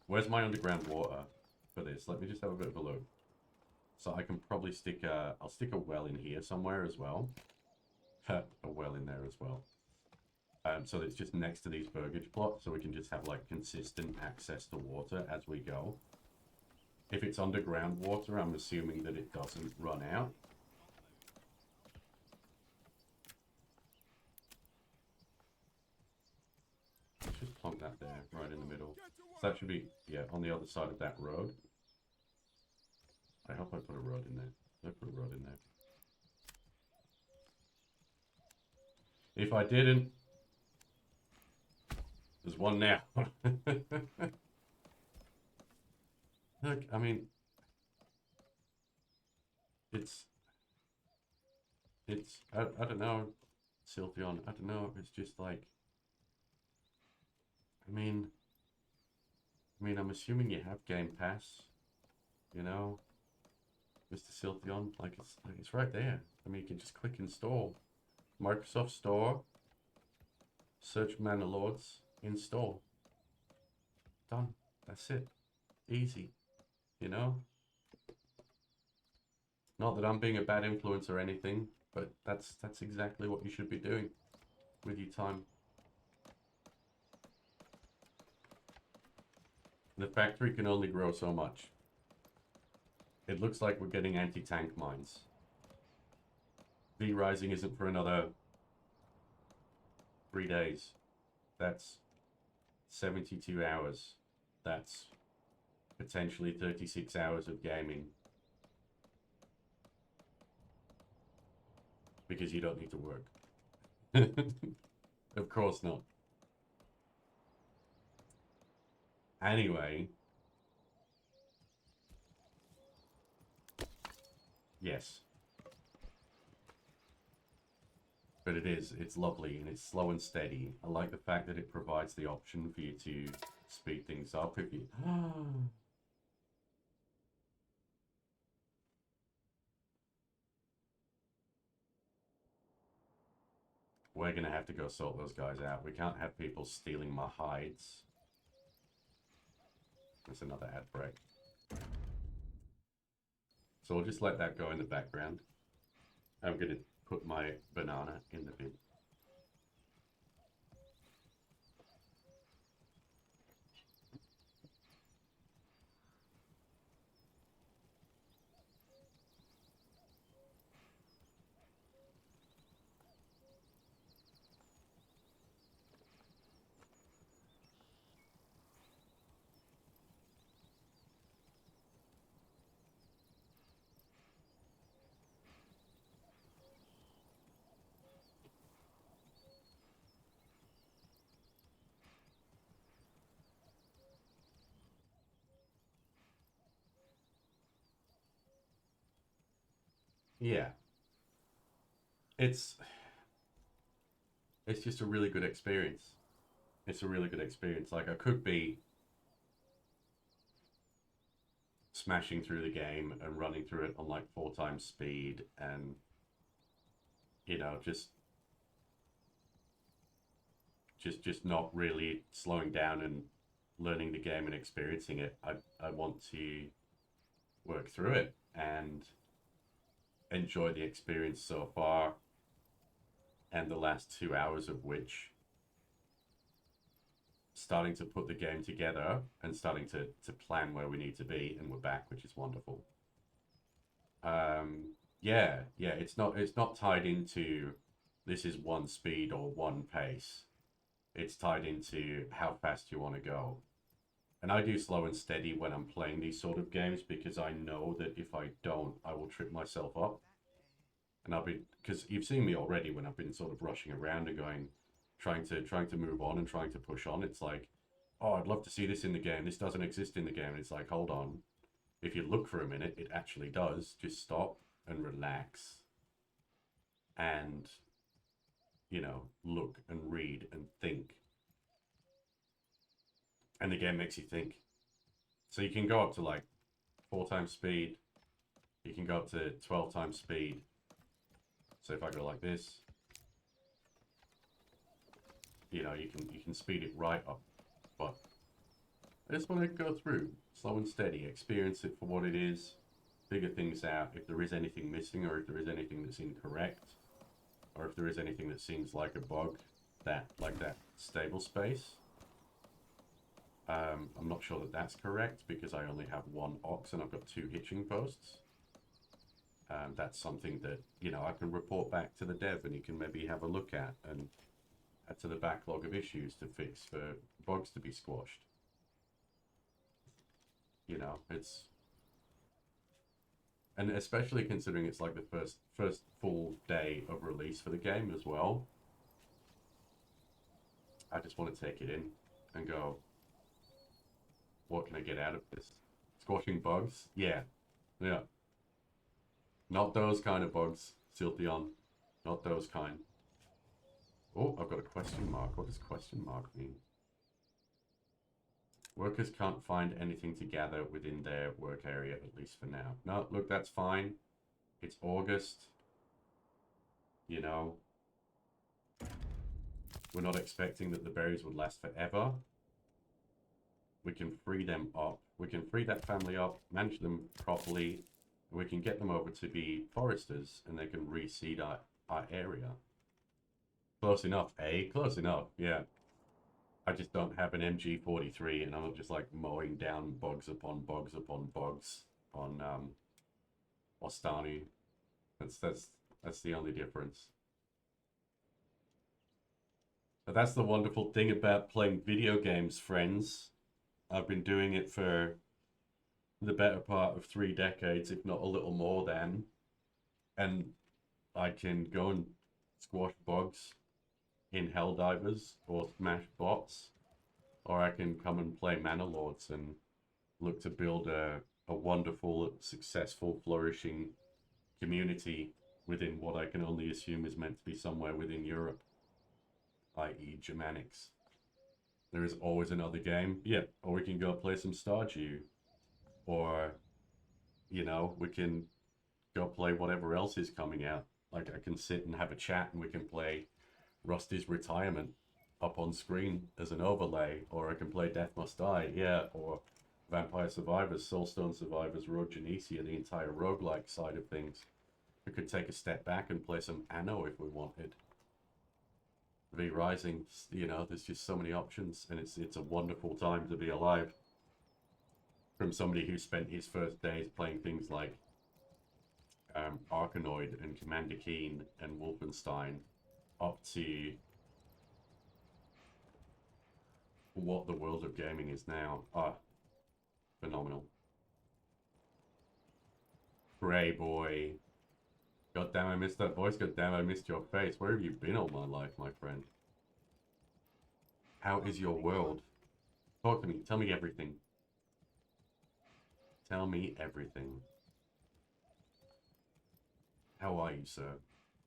where's my underground water for this? Let me just have a bit of a look. So I can probably stick I'll stick a well in here somewhere as well. A well in there as well. So it's just next to these burgage plots, so we can just have like consistent access to water as we go. If it's underground water, I'm assuming that it doesn't run out. Let's just plonk that there, right in the middle. So that should be, yeah, on the other side of that road. I hope I put a road in there. Did I put a road in there? If I didn't, there's one now. Look, I mean, it's I don't know, Sylveon, I don't know, it's just like, I mean, I'm assuming you have Game Pass, you know, Mr. Sylveon, like it's right there. I mean, you can just click install. Microsoft Store, search ManorLords, install. Done. That's it. Easy. You know? Not that I'm being a bad influence or anything, but that's exactly what you should be doing. with your time. The factory can only grow so much. It looks like we're getting anti-tank mines. V-Rising isn't for another 3 days. That's 72 hours. That's potentially 36 hours of gaming. Because you don't need to work. Of course not. Anyway. Yes. But it's lovely and it's slow and steady. I like the fact that it provides the option for you to speed things up if you... We're gonna have to go sort those guys out. We can't have people stealing my hides. There's another ad break. So we'll just let that go in the background. I'm gonna put my banana in the bin. Yeah. It's just a really good experience. It's a really good experience. Like, I could be smashing through the game and running through it on like 4 times speed and, you know, just not really slowing down and learning the game and experiencing it. I want to work through it and enjoy the experience so far, and the last 2 hours of which starting to put the game together and starting to plan where we need to be, and we're back, which is wonderful. Yeah, it's not tied into this is one speed or one pace. It's tied into how fast you want to go. And I do slow and steady when I'm playing these sort of games, because I know that if I don't, I will trip myself up. And I'll be, because you've seen me already when I've been sort of rushing around and going, trying to move on and trying to push on. It's like, oh, I'd love to see this in the game. This doesn't exist in the game. And it's like, hold on. If you look for a minute, it actually does. Just stop and relax. And, you know, look and read and think. And the game makes you think. So you can go up to like 4 times speed. You can go up to 12 times speed. So if I go like this, you know, you can speed it right up. But I just want to go through slow and steady, experience it for what it is, figure things out. If there is anything missing, or if there is anything that's incorrect, or if there is anything that seems like a bug, that stable space. I'm not sure that that's correct, because I only have 1 ox and I've got 2 hitching posts. That's something that, you know, I can report back to the dev and he can maybe have a look at and add to the backlog of issues to fix for bugs to be squashed. You know, it's... And especially considering it's like the first full day of release for the game as well. I just want to take it in and go, what can I get out of this? Squashing bugs? Yeah. Not those kind of bugs, Siltheon. Not those kind. Oh, I've got a question mark. What does question mark mean? Workers can't find anything to gather within their work area, at least for now. No, look, that's fine. It's August. You know. We're not expecting that the berries would last forever. We can free them up. We can free that family up, manage them properly. We can get them over to be foresters, and they can reseed our area. Close enough, eh? Close enough, yeah. I just don't have an MG43 and I'm not just like mowing down bugs upon bugs upon bugs on Ostani. That's the only difference. But that's the wonderful thing about playing video games, friends. I've been doing it for the better part of 3 decades, if not a little more than. And I can go and squash bugs in Helldivers or smash bots, or I can come and play ManorLords and look to build a wonderful, successful, flourishing community within what I can only assume is meant to be somewhere within Europe, i.e. Germanics. There is always another game. Yeah, or we can go play some Stardew. Or, you know, we can go play whatever else is coming out. Like, I can sit and have a chat and we can play Rusty's Retirement up on screen as an overlay. Or I can play Death Must Die, yeah. Or Vampire Survivors, Soulstone Survivors, Rogue Genesia, the entire roguelike side of things. We could take a step back and play some Anno if we wanted. V Rising, you know, there's just so many options, and it's a wonderful time to be alive. From somebody who spent his first days playing things like Arkanoid and Commander Keen and Wolfenstein, up to what the world of gaming is now. Ah, phenomenal. Grey boy. God damn, I missed that voice. God damn, I missed your face. Where have you been all my life, my friend? How is your world? Talk to me. Tell me everything. Tell me everything. How are you, sir?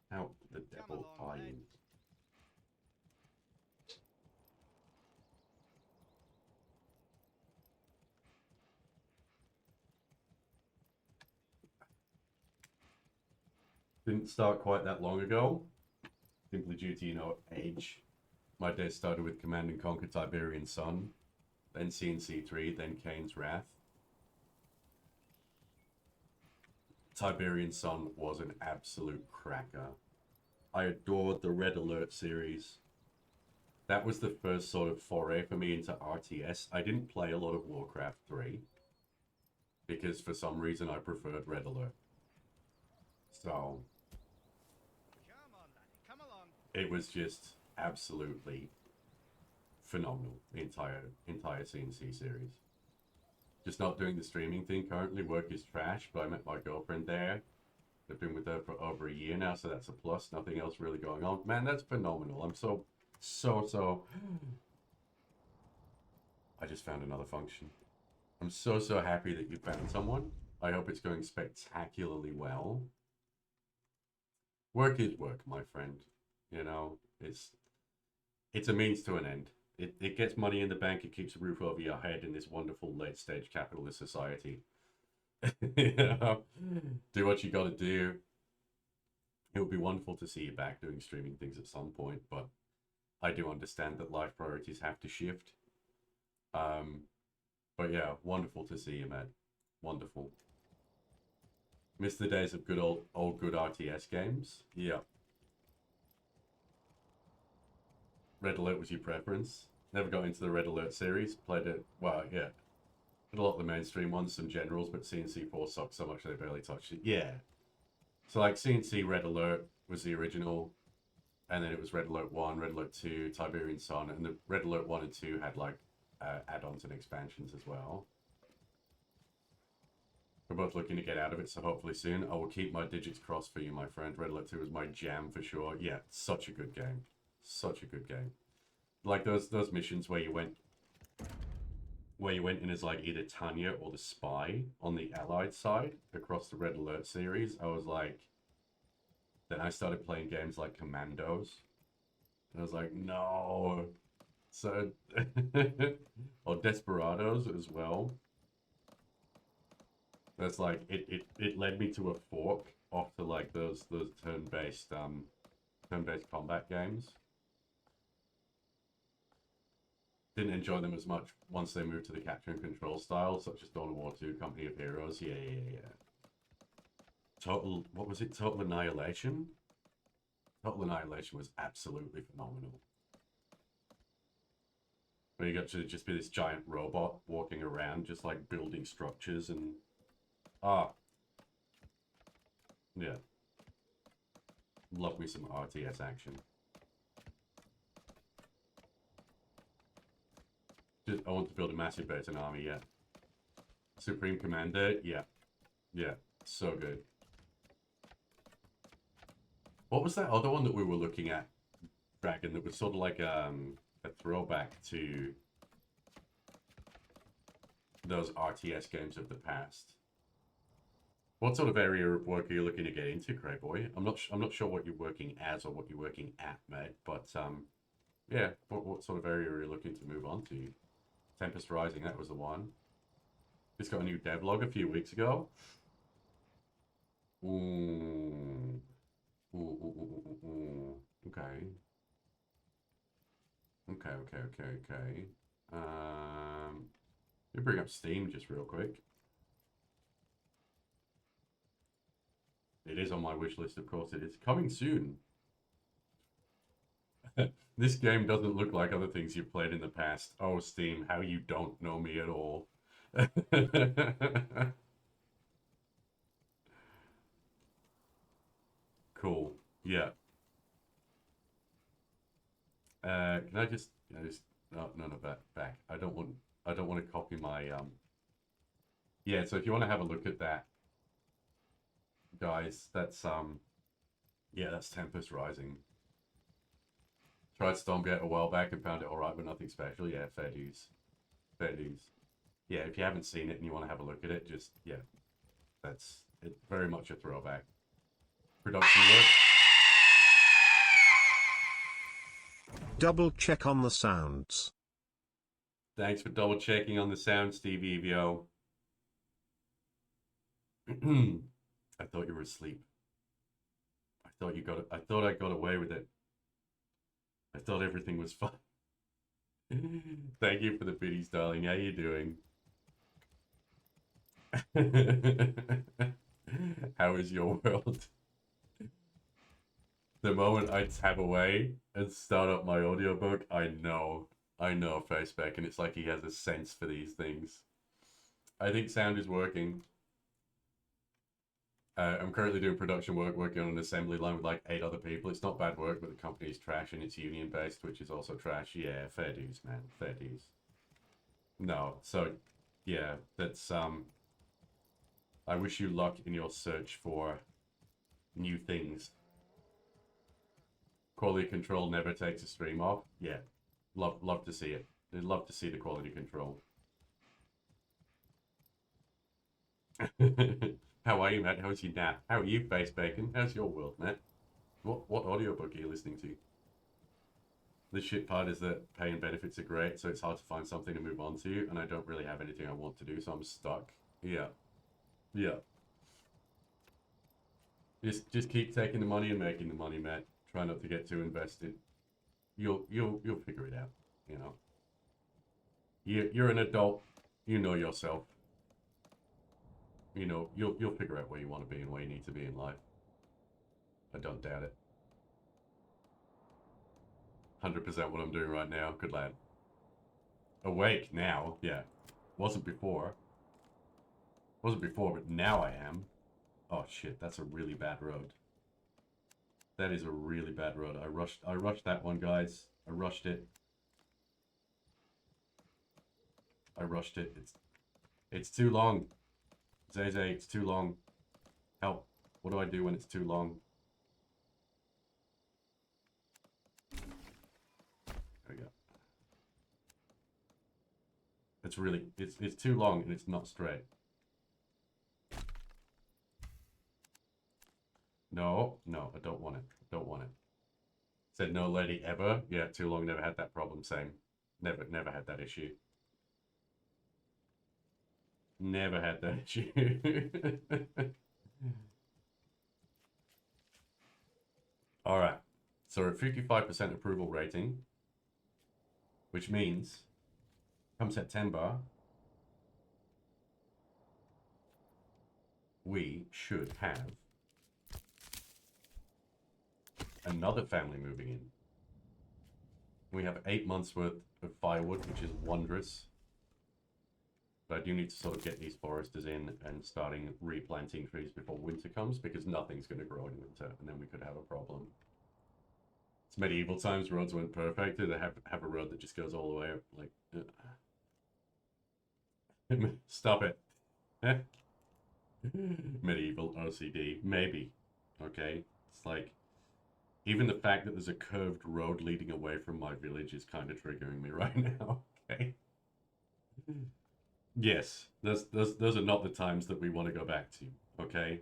How the devil are you? Didn't start quite that long ago, simply due to, you know, age. My day started with Command & Conquer Tiberian Sun, then CNC3, then Kane's Wrath. Tiberian Sun was an absolute cracker. I adored the Red Alert series. That was the first sort of foray for me into RTS. I didn't play a lot of Warcraft 3, because for some reason I preferred Red Alert. So it was just absolutely phenomenal, the entire CNC series. Just not doing the streaming thing currently. Work is trash, but I met my girlfriend there. I've been with her for over a year now, so that's a plus. Nothing else really going on. Man, that's phenomenal. I'm so I just found another function. I'm so happy that you found someone. I hope it's going spectacularly well. Work is work, my friend. You know, it's a means to an end. It gets money in the bank, it keeps a roof over your head in this wonderful late-stage capitalist society. You know, do what you gotta do. It would be wonderful to see you back doing streaming things at some point, but I do understand that life priorities have to shift. But yeah, wonderful to see you, man. Wonderful. Miss the days of good old good RTS games. Yeah. Red Alert was your preference. Never got into the Red Alert series. Played it, well, yeah. Did a lot of the mainstream ones, some generals, but CNC4 sucked so much they barely touched it. Yeah. So like CNC Red Alert was the original, and then it was Red Alert 1, Red Alert 2, Tiberian Sun, and the Red Alert 1 and 2 had like add-ons and expansions as well. We're both looking to get out of it, so hopefully soon. I will keep my digits crossed for you, my friend. Red Alert 2 is my jam for sure. Yeah, such a good game. Such a good game. Like those missions where you went in as like either Tanya or the spy on the Allied side across the Red Alert series. I was like, then I started playing games like Commandos. And I was like, no. So, or Desperados as well. That's like, it led me to a fork off to like those turn-based combat games. Didn't enjoy them as much once they moved to the capture and control style, such as Dawn of War 2, Company of Heroes. Yeah. Total, what was it? Total Annihilation? Total Annihilation was absolutely phenomenal. Where you got to just be this giant robot walking around, just like building structures and... Yeah. Love me some RTS action. Just, I want to build a massive Burton army, yeah. Supreme Commander, yeah. Yeah, so good. What was that other one that we were looking at, Dragon, that was sort of like a throwback to those RTS games of the past? What sort of area of work are you looking to get into, Crayboy? I'm not sure what you're working as or what you're working at, mate. But yeah, what sort of area are you looking to move on to? Tempest Rising, that was the one. Just got a new devlog a few weeks ago. Ooh. Okay. Okay. You bring up Steam just real quick. It is on my wish list, of course it is. Coming soon. This game doesn't look like other things you've played in the past. Oh, Steam, how you don't know me at all. Cool. Yeah. Can I just no, back. I don't want to copy my yeah, so if you want to have a look at that, guys, that's yeah, that's Tempest Rising. Tried Stormgate a while back and found it alright, but nothing special. Yeah, fair dues. Fair dues. Yeah, if you haven't seen it and you want to have a look at it, just, yeah, that's it, very much a throwback. Production work. Double check on the sounds. Thanks for double checking on the sound, Steve Evio. I thought you were asleep. I thought I got away with it. I thought everything was fine. Thank you for the biddies, darling. How you doing? How is your world? The moment I tab away and start up my audiobook, I know Faceback, and it's like he has a sense for these things. I think sound is working. I'm currently doing production work, working on an assembly line with like 8 other people. It's not bad work, but the company is trash and it's union-based, which is also trash. Yeah, fair dues, man. Fair dues. No, so, yeah, that's, I wish you luck in your search for new things. Quality control never takes a stream off. Yeah, love to see it. I'd love to see the quality control. How are you, Matt? How's your nap? How are you, Face Bacon? How's your world, Matt? What audiobook are you listening to? The shit part is that pay and benefits are great, so it's hard to find something to move on to, and I don't really have anything I want to do, so I'm stuck. Yeah. Yeah. Just keep taking the money and making the money, Matt. Try not to get too invested. You'll figure it out, you know. You're an adult. You know yourself. You know, you'll figure out where you want to be and where you need to be in life. I don't doubt it. 100% what I'm doing right now. Good lad. Awake now. Yeah. Wasn't before. Wasn't before, but now I am. Oh shit, that's a really bad road. That is a really bad road. I rushed that one, guys. I rushed it. I rushed it. It's too long. Zay, it's too long. Help. What do I do when it's too long? There we go. It's really, it's too long and it's not straight. No, I don't want it. Don't want it. Said no lady ever. Yeah, too long, never had that problem. Same. Never had that issue. Never had that issue. All right. So we're at 55% approval rating, which means come September, we should have another family moving in. We have 8 months worth of firewood, which is wondrous. But I do need to sort of get these foresters in and starting replanting trees before winter comes, because nothing's going to grow in winter, and then we could have a problem. It's medieval times, roads weren't perfect. They have a road that just goes all the way up, like... Stop it. Medieval OCD. Maybe. Okay? It's like... Even the fact that there's a curved road leading away from my village is kind of triggering me right now. Okay? Yes. Those are not the times that we want to go back to. Okay?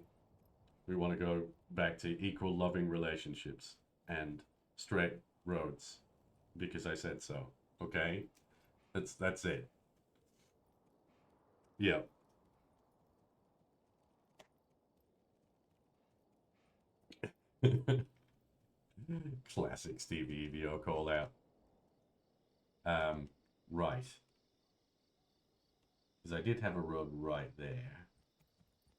We want to go back to equal loving relationships and straight roads. Because I said so. Okay? That's it. Yeah. Classic Steve EVO call out. Right. Because I did have a road right there.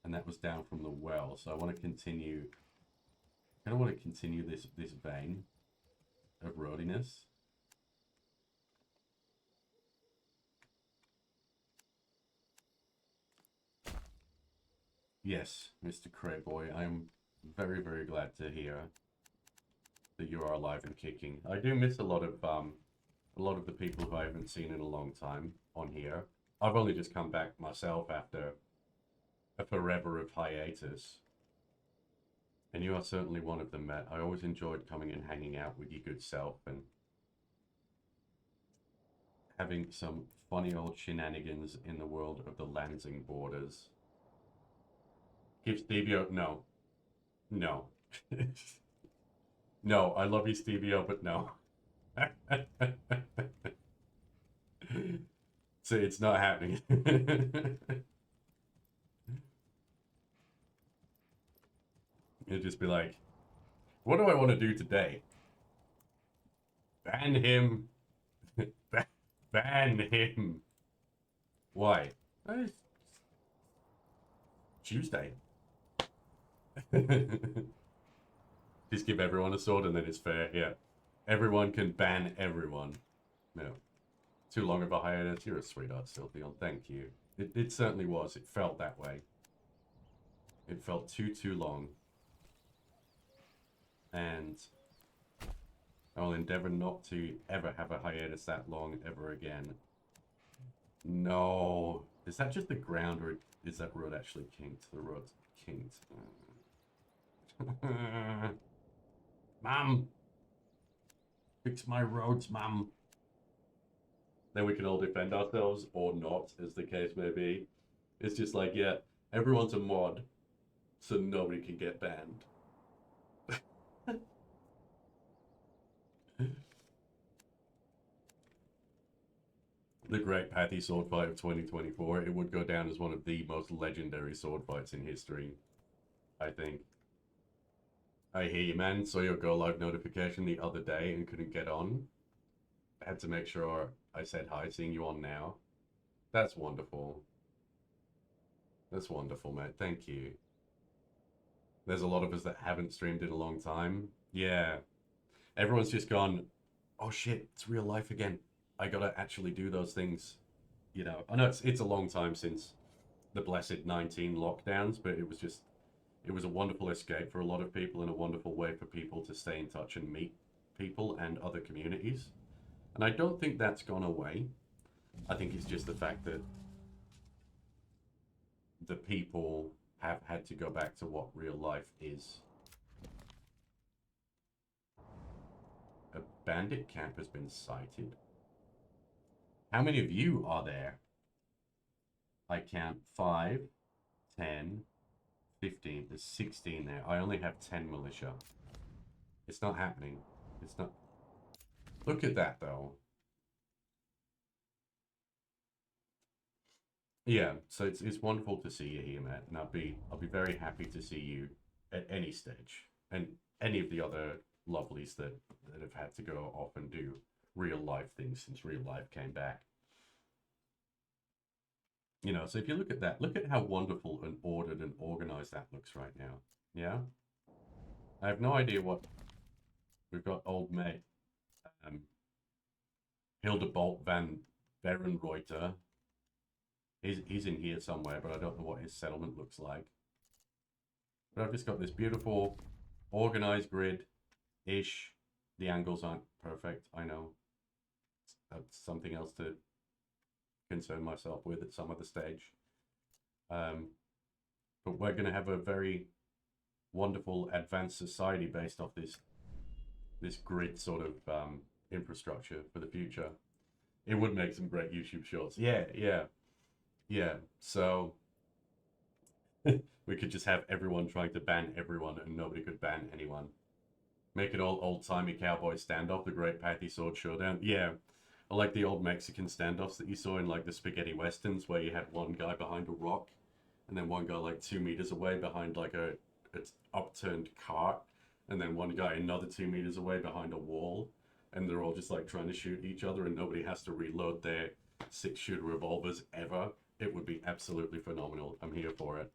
And that was down from the well. So I want to continue... I want to continue this vein of roadiness. Yes, Mr. Crayboy, I am very, very glad to hear that you are alive and kicking. I do miss a lot of the people who I haven't seen in a long time on here. I've only just come back myself after a forever of hiatus. And you are certainly one of them, Matt. I always enjoyed coming and hanging out with your good self and having some funny old shenanigans in the world of the Lansing borders. Give Stevie-O... No. No. No, I love you, Stevie-O, but no. So it's not happening. It'd just be like, what do I want to do today? Ban him. Ban him. Why? It's Tuesday. Just give everyone a sword and then it's fair. Yeah. Everyone can ban everyone. No. Too long of a hiatus. You're a sweetheart, Sylveon. Thank you. It certainly was. It felt that way. It felt too long. And I will endeavor not to ever have a hiatus that long ever again. No. Is that just the ground or is that road actually kinked? The road's kinked. Mum! Fix my roads, Mum. Then we can all defend ourselves, or not, as the case may be. It's just like, yeah, everyone's a mod, so nobody can get banned. The Great Pathy sword fight of 2024. It would go down as one of the most legendary sword fights in history, I think. I hear you, man. Saw your go live notification the other day and couldn't get on. I had to make sure I said hi, seeing you on now. That's wonderful. That's wonderful, mate. Thank you. There's a lot of us that haven't streamed in a long time. Yeah. Everyone's just gone, oh shit, it's real life again. I gotta actually do those things. You know, I know it's a long time since the blessed 19 lockdowns, but it was a wonderful escape for a lot of people and a wonderful way for people to stay in touch and meet people and other communities. And I don't think that's gone away. I think it's just the fact that the people have had to go back to what real life is. A bandit camp has been sighted. How many of you are there? I count 5, 10, 15. There's 16 there. I only have 10 militia. It's not happening. It's not... Look at that, though. Yeah, so it's wonderful to see you here, Matt. And I'll be very happy to see you at any stage. And any of the other lovelies that have had to go off and do real life things since real life came back. You know, so if you look at that, look at how wonderful and ordered and organized that looks right now. Yeah? I have no idea what We've got old mate Hildebolt van Berenreuter. He's in here somewhere, but I don't know what his settlement looks like. But I've just got this beautiful organized grid-ish. The angles aren't perfect, I know. That's something else to concern myself with at some other stage. But we're going to have a very wonderful advanced society based off this grid sort of infrastructure for the future. It would make some great YouTube shorts. Yeah. So we could just have everyone trying to ban everyone and nobody could ban anyone. Make it all old-timey cowboy standoff, the Great Pathy Sword Showdown. Yeah, I like the old Mexican standoffs that you saw in like the spaghetti westerns where you had one guy behind a rock and then one guy like 2 meters away behind like a upturned cart and then one guy another 2 meters away behind a wall and they're all just like trying to shoot each other and nobody has to reload their 6-shooter revolvers ever. It would be absolutely phenomenal. I'm here for it.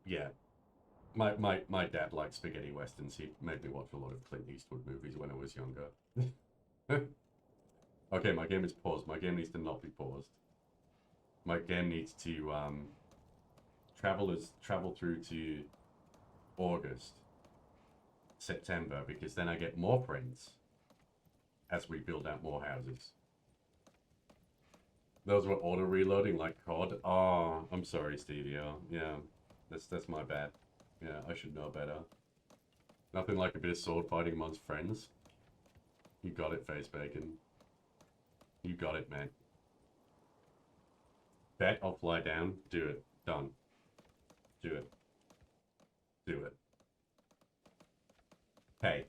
Yeah. My dad liked spaghetti westerns. He made me watch a lot of Clint Eastwood movies when I was younger. Okay, my game is paused. My game needs to not be paused. My game needs to travel through to August, September, because then I get more friends as we build out more houses. Those were auto reloading like COD. Oh, I'm sorry, Stevio. Yeah, that's my bad. Yeah, I should know better. Nothing like a bit of sword fighting amongst friends. You got it, Face Bacon. You got it, man. Bet I'll fly down. Do it. Done. Do it. Do it. Hey.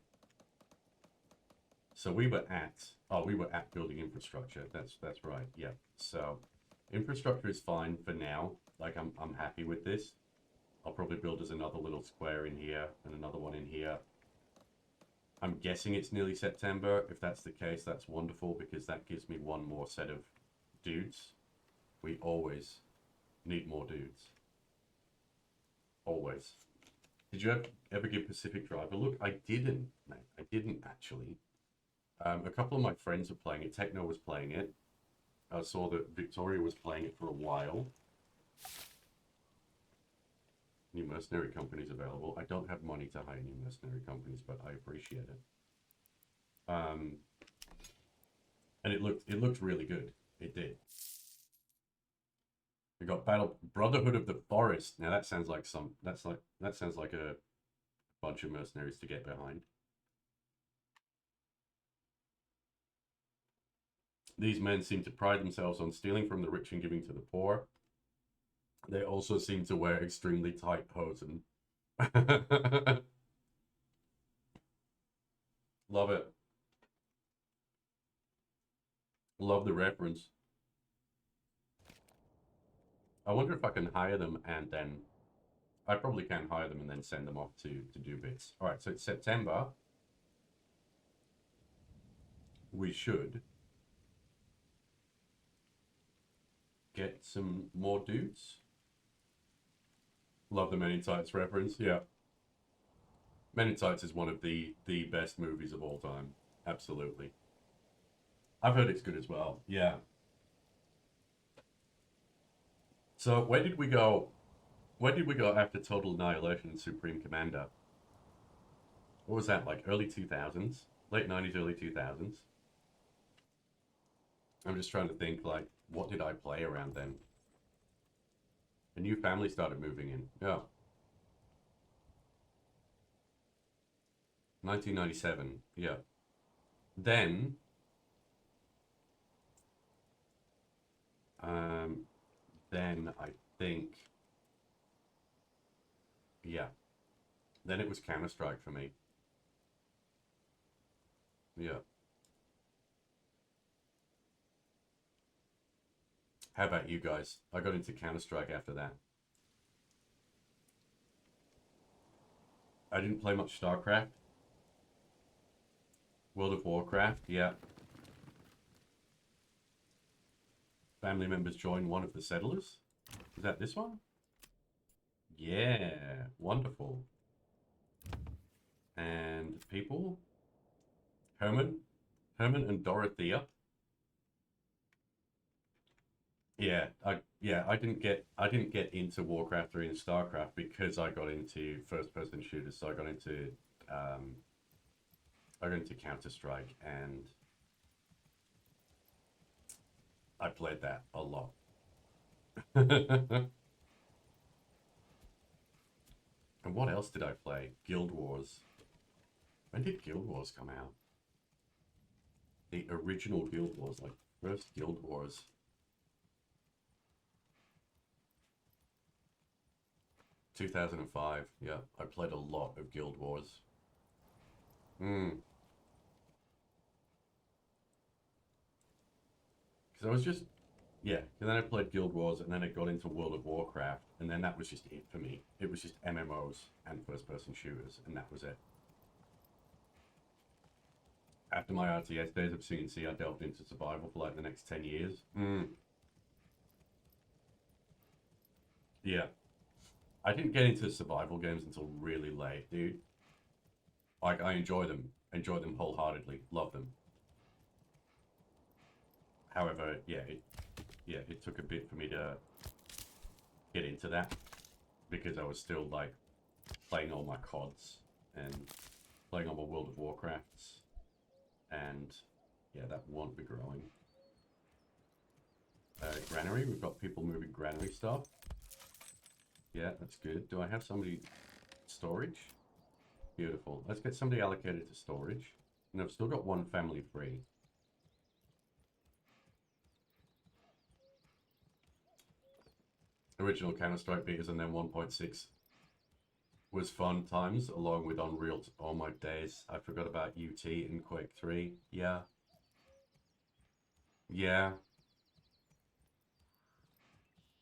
So we were at building infrastructure. That's right. Yeah. So infrastructure is fine for now. Like I'm happy with this. I'll probably build us another little square in here and another one in here. I'm guessing it's nearly September. If that's the case, that's wonderful because that gives me one more set of dudes. We always need more dudes. Always. Did you ever give Pacific Drive a look? I didn't, mate. I didn't actually. A couple of my friends were playing it. Techno was playing it. I saw that Victoria was playing it for a while. New mercenary companies available. I don't have money to hire new mercenary companies, but I appreciate it. And it looked really good. It did. We got Brotherhood of the Forest. Now that sounds like a bunch of mercenaries to get behind. These men seem to pride themselves on stealing from the rich and giving to the poor. They also seem to wear extremely tight hosen. Love it. Love the reference. I wonder if I can hire them and then... I probably can hire them and then send them off to do bits. Alright, so it's September. We should get some more dudes. Love the Men in Tights reference, yeah. Men in Tights is one of the best movies of all time. Absolutely. I've heard it's good as well, yeah. So where did we go? Where did we go after Total Annihilation and Supreme Commander? What was that, like early 2000s? Late 90s, early 2000s? I'm just trying to think, like, what did I play around then? A new family started moving in. Yeah. 1997. Yeah. Then I think, yeah. Then it was Counter-Strike for me. Yeah. How about you guys? I got into Counter-Strike after that. I didn't play much StarCraft. World of Warcraft, yeah. Family members join one of the settlers. Is that this one? Yeah, wonderful. and people. Herman and Dorothea. Yeah, I didn't get into Warcraft 3 and StarCraft because I got into first-person shooters. So I got into Counter-Strike, and I played that a lot. And what else did I play? Guild Wars. When did Guild Wars come out? The original Guild Wars, like first Guild Wars. 2005. Yeah, I played a lot of Guild Wars. Because I was just, yeah. And then I played Guild Wars, and then I got into World of Warcraft, and then that was just it for me. It was just MMOs and first-person shooters, and that was it. After my RTS days of C&C, I delved into survival for like the next 10 years. Yeah. I didn't get into survival games until really late, dude. Like, I enjoy them wholeheartedly, love them. However, it took a bit for me to get into that because I was still like playing all my CODs and playing all my World of Warcrafts, and yeah, that won't be growing. Granary, we've got people moving granary stuff. Yeah, that's good. Do I have somebody... Storage? Beautiful. Let's get somebody allocated to storage. And I've still got one family free. Original Counter-Strike beaters and then 1.6 was fun times, along with Unreal. Oh my days. I forgot about UT and Quake 3. Yeah. Yeah.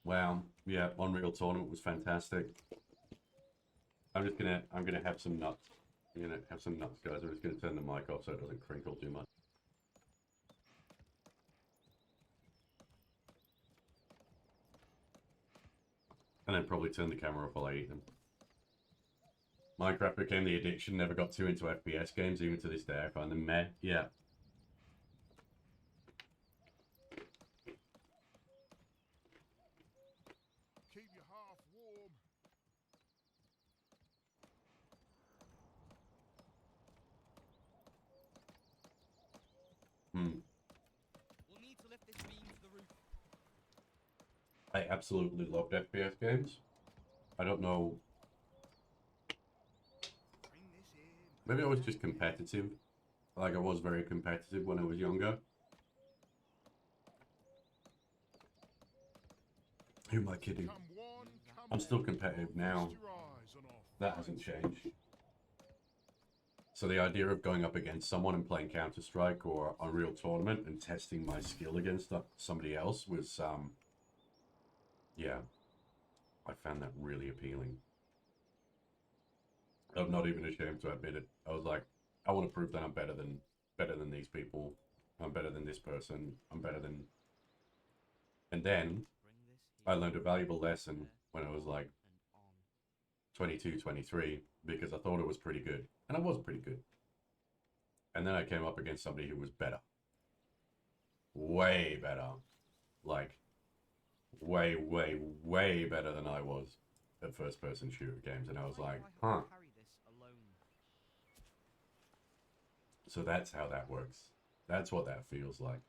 Wow. Yeah, Unreal Tournament was fantastic. I'm gonna have some nuts. I'm gonna have some nuts, guys. I'm just gonna turn the mic off so it doesn't crinkle too much. And then probably turn the camera off while I eat them. Minecraft became the addiction, never got too into FPS games, even to this day I find them meh. Yeah. Keep your hearth warm. We'll need to lift this beam to the roof. I absolutely loved FPS games. I don't know. Bring this in. Maybe I was just competitive. Like, I was very competitive when I was younger. Who am I kidding? Come one, come I'm still all. competitive now. Feast your eyes on our That fight. hasn't changed. So the idea of going up against someone and playing Counter-Strike or Unreal Tournament and testing my skill against somebody else was, yeah, I found that really appealing. I'm not even ashamed to admit it. I was like, I want to prove that I'm better than these people. I'm better than this person. I'm better than... And then I learned a valuable lesson when I was like 22, 23, because I thought it was pretty good. And I was pretty good. And then I came up against somebody who was better. Way better. Like, way, way, way better than I was at first-person shooter games. And I was like, huh. So that's how that works. That's what that feels like.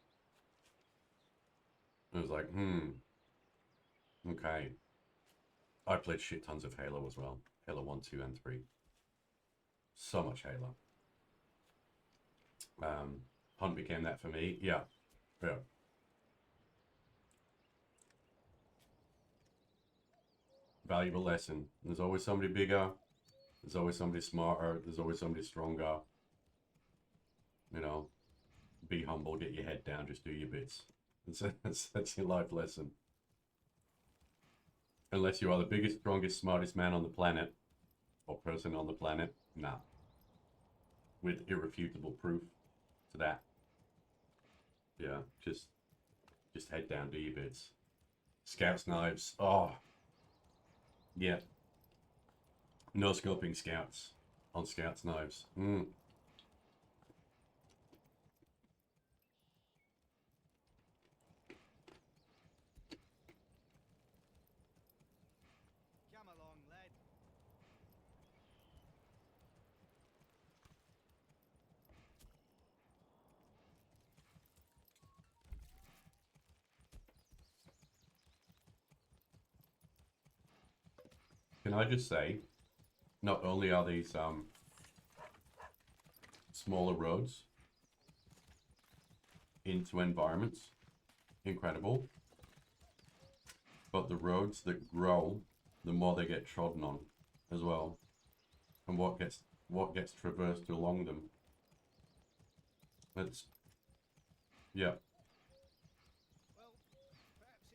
I was like, okay. I played shit tons of Halo as well. Halo 1, 2, and 3. So much Halo. Hunt became that for me. Yeah. Yeah. Valuable lesson. There's always somebody bigger. There's always somebody smarter. There's always somebody stronger. You know, be humble, get your head down, just do your bits. That's your life lesson. Unless you are the biggest, strongest, smartest man on the planet, or person on the planet, nah. With irrefutable proof to that. Yeah, just head down, do your bits. Scouts knives, oh. Yeah. No scoping scouts. on Scout's knives. Mm. Come along, lad. Can I just say, not only are these smaller roads into environments incredible, but the roads that grow, the more they get trodden on as well, and what gets traversed along them. It's yeah. Well, perhaps it was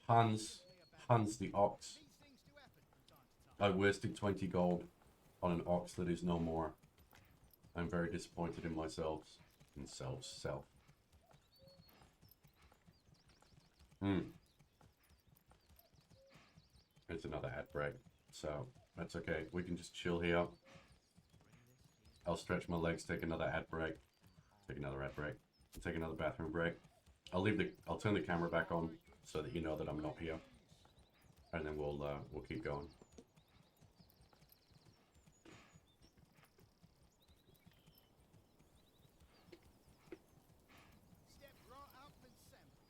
Hans simply a bad Hans the ox. These things do happen from time to time. I wasted 20 gold on an ox that is no more. I'm very disappointed in myself. In self. It's another ad break, so that's okay. We can just chill here. I'll stretch my legs, take another ad break, take another ad break, take another bathroom break. I'll turn the camera back on so that you know that I'm not here, and then we'll keep going. Step right up and sample.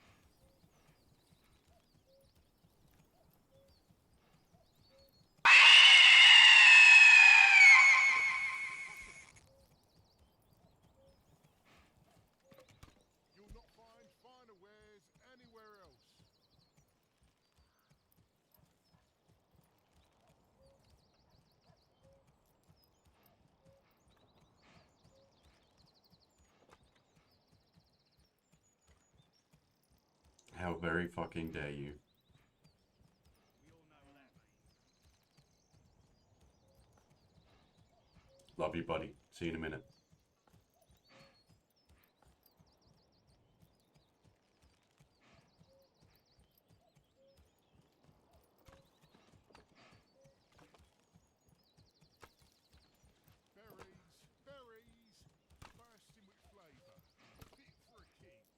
You'll not find finer wares anywhere else. How very fucking dare you? We all know what that means. Love you, buddy. See you in a minute. Berries, bursting with flavour, fit for a king.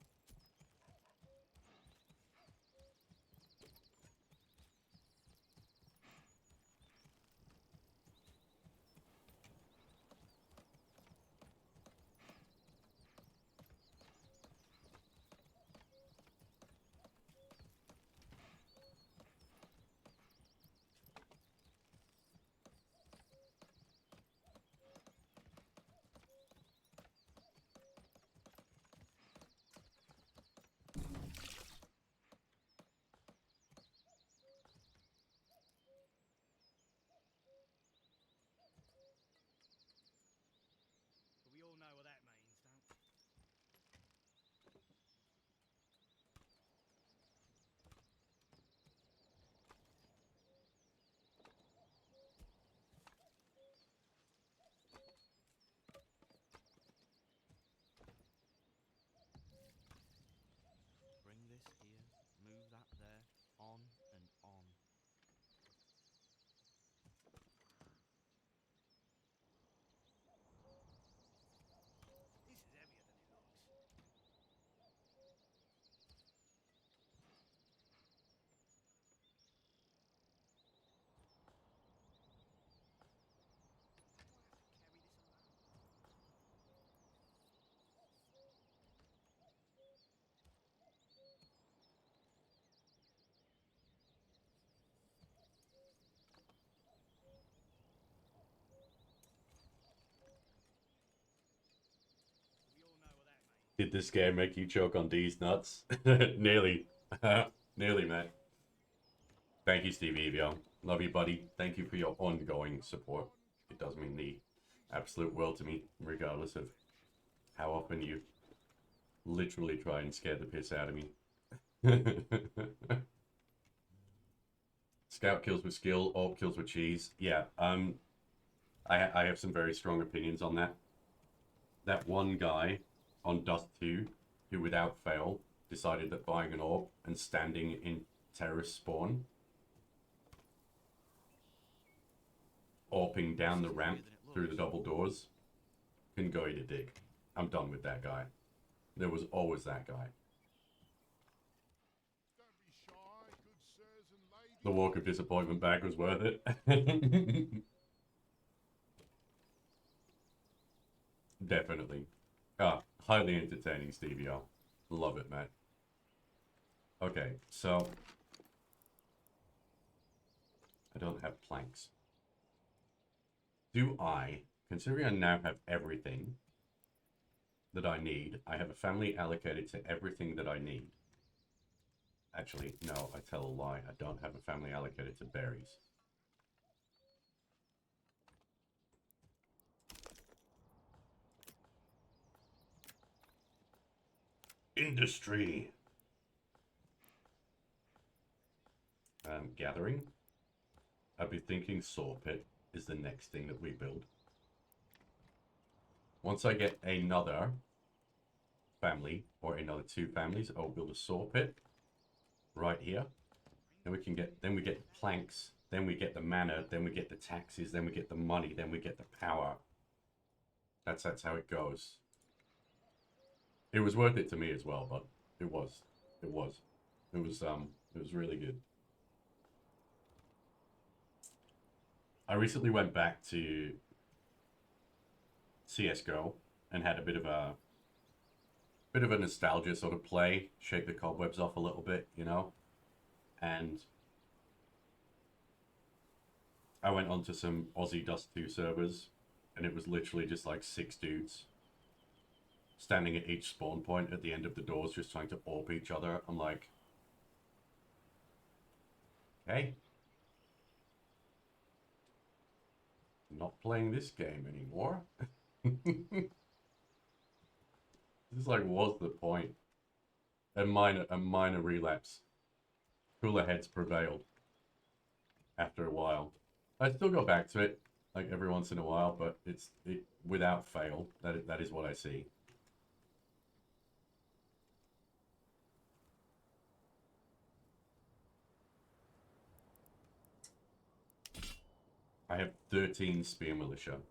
But we all know what that means, don't we? Bring this here, move that there, on and on. This is heavier than it looks. Do I have to carry this alone? We all know what that means. Did this game make you choke on D's nuts? Nearly. Nearly, man. Thank you, Steve Evio. Love you, buddy. Thank you for your ongoing support. It does mean the absolute world to me, regardless of how often you literally try and scare the piss out of me. Scout kills with skill, Orc kills with cheese. Yeah, I have some very strong opinions on that. That one guy on Dust 2 who, without fail, decided that buying an orb and standing in terrorist spawn, orping down the ramp through the double doors can go eat a dick. I'm done with that guy. There was always that guy. Don't be shy, good sirs and ladies. The walk of disappointment back was worth it. Definitely. Ah, highly entertaining, Stevie O. Love it, Matt. Okay, so I don't have planks. Do I, considering I now have everything that I need, I have a family allocated to everything that I need. Actually, no, I tell a lie. I don't have a family allocated to berries. Industry. Gathering. I'd be thinking saw pit is the next thing that we build. Once I get another family or another 2 families, I'll build a saw pit right here. Then we can get, then we get the planks, then we get the manor, then we get the taxes, then we get the money, then we get the power. That's how it goes. It was worth it to me as well, but it was really good. I recently went back to CSGO and had a bit of a nostalgia sort of play, shake the cobwebs off a little bit, you know? And I went onto some Aussie Dust 2 servers, and it was literally just like 6 dudes standing at each spawn point at the end of the doors just trying to AWP each other. I'm like, okay. Not playing this game anymore. This is like, what's the point? A minor relapse. Cooler heads prevailed after a while. I still go back to it like every once in a while, but it's without fail. That is what I see. I have 13 spear militia.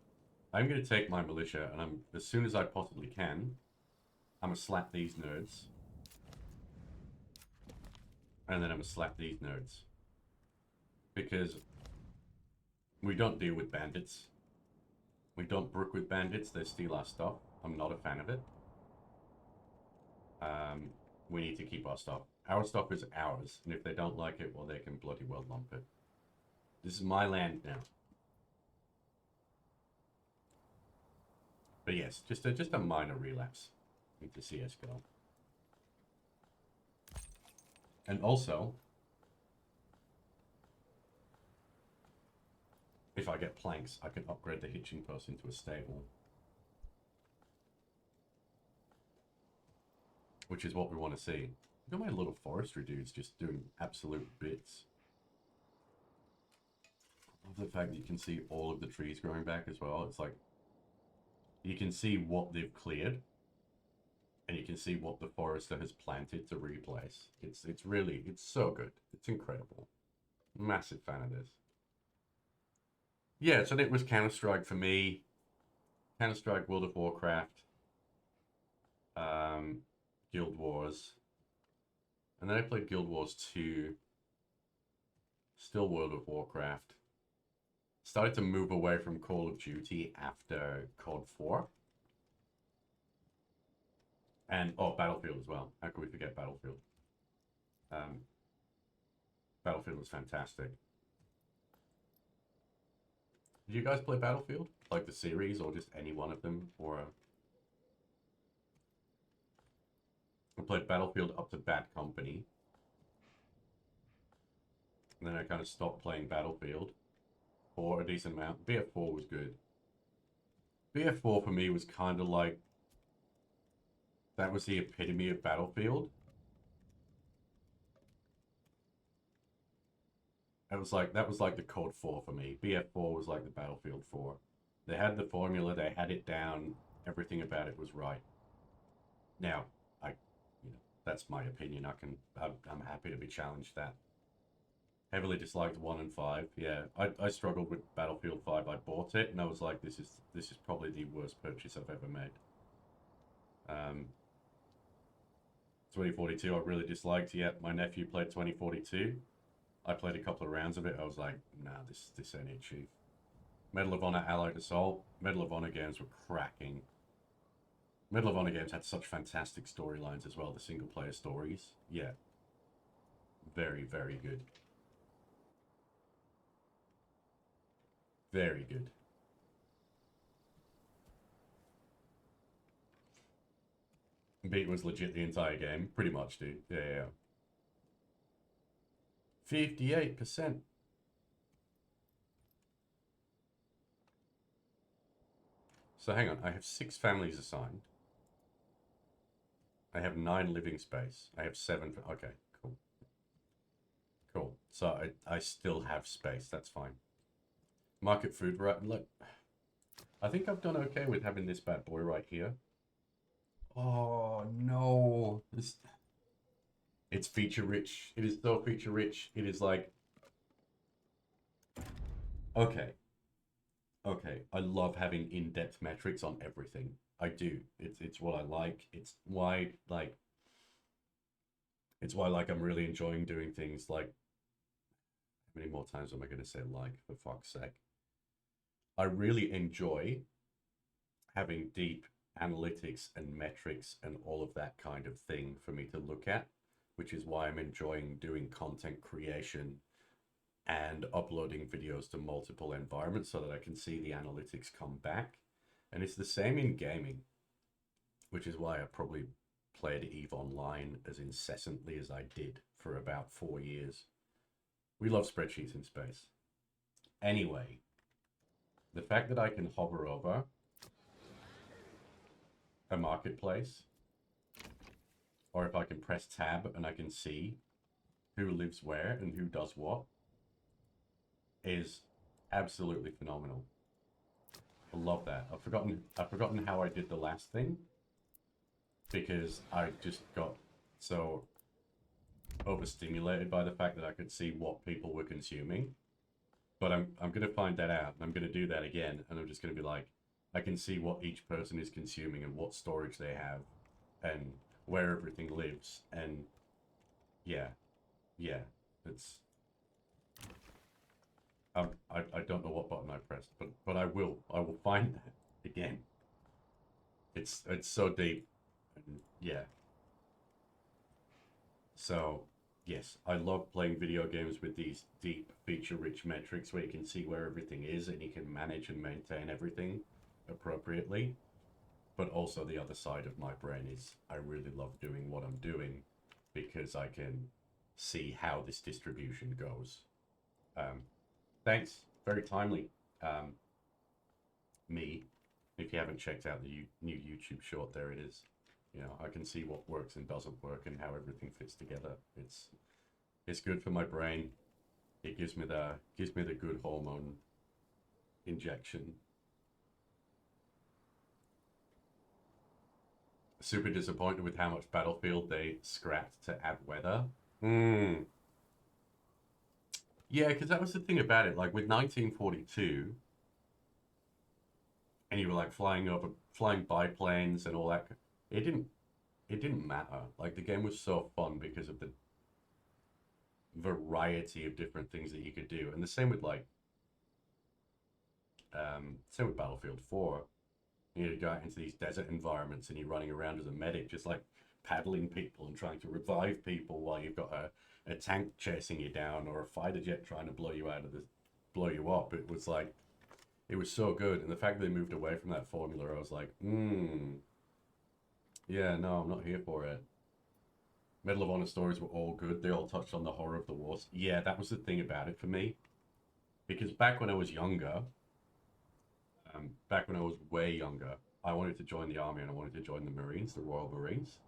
I'm going to take my militia, and as soon as I possibly can, I'm going to slap these nerds. And then I'm going to slap these nerds. Because we don't deal with bandits. We don't brook with bandits. They steal our stuff. I'm not a fan of it. We need to keep our stuff. Our stuff is ours. And if they don't like it, well, they can bloody well lump it. This is my land now. But yes, just a minor relapse into CSGO. And also, if I get planks, I can upgrade the hitching post into a stable. Which is what we want to see. Look at my little forestry dudes just doing absolute bits. I love the fact that you can see all of the trees growing back as well. It's like, you can see what they've cleared, and you can see what the forester has planted to replace. It's so good. It's incredible. Massive fan of this. Yeah, so it was Counter-Strike for me. Counter-Strike, World of Warcraft, Guild Wars, and then I played Guild Wars 2, still World of Warcraft. Started to move away from Call of Duty after COD 4. And, oh, Battlefield as well. How could we forget Battlefield? Battlefield was fantastic. Did you guys play Battlefield? Like the series, or just any one of them? Or I played Battlefield up to Bad Company. And then I kind of stopped playing Battlefield for a decent amount. BF4 was good. BF4 for me was kind of like, that was the epitome of Battlefield. That was like the COD 4 for me. BF4 was like the Battlefield 4. They had the formula, they had it down, everything about it was right. Now, that's my opinion. I'm happy to be challenged that. Heavily disliked 1 and 5. Yeah, I struggled with Battlefield 5. I bought it and I was like, this is probably the worst purchase I've ever made. 2042 I really disliked. Yeah, my nephew played 2042. I played a couple of rounds of it. I was like, nah, this ain't it, chief. Medal of Honor Allied Assault. Medal of Honor games were cracking. Medal of Honor games had such fantastic storylines as well. The single player stories. Yeah. Very, very good. Very good. Beat was legit the entire game. Pretty much, dude. Yeah. 58%. So hang on. I have 6 families assigned. I have 9 living space. I have 7. Okay, cool. Cool. So I still have space. That's fine. Market food variety. Look, I think I've done okay with having this bad boy right here. Oh no, it's feature rich. It is so feature rich. It is like, okay, I love having in-depth metrics on everything. I do. It's what I like. It's why like I'm really enjoying doing things like. How many more times am I going to say like, for fuck's sake? I really enjoy having deep analytics and metrics and all of that kind of thing for me to look at, which is why I'm enjoying doing content creation and uploading videos to multiple environments so that I can see the analytics come back. And it's the same in gaming, which is why I probably played EVE Online as incessantly as I did for about 4 years. We love spreadsheets in space. Anyway, the fact that I can hover over a marketplace, or if I can press tab and I can see who lives where and who does what, is absolutely phenomenal. I love that. I've forgotten how I did the last thing because I just got so overstimulated by the fact that I could see what people were consuming. But I'm gonna find that out and I'm gonna do that again, and I'm just gonna be like, I can see what each person is consuming and what storage they have and where everything lives. And yeah, it's I don't know what button I pressed, but I will find that again. It's so deep, and yeah. So yes, I love playing video games with these deep feature-rich metrics where you can see where everything is and you can manage and maintain everything appropriately. But also the other side of my brain is I really love doing what I'm doing because I can see how this distribution goes. Thanks, very timely. Me, if you haven't checked out the new YouTube short, there it is. You know, I can see what works and doesn't work and how everything fits together. It's good for my brain. It gives me the good hormone injection. Super disappointed with how much Battlefield they scrapped to add weather. Yeah, because that was the thing about it. Like with 1942, and you were like flying biplanes and all that. It didn't matter. Like the game was so fun because of the variety of different things that you could do, and the same with like, same with Battlefield 4. You go out into these desert environments and you're running around as a medic, just like paddling people and trying to revive people while you've got a tank chasing you down or a fighter jet trying to blow you up. It was like, it was so good. And the fact that they moved away from that formula, I was like, yeah, no, I'm not here for it. Medal of Honor stories were all good. They all touched on the horror of the wars. Yeah, that was the thing about it for me. Because back when I was younger, back when I was way younger, I wanted to join the army and I wanted to join the Marines, the Royal Marines.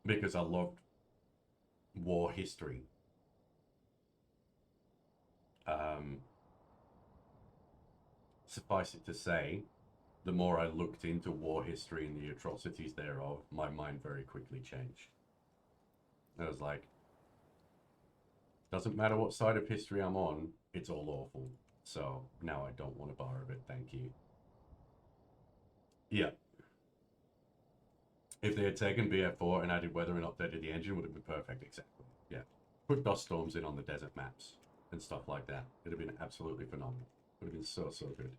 Because I loved war history. Suffice it to say, the more I looked into war history and the atrocities thereof, my mind very quickly changed. I was like, Doesn't matter what side of history I'm on, it's all awful. So, now I don't want to borrow it, thank you. Yeah. If they had taken BF4 and added weather and updated the engine, would have been perfect, exactly. Yeah. Put dust storms in on the desert maps and stuff like that. It would have been absolutely phenomenal. Would have been so, so good.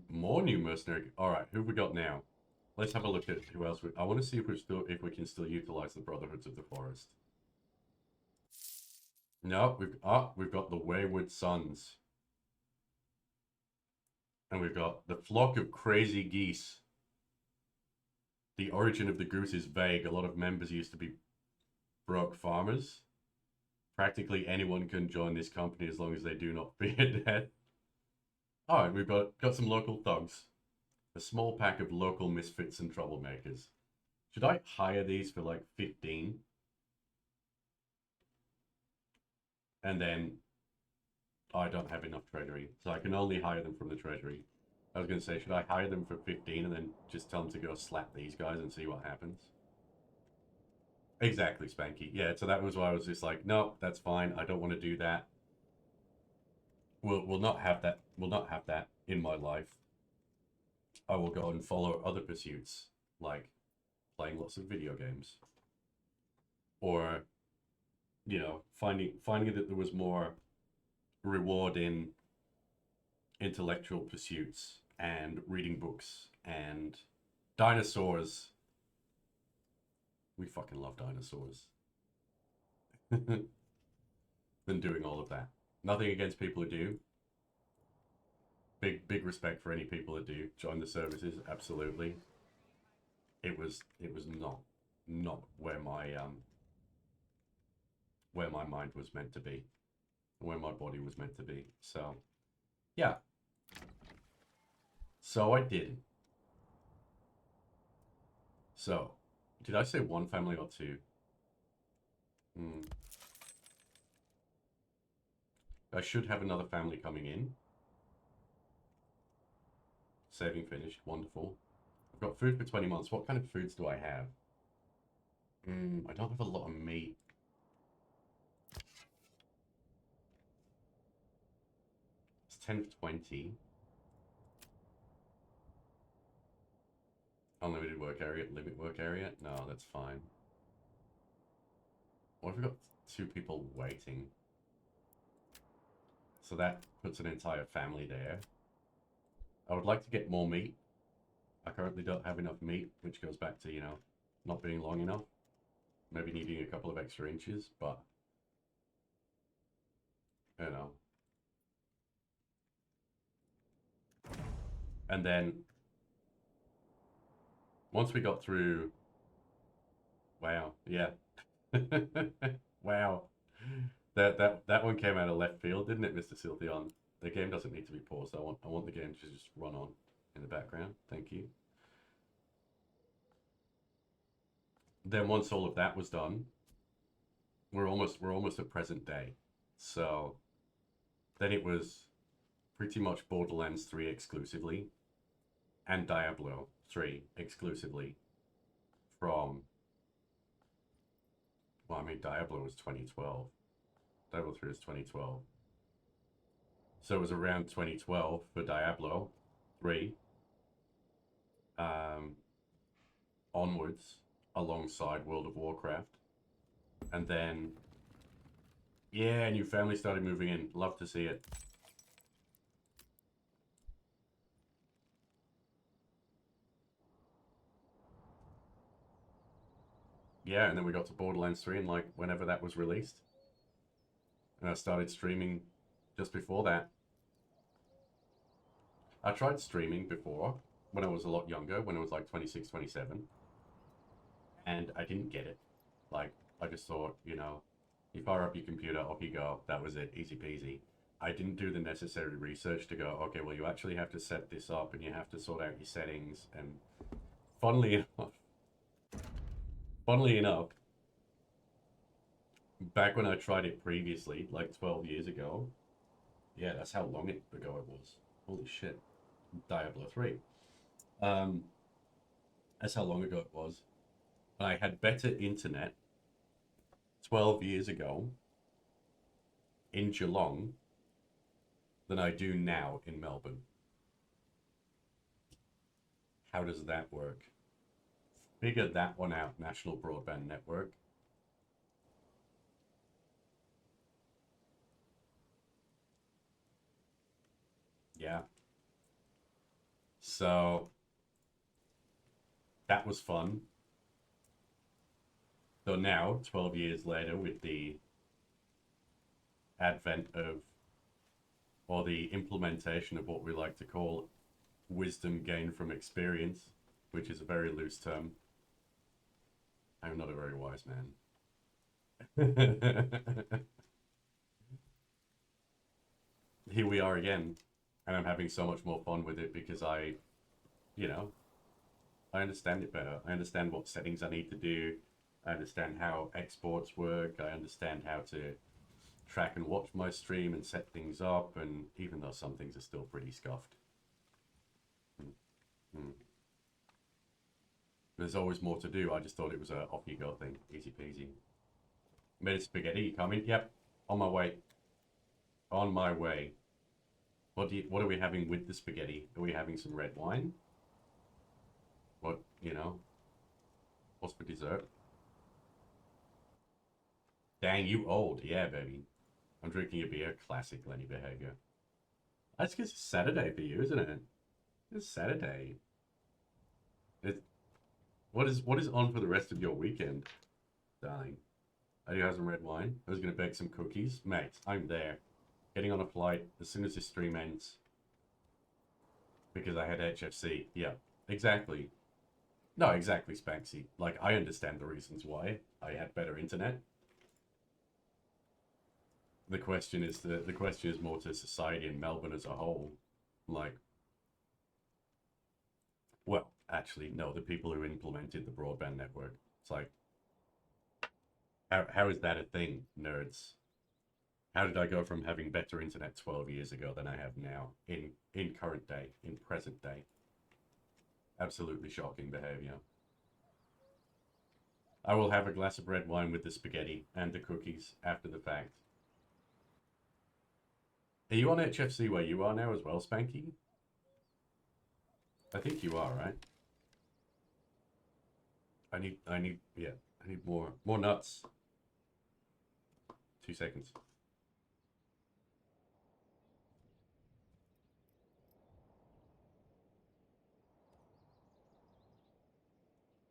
More new mercenary. Alright, who have we got now? Let's have a look at who else I want to see if we can still utilize the Brotherhoods of the Forest. No, we've got the Wayward Sons. And we've got the Flock of Crazy Geese. The origin of the goose is vague. A lot of members used to be broke farmers. Practically anyone can join this company as long as they do not fear death. Alright, we've got some local thugs. A small pack of local misfits and troublemakers. Should I hire these for like 15? And then I don't have enough treasury, so I can only hire them from the treasury. I was going to say, should I hire them for 15 and then just tell them to go slap these guys and see what happens? Exactly, Spanky. Yeah, so that was why I was just like, no, that's fine. I don't want to do that. We'll not have that. We'll not have that in my life. I will go and follow other pursuits, like playing lots of video games. Or, you know, finding that there was more reward in intellectual pursuits and reading books and dinosaurs. We fucking love dinosaurs. Than doing all of that. Nothing against people who do. Big respect for any people that do join the services, absolutely. It was not where my mind was meant to be. Where my body was meant to be. So yeah. So I didn't. So, did I say one family or two? I should have another family coming in. Saving finished. Wonderful. I've got food for 20 months. What kind of foods do I have? I don't have a lot of meat. It's 10 for 20. Unlimited work area, limit work area? No, that's fine. What if we got 2 people waiting? So that puts an entire family there. I would like to get more meat. I currently don't have enough meat, which goes back to, you know, not being long enough. Maybe needing a couple of extra inches, but, you know. And then, once we got through... Wow, yeah. Wow. That one came out of left field, didn't it, Mr. Siltheon? The game doesn't need to be paused. I want the game to just run on in the background. Thank you. Then once all of that was done, we're almost at present day. So then it was pretty much Borderlands 3 exclusively and Diablo 3 exclusively from, well, I mean, Diablo was 2012. Diablo 3 was 2012. So it was around 2012 for Diablo 3 onwards, alongside World of Warcraft. And then, yeah, new family started moving in. Love to see it. Yeah, and then we got to Borderlands 3 and like whenever that was released. And I started streaming just before that. I tried streaming before, when I was a lot younger, when I was like 26, 27. And I didn't get it. Like, I just thought, you know, you fire up your computer, off you go. That was it, easy peasy. I didn't do the necessary research to go, okay, well, you actually have to set this up and you have to sort out your settings. And funnily enough, back when I tried it previously, like 12 years ago, yeah, that's how long ago it was. Holy shit. Diablo 3. That's how long ago it was. I had better internet 12 years ago in Geelong than I do now in Melbourne. How does that work? Figure that one out, National Broadband Network. Yeah. So that was fun. So now, 12 years later, with the advent of, or the implementation of what we like to call wisdom gained from experience, which is a very loose term. I'm not a very wise man. Here we are again, and I'm having so much more fun with it because I understand it better. I understand what settings I need to do. I understand how exports work. I understand how to track and watch my stream and set things up, and even though some things are still pretty scuffed. There's always more to do. I just thought it was a off you go thing. Easy peasy. Made a spaghetti, you coming? Yep. On my way. On my way. What are we having with the spaghetti? Are we having some red wine? What, what's for dessert? Dang, you old. Yeah, baby. I'm drinking a beer. Classic Lenny behavior. That's because it's Saturday for you, isn't it? It's Saturday. What is on for the rest of your weekend, darling? I do have some red wine. I was going to bake some cookies. Mate, I'm there. Getting on a flight as soon as this stream ends. Because I had HFC. Yeah, exactly. No, exactly, Spanksy. Like, I understand the reasons why. I had better internet. The question is more to society in Melbourne as a whole. Like, well, actually, no, the people who implemented the broadband network. It's like, how is that a thing, nerds? How did I go from having better internet 12 years ago than I have now in current day, in present day? Absolutely shocking behavior. I will have a glass of red wine with the spaghetti and the cookies after the fact. Are you on HFC where you are now as well, Spanky? I think you are, right? I need more nuts. 2 seconds.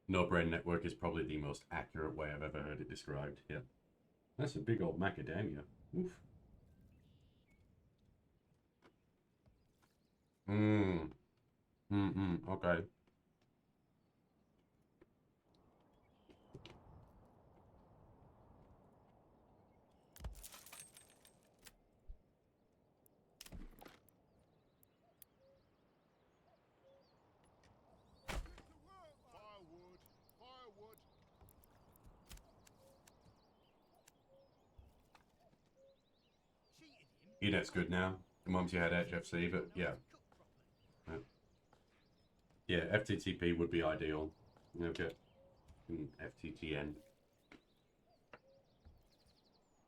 No brain network is probably the most accurate way I've ever heard it described. Yeah. That's a big old macadamia. Oof. Okay. Firewood. Firewood. Yeah, that's good now. Mum's you had HFC, but yeah. Yeah, FTTP would be ideal. Okay. FTTN.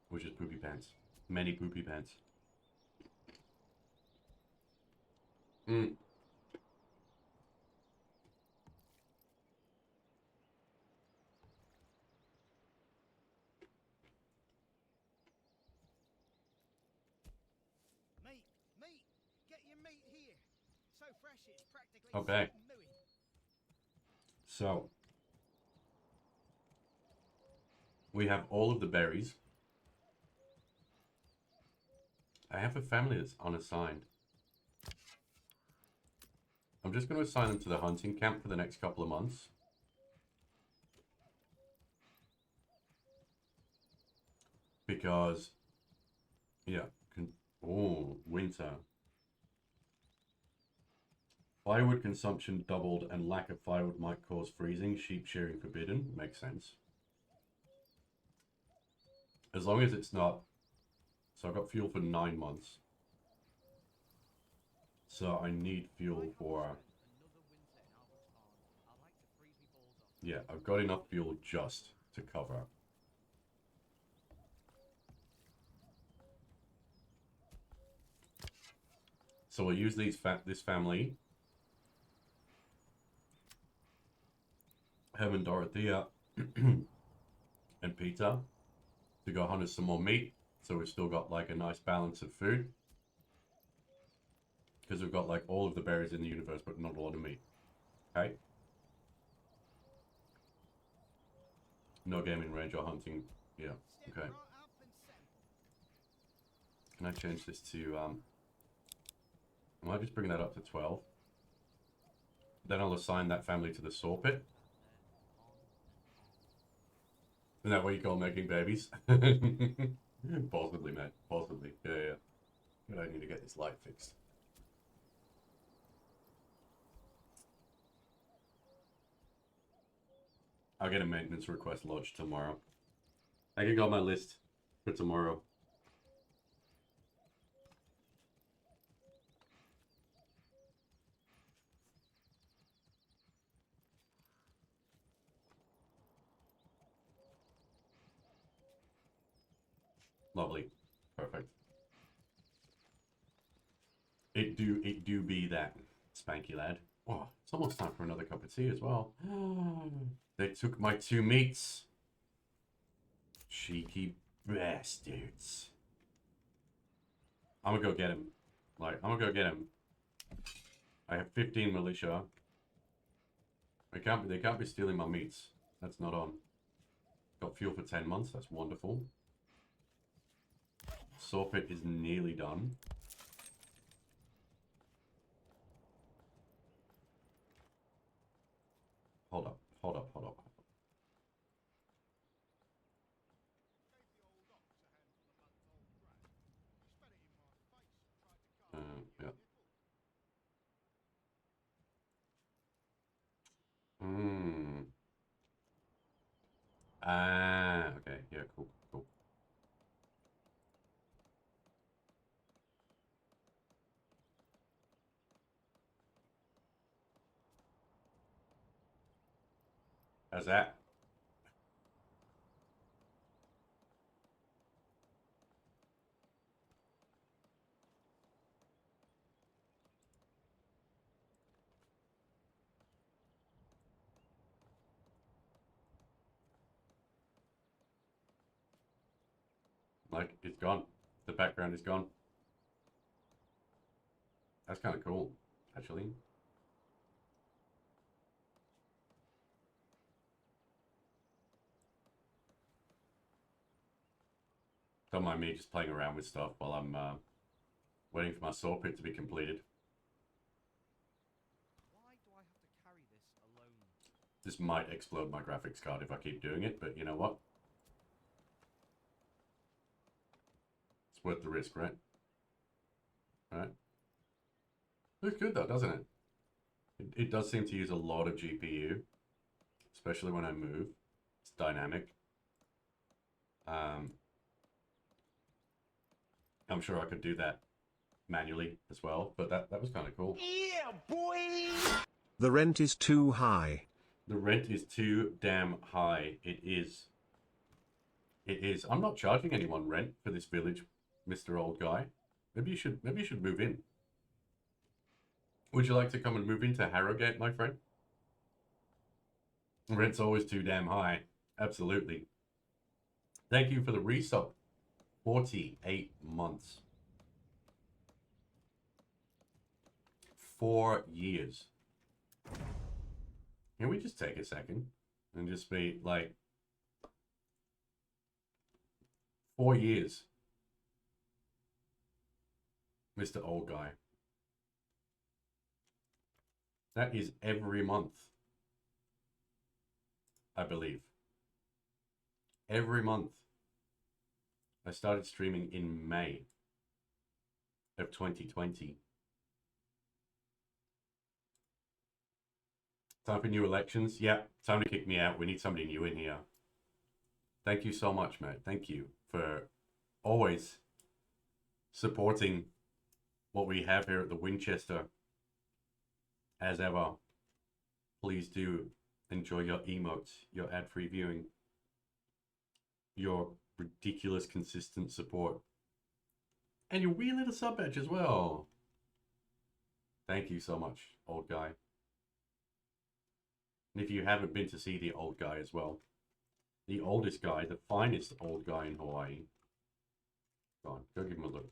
Which is poopy pants. Many poopy pants. Meat! Get your meat here! So fresh it's practically Okay. mooing. So, we have all of the berries. I have a family that's unassigned. I'm just going to assign them to the hunting camp for the next couple of months. Because, yeah, winter. Firewood consumption doubled and lack of firewood might cause freezing. Sheep shearing forbidden. Makes sense. As long as it's not... So I've got fuel for 9 months. So I need fuel for... Yeah, I've got enough fuel just to cover. So we'll use this family, Herman, Dorothea, and Peter, to go hunt us some more meat. So we've still got like a nice balance of food. Because we've got like all of the berries in the universe, but not a lot of meat. Okay? No gaming range or hunting. Yeah, okay. Can I change this to, I might just bring that up to 12. Then I'll assign that family to the saw pit. Isn't that what you call making babies? Possibly, mate. Possibly. Yeah, yeah. But I need to get this light fixed. I'll get a maintenance request lodged tomorrow. I can go on my list for tomorrow. Lovely. Perfect. It do be that, Spanky lad. Oh, it's almost time for another cup of tea as well. They took my 2 meats. Cheeky bastards. I'm gonna go get him. Like, I'm gonna go get him. I have 15 militia. They can't be stealing my meats. That's not on. Got fuel for 10 months. That's wonderful. Saw pit is nearly done. Hold up. Yeah. Ah, okay. Yeah, cool. How's that? Like, it's gone. The background is gone. That's kind of cool, actually. Don't mind me just playing around with stuff while I'm waiting for my saw pit to be completed. Why do I have to carry this alone? This might explode my graphics card if I keep doing it, but you know what? It's worth the risk, right? Right? Looks good though, doesn't it? It does seem to use a lot of GPU, especially when I move. It's dynamic. I'm sure I could do that manually as well, but that was kind of cool. Yeah, boy! The rent is too high. The rent is too damn high. It is. It is. I'm not charging anyone rent for this village, Mr. Old Guy. Maybe you should move in. Would you like to come and move into Harrogate, my friend? Rent's always too damn high. Absolutely. Thank you for the resub. 48 months. 4 years. Can we just take a second and just be like 4 years, Mr. Old Guy. That is every month, I believe. Every month. I started streaming in May of 2020. Time for new elections? Yeah, time to kick me out. We need somebody new in here. Thank you so much, mate. Thank you for always supporting what we have here at the Winchester. As ever, please do enjoy your emotes, your ad-free viewing, your ridiculous consistent support, and your wee little sub badge as well. Thank you so much, old guy. And if you haven't been to see the old guy as well, the oldest guy, the finest old guy in Hawaii. Go on, go give him a look.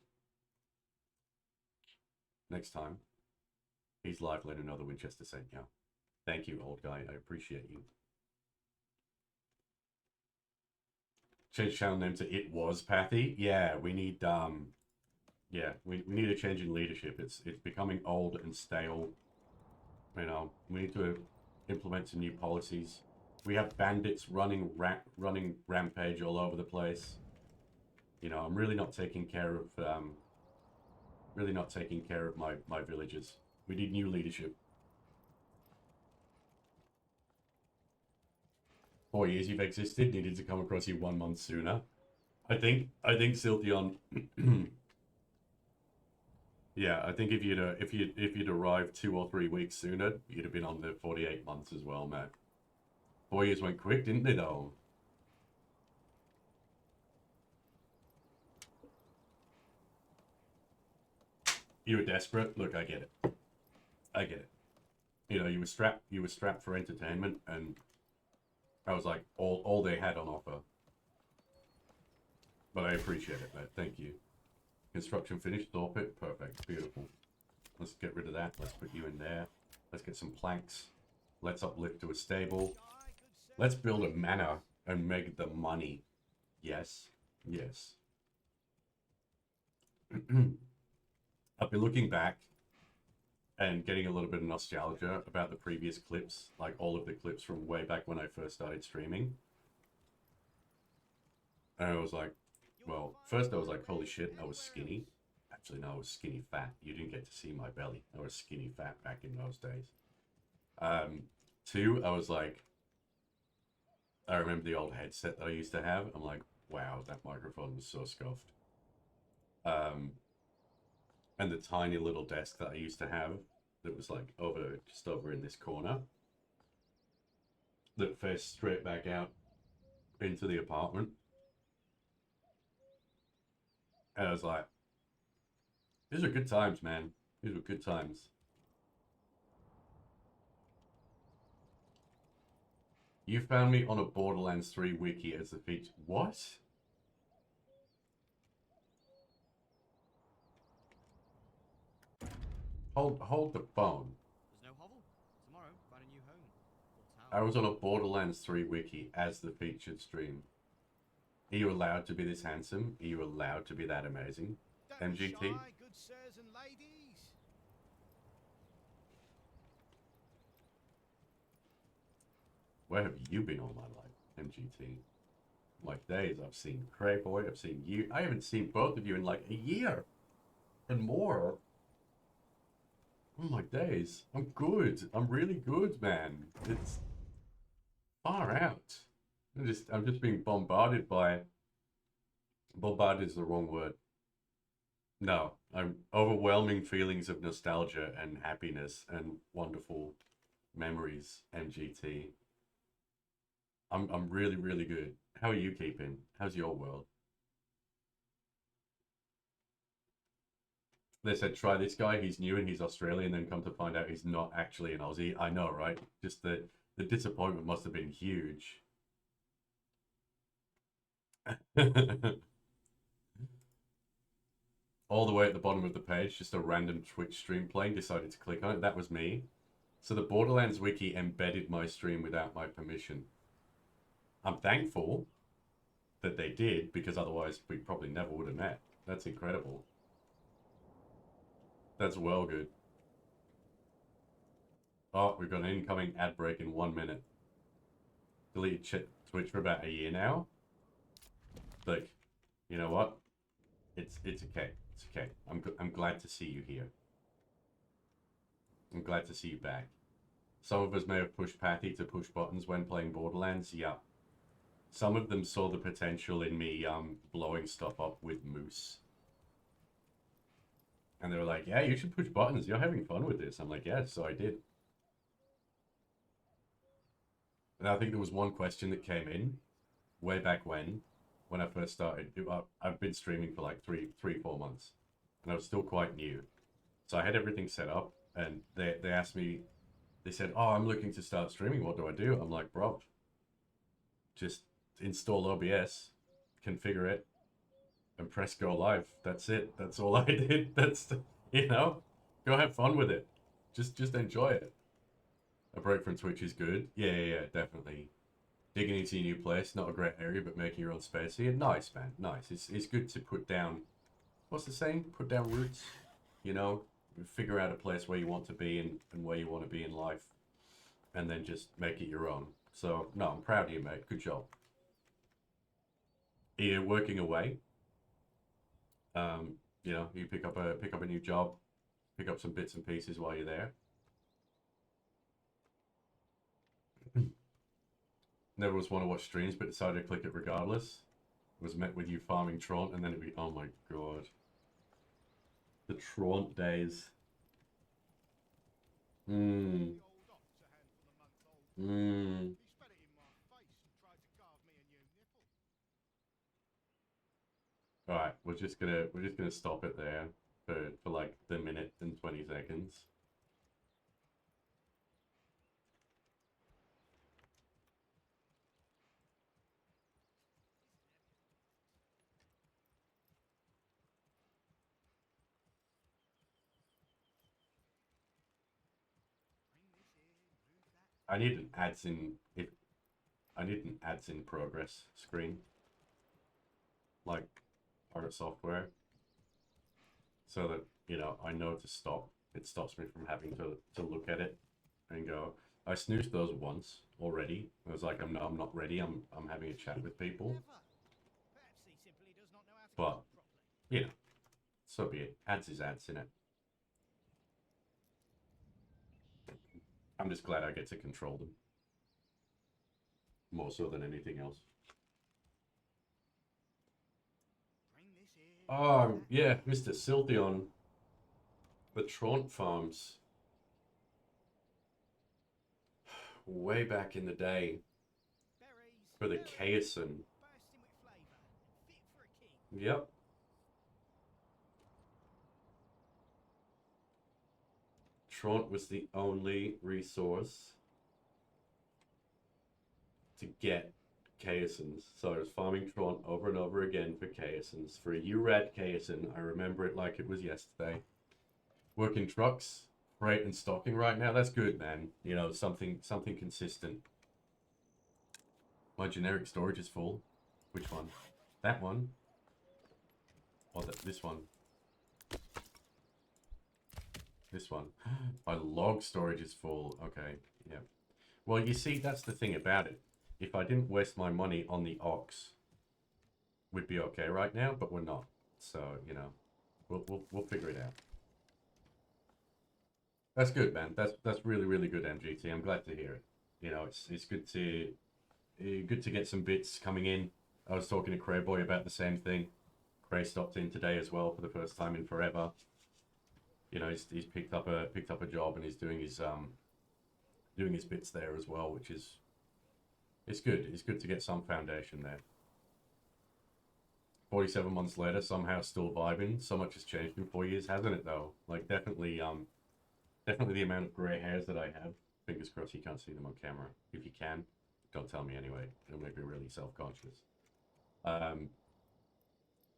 Next time, he's live. Let him know the Winchester sent you. Thank you, old guy. I appreciate you. Change channel name to It Was Pathy. Yeah, we need yeah, we need a change in leadership. It's becoming old and stale. You know, we need to implement some new policies. We have bandits running rampage all over the place. You know, I'm really not taking care of my villagers. We need new leadership. 4 years you've existed, needed to come across you 1 month sooner. I think Siltheon. Yeah, I think if you'd arrived 2 or 3 weeks sooner, you'd have been on the 48 months as well, Matt. 4 years went quick, didn't they though? You were desperate. Look, I get it. I get it. You know, you were strapped for entertainment, and I was like all they had on offer. But I appreciate it, mate. Thank you. Construction finished. Thorpe it. Perfect. Beautiful. Let's get rid of that. Let's put you in there. Let's get some planks. Let's uplift to a stable. Let's build a manor and make the money. Yes. Yes. I've been looking back and getting a little bit of nostalgia about the previous clips, like all of the clips from way back when I first started streaming. And I was like, well, first I was like, holy shit, I was skinny. Actually, no, I was skinny fat. You didn't get to see my belly. I was skinny fat back in those days. 2, I was like, I remember the old headset that I used to have. I'm like, wow, that microphone was so scuffed. And the tiny little desk that I used to have that was like just over in this corner that faced straight back out into the apartment. And I was like, these are good times, man. These were good times. You found me on a Borderlands 3 wiki as the feature. What? Hold the phone. There's no hovel. Tomorrow, find a new home. Or I tower. was on a Borderlands 3 wiki as the featured stream. Are you allowed to be this handsome? Are you allowed to be that amazing? Don't be MGT? shy, good sirs and ladies. Where have you been all my life, MGT? My days, I've seen Cray Boy, I've seen you. I haven't seen both of you in like a year and more. Oh my days. I'm good. I'm really good, man. It's far out. I'm just being bombarded by... Bombarded is the wrong word. No, I'm overwhelming feelings of nostalgia and happiness and wonderful memories, MGT. I'm really, really good. How are you keeping? How's your world? They said, try this guy, he's new and he's Australian, then come to find out he's not actually an Aussie. I know, right? Just the disappointment must have been huge. All the way at the bottom of the page, just a random Twitch stream playing, decided to click on it. That was me. So the Borderlands wiki embedded my stream without my permission. I'm thankful that they did, because otherwise we probably never would have met. That's incredible. That's well good. Oh, we've got an incoming ad break in 1 minute. Deleted Twitch for about a year now. Like, you know what? It's okay. It's okay. I'm glad to see you here. I'm glad to see you back. Some of us may have pushed Pathy to push buttons when playing Borderlands. Yeah. Some of them saw the potential in me blowing stuff up with Moose. And they were like, yeah, you should push buttons. You're having fun with this. I'm like, yeah, so I did. And I think there was one question that came in way back when I first started. I've been streaming for like 3-4 months. And I was still quite new. So I had everything set up. And they asked me, they said, "Oh, I'm looking to start streaming. What do I do?" I'm like, "Bro, just install OBS, configure it, and press go live. That's it. That's all I did. That's, you know, go have fun with it. Just enjoy it. A break from Twitch is good. Yeah, definitely. Digging into your new place, not a great area, but making your own space here. Nice, man. Nice. It's good to put down, what's the saying? Put down roots, you know, figure out a place where you want to be and where you want to be in life, and then just make it your own. So, no, I'm proud of you, mate. Good job. You're working away. You know, you pick up a new job, pick up some bits and pieces while you're there. Never was want to watch streams, but decided to click it regardless. Was met with you farming Traunt, and then it'd be, oh my god. The Traunt days. Mmm. Mmm. He spat it in my face and tried to carve me a new nipple. Alright, we're just gonna stop it there for like the minute and 20 seconds. I need an ads in if I need an ads in progress screen, like Art Software, so that, you know, I know to stop. It stops me from having to look at it and go, I snoozed those once already. I was like, I'm not ready. I'm having a chat with people. Never. Perhaps he simply does not know how to But talk properly. you know, so be it. Ads is ads, innit? I'm just glad I get to control them. More so than anything else. Bring this in. Oh, yeah, Mr. Siltheon. The Traunt farms. Way back in the day. Berries. For the berries, Kayasan. bursting with flavour. Fit for a king. Yep. Traunt was the only resource to get Kayasans. So I was farming Traunt over and over again for Kayasans. For a URAD Kayasan, I remember it like it was yesterday. Working trucks, freight and stocking right now, that's good, man. You know, something consistent. My generic storage is full. Which one? That one? Or this one? This one. My log storage is full. Okay, yeah. Well, you see, that's the thing about it. If I didn't waste my money on the ox, we'd be okay right now, but we're not. So, you know, we'll figure it out. That's good, man. That's really, really good, MGT. I'm glad to hear it. You know, it's good to get some bits coming in. I was talking to Crayboy about the same thing. Cray stopped in today as well for the first time in forever. You know, he's picked up a job and he's doing his bits there as well, which is it's good. It's good to get some foundation there. 47 months later, somehow still vibing. So much has changed in 4 years, hasn't it? Though, like definitely the amount of grey hairs that I have. Fingers crossed you can't see them on camera. If you can, don't tell me anyway. It'll make me really self-conscious.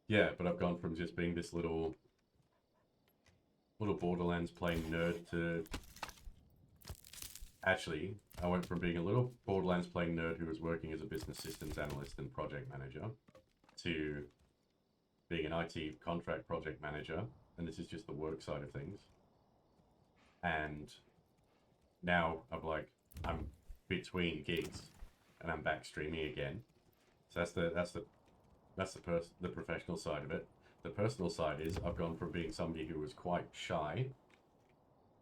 Yeah, but I've gone from just being this little Borderlands playing nerd to... Actually, I went from being a little Borderlands playing nerd who was working as a business systems analyst and project manager to being an IT contract project manager, and this is just the work side of things. And now I'm between gigs and I'm back streaming again. So that's the professional side of it. The personal side is I've gone from being somebody who was quite shy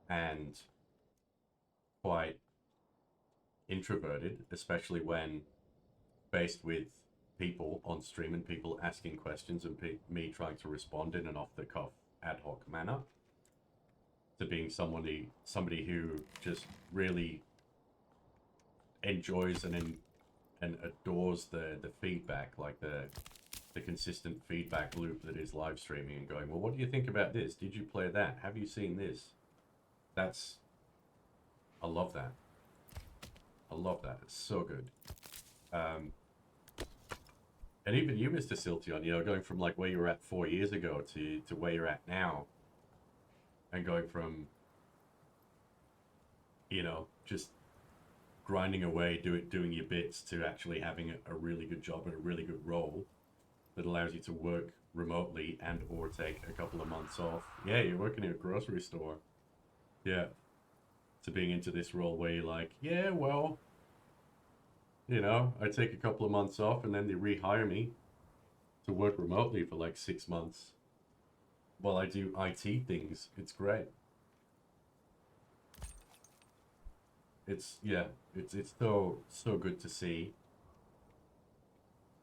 and quite introverted, especially when faced with people on stream and people asking questions and me trying to respond in an off-the-cuff ad hoc manner, to being somebody who just really enjoys and adores the feedback, like the consistent feedback loop that is live streaming and going, well, what do you think about this? Did you play that? Have you seen this? That's, I love that. I love that. It's so good. And even you, Mr. Siltion, you know, going from like where you were at 4 years ago to where you're at now, and going from, you know, just grinding away, doing your bits, to actually having a really good job and a really good role that allows you to work remotely and or take a couple of months off. Yeah, you're working in a grocery store. Yeah. To being into this role where you're like, yeah, well, you know, I take a couple of months off and then they rehire me to work remotely for like 6 months while I do IT things. It's great. It's, yeah, it's so good to see.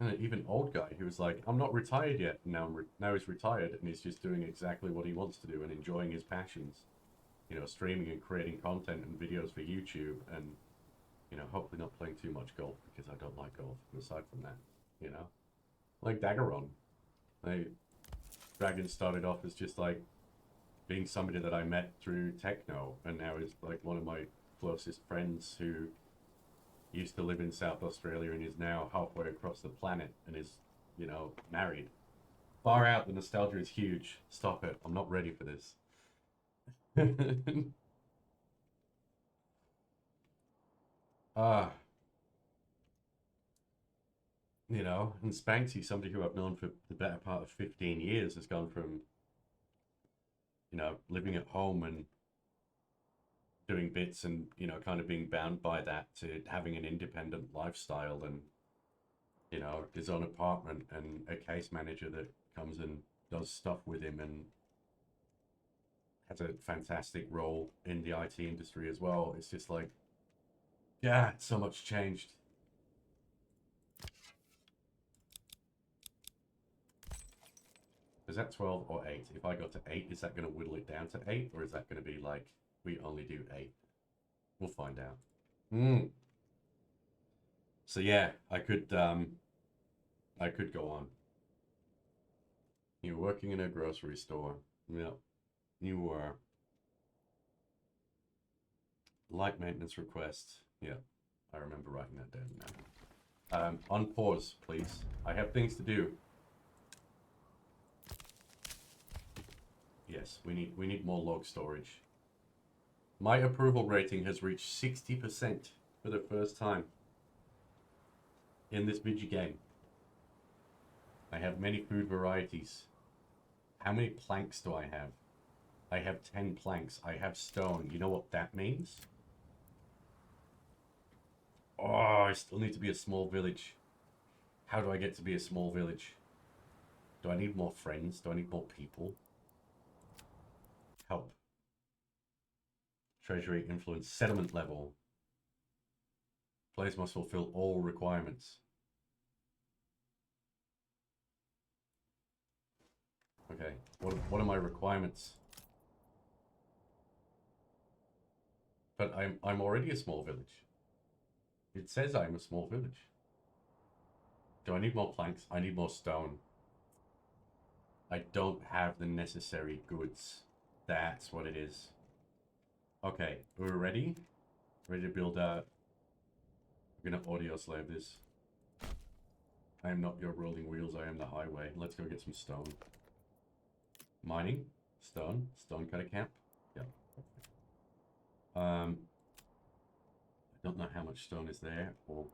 And even old guy who was like, I'm not retired yet. Now now he's retired and he's just doing exactly what he wants to do and enjoying his passions. You know, streaming and creating content and videos for YouTube, and, you know, hopefully not playing too much golf, because I don't like golf. And aside from that, you know, like Daggeron. Dragon started off as just like being somebody that I met through techno, and now is like one of my closest friends who used to live in South Australia and is now halfway across the planet and is, you know, married. Far out, the nostalgia is huge. Stop it. I'm not ready for this. You know, and Spanksy, somebody who I've known for the better part of 15 years, has gone from, you know, living at home and doing bits and, you know, kind of being bound by that, to having an independent lifestyle and, you know, his own apartment and a case manager that comes and does stuff with him and has a fantastic role in the IT industry as well. It's just like, yeah, so much changed. Is that 12 or 8? If I got to 8, is that going to whittle it down to 8? Or is that going to be like, we only do 8? We'll find out. So yeah, I could go on. You're working in a grocery store. Yep, you were. Light maintenance request. Yep, I remember writing that down now. On pause, please. I have things to do. Yes, we need more log storage. My approval rating has reached 60% for the first time in this video game. I have many food varieties. How many planks do I have? I have 10 planks. I have stone. You know what that means? Oh, I still need to be a small village. How do I get to be a small village? Do I need more friends? Do I need more people? Help. Treasury, influence, settlement level. Players must fulfill all requirements. Okay, what are my requirements? But I'm already a small village. It says I'm a small village. Do I need more planks? I need more stone. I don't have the necessary goods. That's what it is. Okay, we're ready? Ready to build a... We're gonna audio slave this. I am not your rolling wheels, I am the highway. Let's go get some stone. Mining. Stone. Stone cutter camp. Yep. I don't know how much stone is there or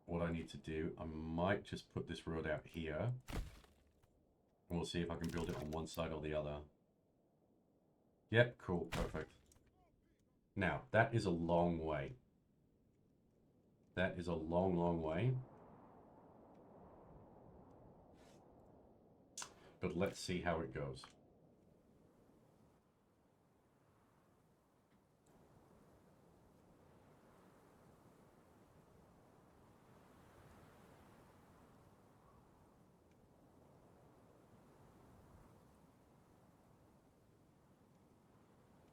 what I need to do. I might just put this road out here. And we'll see if I can build it on one side or the other. Yep, cool, perfect. Now, that is a long way. That is a long, long way. But let's see how it goes.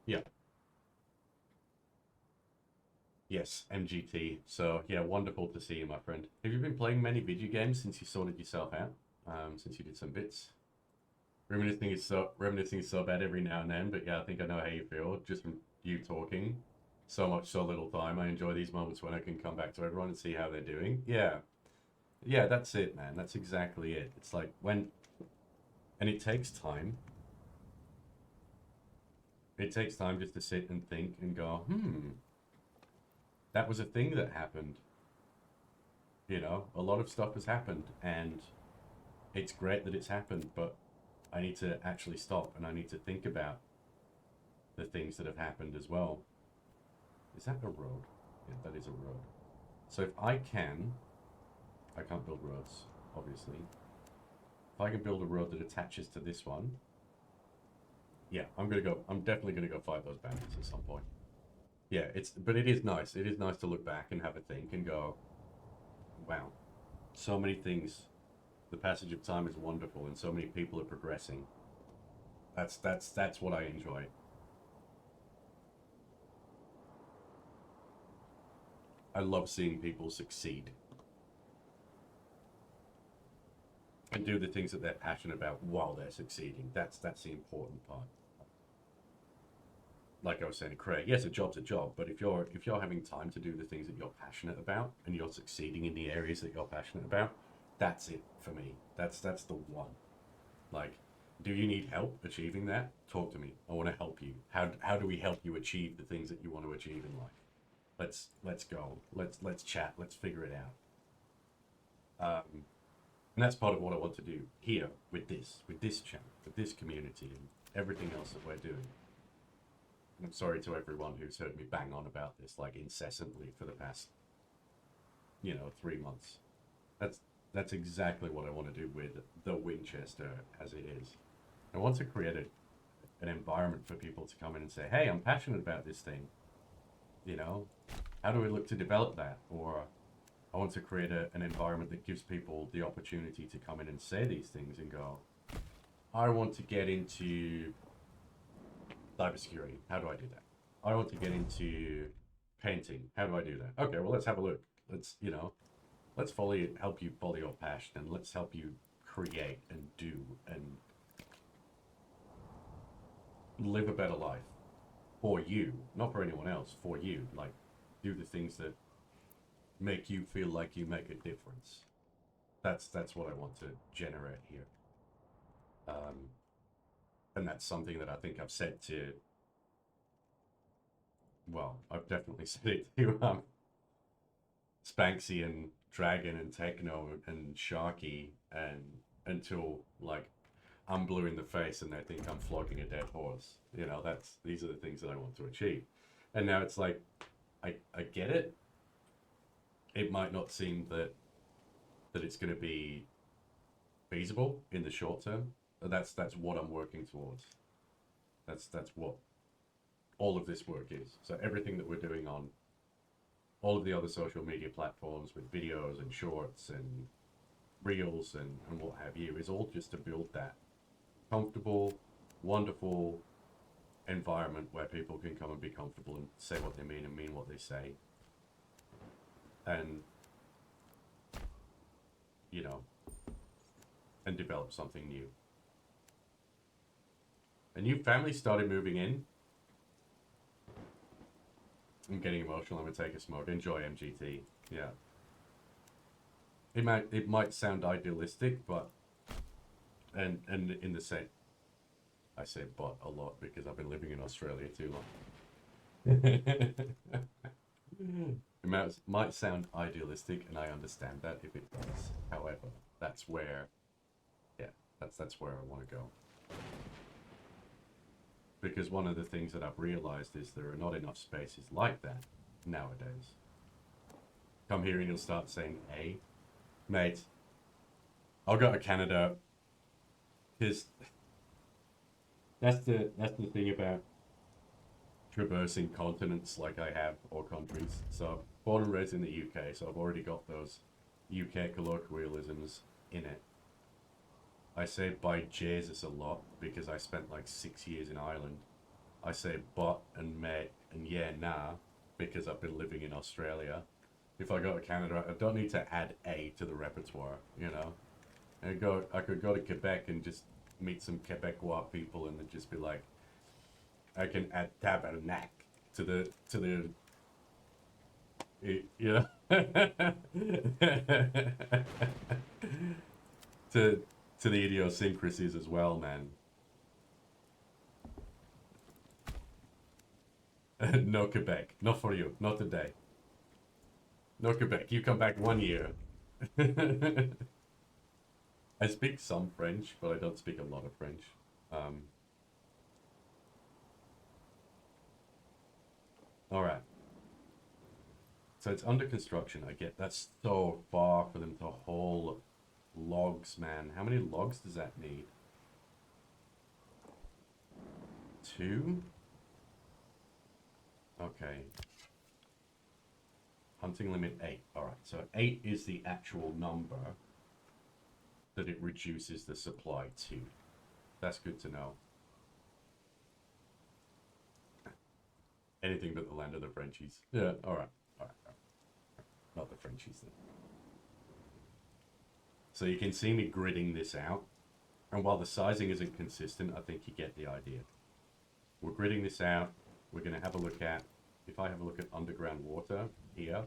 Yeah. Yes, MGT. So, yeah, wonderful to see you, my friend. Have you been playing many video games since you sorted yourself out? Since you did some bits? reminiscing is so bad every now and then, but yeah, I think I know how you feel just from you talking. So much, so little time. I enjoy these moments when I can come back to everyone and see how they're doing. Yeah. Yeah, that's it, man. That's exactly it. It's like when, and it takes time. It takes time just to sit and think and go, that was a thing that happened. You know, a lot of stuff has happened and it's great that it's happened, but I need to actually stop and I need to think about the things that have happened as well. Is that a road? Yeah, that is a road. So if I can't build roads, obviously. If I can build a road that attaches to this one, yeah, I'm definitely gonna go fight those bandits at some point. Yeah, but it is nice. It is nice to look back and have a think and go, wow, so many things. The passage of time is wonderful and so many people are progressing. That's what I enjoy. I love seeing people succeed and do the things that they're passionate about while they're succeeding. That's the important part. Like I was saying to Craig, yes, a job's a job, but if you're having time to do the things that you're passionate about and you're succeeding in the areas that you're passionate about, that's it for me. That's the one. Like, do you need help achieving that? Talk to me. I want to help you. How do we help you achieve the things that you want to achieve in life? Let's go. Let's chat. Let's figure it out. And that's part of what I want to do here with this channel, with this community, and everything else that we're doing. And I'm sorry to everyone who's heard me bang on about this like incessantly for the past, 3 months. That's exactly what I want to do with the Winchester as it is. I want to create an environment for people to come in and say, hey, I'm passionate about this thing. How do we look to develop that? Or I want to create an environment that gives people the opportunity to come in and say these things and go, I want to get into cybersecurity. How do I do that? I want to get into painting. How do I do that? Okay, well, let's have a look. Let's help you follow your passion and let's help you create and do and live a better life for you, not for anyone else, for you. Like, do the things that make you feel like you make a difference. That's what I want to generate here. And that's something that I think I've said to, well, I've definitely said it to Spanksy and Dragon and Techno and Sharky, and until like I'm blue in the face and they think I'm flogging a dead horse. These are the things that I want to achieve. And now it's like, I get it. It might not seem that it's going to be feasible in the short term. But that's what I'm working towards. That's what all of this work is. So everything that we're doing on all of the other social media platforms with videos and shorts and reels and what have you is all just to build that comfortable, wonderful environment where people can come and be comfortable and say what they mean and mean what they say. And, and develop something new. A new family started moving in. I'm getting emotional. I'm gonna take a smoke. Enjoy MGT. Yeah. It might sound idealistic, but and in the same, I say but a lot because I've been living in Australia too long. It might sound idealistic, and I understand that if it does. However, that's where I want to go. Because one of the things that I've realized is there are not enough spaces like that nowadays. Come here and you'll start saying, hey, mate, I'll go to Canada. Because that's the thing about traversing continents like I have, or countries. So born and raised in the UK, so I've already got those UK colloquialisms in it. I say by Jesus a lot because I spent like 6 years in Ireland. I say but and mate and yeah, nah, because I've been living in Australia. If I go to Canada, I don't need to add a to the repertoire, I could go to Quebec and just meet some Quebecois people and then just be like, I can add tabernac to the you know, to the idiosyncrasies as well, man. No Quebec, not for you, not today. No Quebec, you come back 1 year. I speak some French, but I don't speak a lot of French. Alright. So it's under construction, I get. That's so far for them to haul logs, man. How many logs does that need? 2? Okay. Hunting limit 8. Alright, so 8 is the actual number that it reduces the supply to. That's good to know. Anything but the land of the Frenchies. Yeah, alright. Alright. Not the Frenchies then. So you can see me gridding this out. And while the sizing isn't consistent, I think you get the idea. We're gridding this out. We're going to have a look at, if I have a look at underground water here.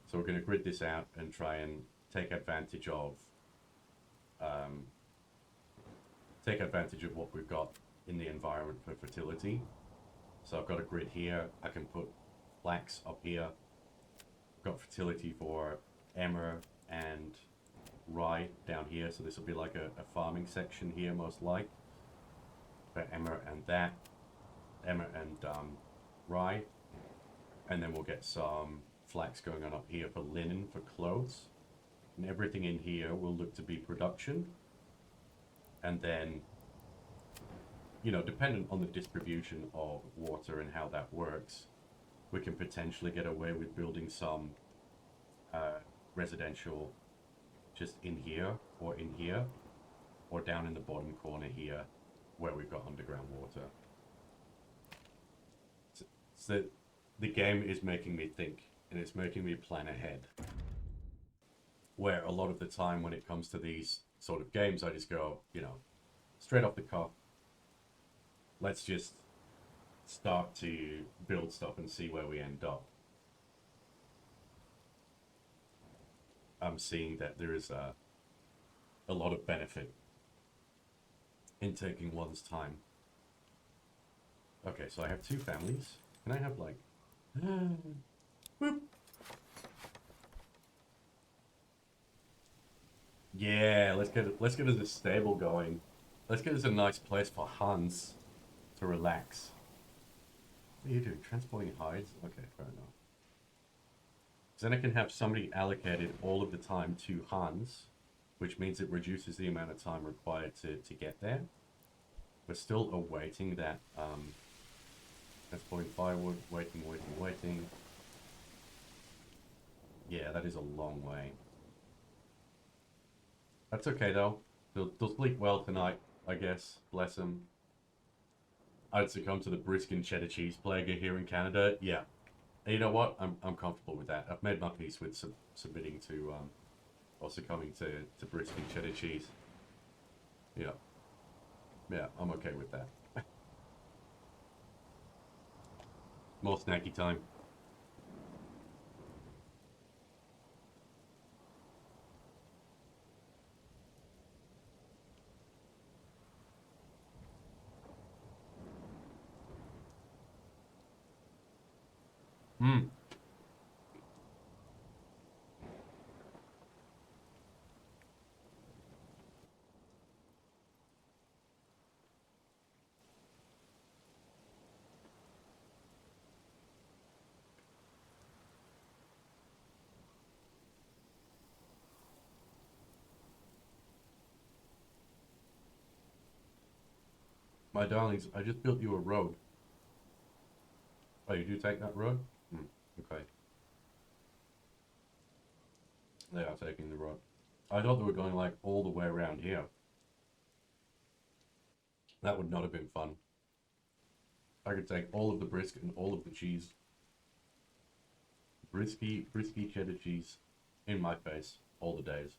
So we're going to grid this out and try and take advantage of what we've got in the environment for fertility. So I've got a grid here. I can put flax up here. I've got fertility for emmer and rye down here. So this will be like a farming section here, most like. For emmer and that. Emmer and rye. And then we'll get some flax going on up here for linen, for clothes. And everything in here will look to be production. And then, you know, dependent on the distribution of water and how that works, we can potentially get away with building some residential just in here, or down in the bottom corner here, where we've got underground water. So the game is making me think, and it's making me plan ahead. Where a lot of the time when it comes to these sort of games, I just go, you know, straight off the cuff. Let's just start to build stuff and see where we end up. I'm seeing that there is a lot of benefit in taking one's time. Okay, so I have 2 families. Can I have like... Whoop. Yeah, let's get us a stable going. Let's get us a nice place for Hans to relax. What are you doing? Transporting hides? Okay, fair enough. Then I can have somebody allocated all of the time to Hans, which means it reduces the amount of time required to get there. We're still awaiting that, transporting firewood, waiting. Yeah, that is a long way. That's okay though. They'll sleep well tonight, I guess. Bless them. I'd succumb to the brisk and cheddar cheese plague here in Canada. Yeah. And you know what? I'm comfortable with that. I've made my peace with submitting to, or succumbing to brisk and cheddar cheese. Yeah. Yeah, I'm okay with that. More snacky time. My darlings, I just built you a road. Oh, you do take that road? Okay. They are taking the road. I thought they were going like all the way around here. That would not have been fun. I could take all of the brisket and all of the cheese. Brisky cheddar cheese in my face all the days.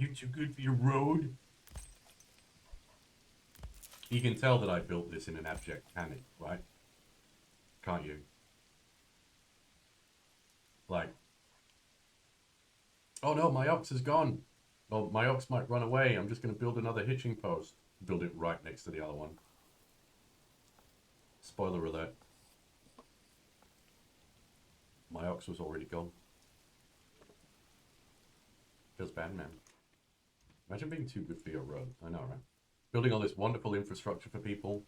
You too good for your road? You can tell that I built this in an abject panic, right? Can't you? Like, oh no, my ox is gone. Well, my ox might run away. I'm just going to build another hitching post. Build it right next to the other one. Spoiler alert. My ox was already gone. Feels bad, man. Imagine being too good for your road. I know, right? Building all this wonderful infrastructure for people.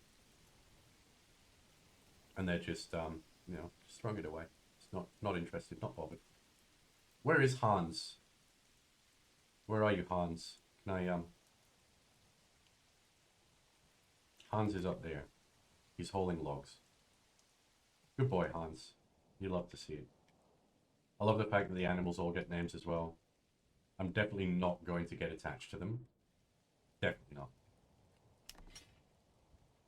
And they're just, you know, just throwing it away. It's not interested, not bothered. Where is Hans? Where are you, Hans? Can I, Hans is up there. He's hauling logs. Good boy, Hans. You love to see it. I love the fact that the animals all get names as well. I'm definitely not going to get attached to them. Definitely not.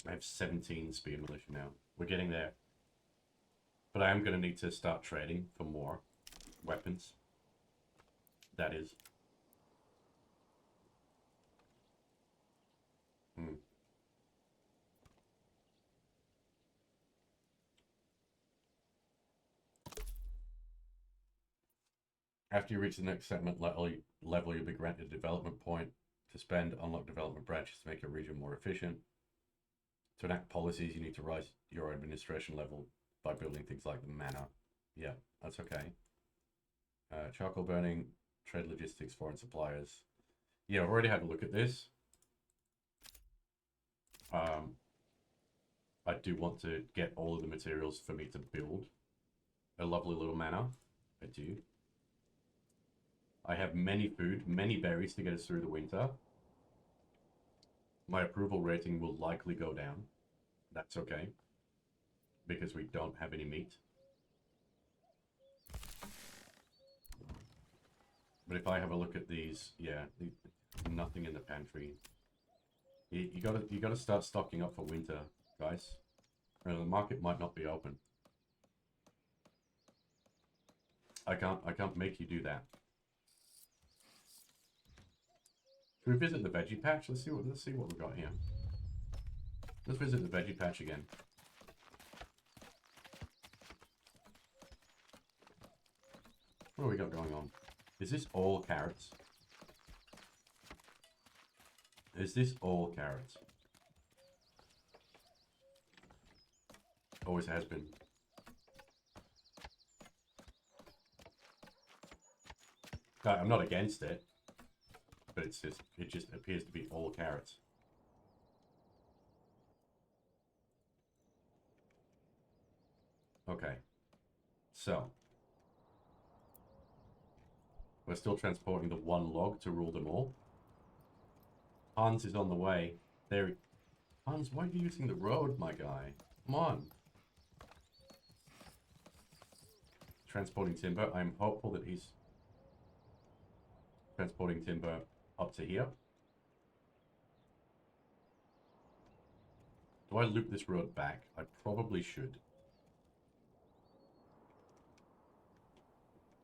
I have 17 spear militia now. We're getting there. But I am going to need to start trading for more weapons. That is. After you reach the next settlement level, you'll be granted a development point to spend, unlock development branches to make your region more efficient. To enact policies, you need to rise your administration level by building things like the Manor. Yeah, that's okay. Charcoal burning, trade logistics, foreign suppliers. Yeah, I've already had a look at this. I do want to get all of the materials for me to build a lovely little manor. I do. I have many food, many berries to get us through the winter. My approval rating will likely go down. That's okay. Because we don't have any meat. But if I have a look at these, yeah, nothing in the pantry. You gotta start stocking up for winter, guys. Or the market might not be open. I can't make you do that. Should we visit the veggie patch? Let's see what we've got here. Let's visit the veggie patch again. What do we got going on? Is this all carrots? Is this all carrots? Always has been. I'm not against it, but it just appears to be all carrots. Okay, so we're still transporting the one log to rule them all. Hans is on the way. There. Hans, why are you using the road, my guy? Come on. Transporting timber. I'm hopeful that he's transporting timber up to here. Do I loop this road back? I probably should.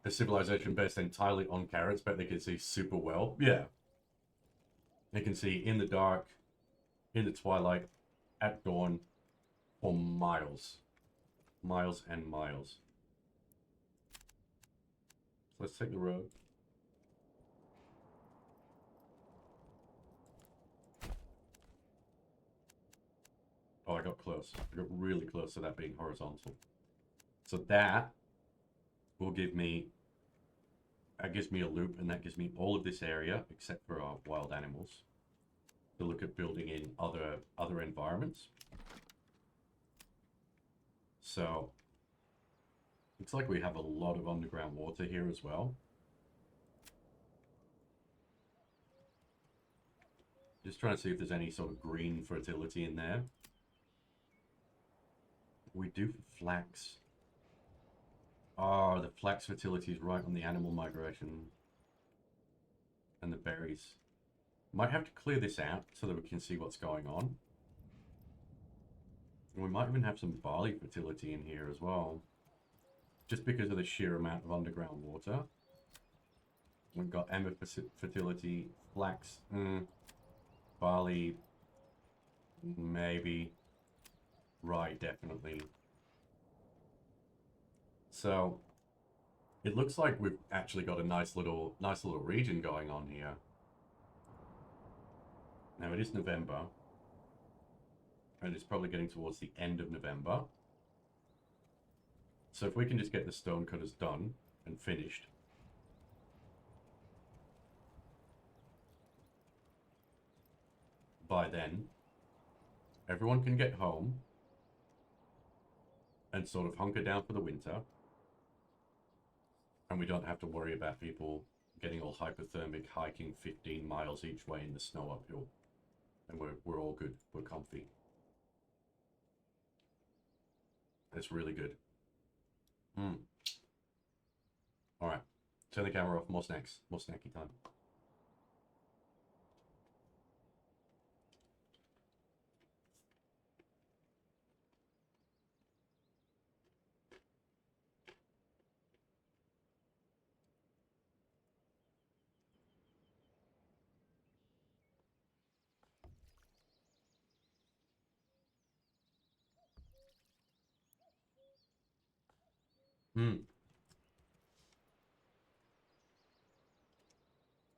A civilization based entirely on carrots, but they can see super well. Yeah. They can see in the dark, in the twilight, at dawn, for miles. Miles and miles. So let's take the road. Oh, I got close. I got really close to that being horizontal. So that will give me... That gives me a loop, and that gives me all of this area, except for our wild animals, to look at building in other environments. So, looks like we have a lot of underground water here as well. Just trying to see if there's any sort of green fertility in there. We do for flax. Oh, the flax fertility is right on the animal migration and the berries. Might have to clear this out so that we can see what's going on. And we might even have some barley fertility in here as well, just because of the sheer amount of underground water. We've got emmer fertility, flax, barley, maybe, rye, definitely. So it looks like we've actually got a nice little region going on here. Now it is November, and it's probably getting towards the end of November. So if we can just get the stonecutters done and finished, by then, everyone can get home and sort of hunker down for the winter. And we don't have to worry about people getting all hypothermic, hiking 15 miles each way in the snow uphill. And we're all good. We're comfy. It's really good. Alright. Turn the camera off. More snacks. More snacky time.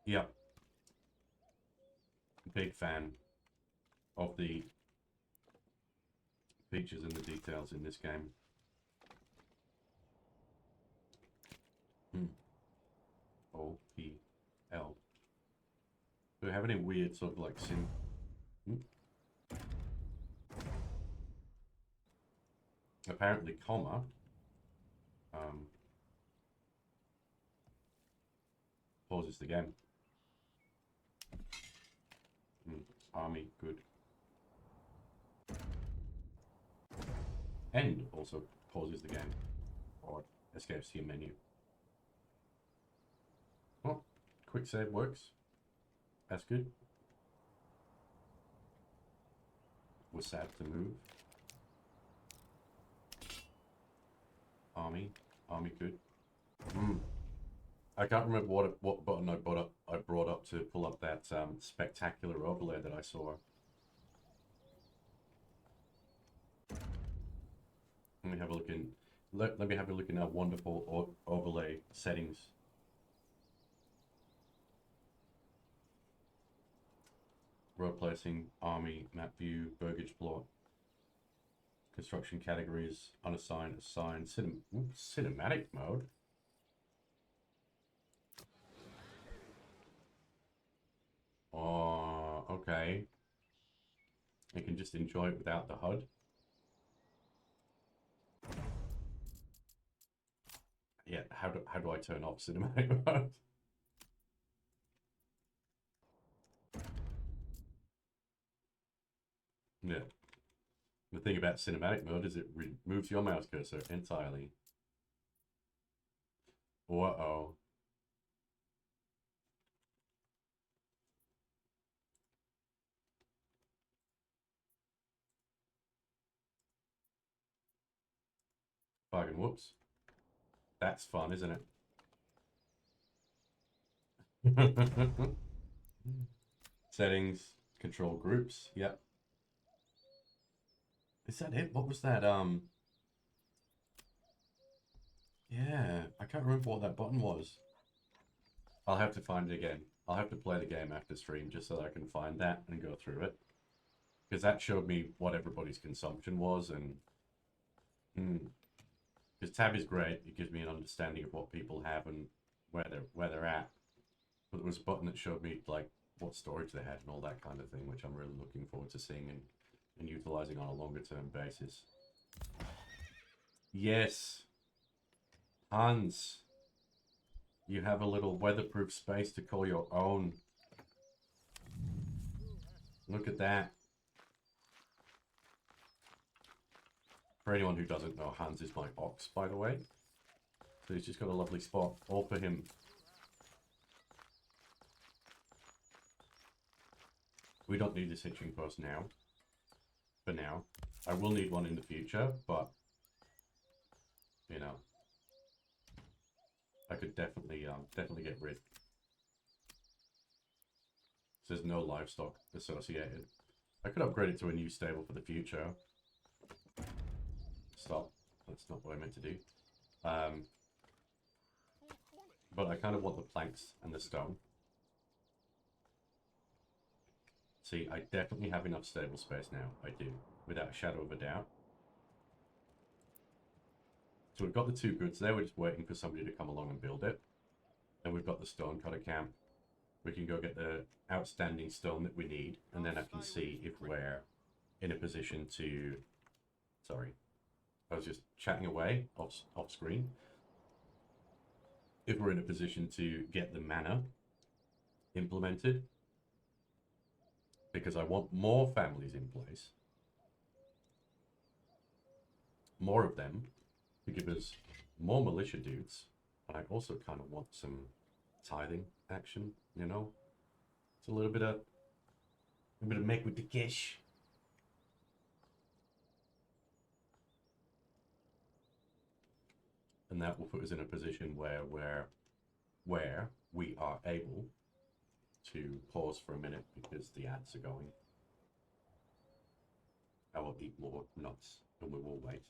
Yep. Big fan of the features and the details in this game. O-P-L. Do we have any weird sort of like apparently comma pauses the game. Army, good. End also pauses the game or escapes to your menu. Oh, quick save works. That's good. We're sad to move. Army, good. I can't remember what button I brought up to pull up that spectacular overlay that I saw. Let me have a look in. Let me have a look in our wonderful overlay settings. Road placing, army, map view, burgage plot, construction categories, unassigned, assigned, cinematic mode. Oh, okay. You can just enjoy it without the HUD. Yeah, how do I turn off cinematic mode? Yeah. The thing about cinematic mode is it removes your mouse cursor entirely. Uh-oh. Fucking whoops. That's fun, isn't it? Settings, control groups, yep. Is that it? What was that? Yeah, I can't remember what that button was. I'll have to find it again. I'll have to play the game after stream just so that I can find that and go through it. Because that showed me what everybody's consumption was, and because tab is great, it gives me an understanding of what people have and where they're at. But there was a button that showed me like what storage they had and all that kind of thing, which I'm really looking forward to seeing and utilizing on a longer term basis. Yes, Hans, you have a little weatherproof space to call your own. Look at that. For anyone who doesn't know, Hans is my ox, by the way. So he's just got a lovely spot all for him. We don't need this hitching post now. For now. I will need one in the future, but you know, I could definitely get rid So there's no livestock associated. I could upgrade it to a new stable for the future. Stop. That's not what I meant to do. But I kind of want the planks and the stone. See, I definitely have enough stable space now. I do, without a shadow of a doubt. So we've got the 2 goods there. We're just waiting for somebody to come along and build it. And we've got the stone cutter camp. We can go get the outstanding stone that we need. And then I can see if we're in a position to... Sorry. I was just chatting away off screen. If we're in a position to get the manor implemented. Because I want more families in place. More of them. To give us more militia dudes. And I also kind of want some tithing action, you know? It's a little bit of make with the cash. And that will put us in a position where we are able to pause for a minute because the ads are going. I will eat more nuts and we will wait.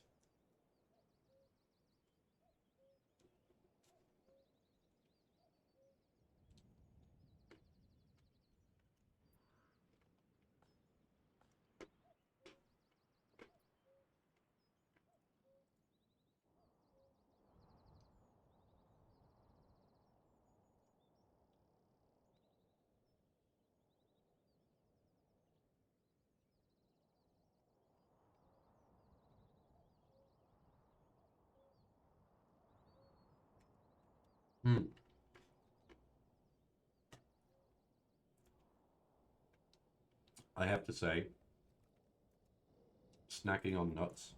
I have to say, snacking on nuts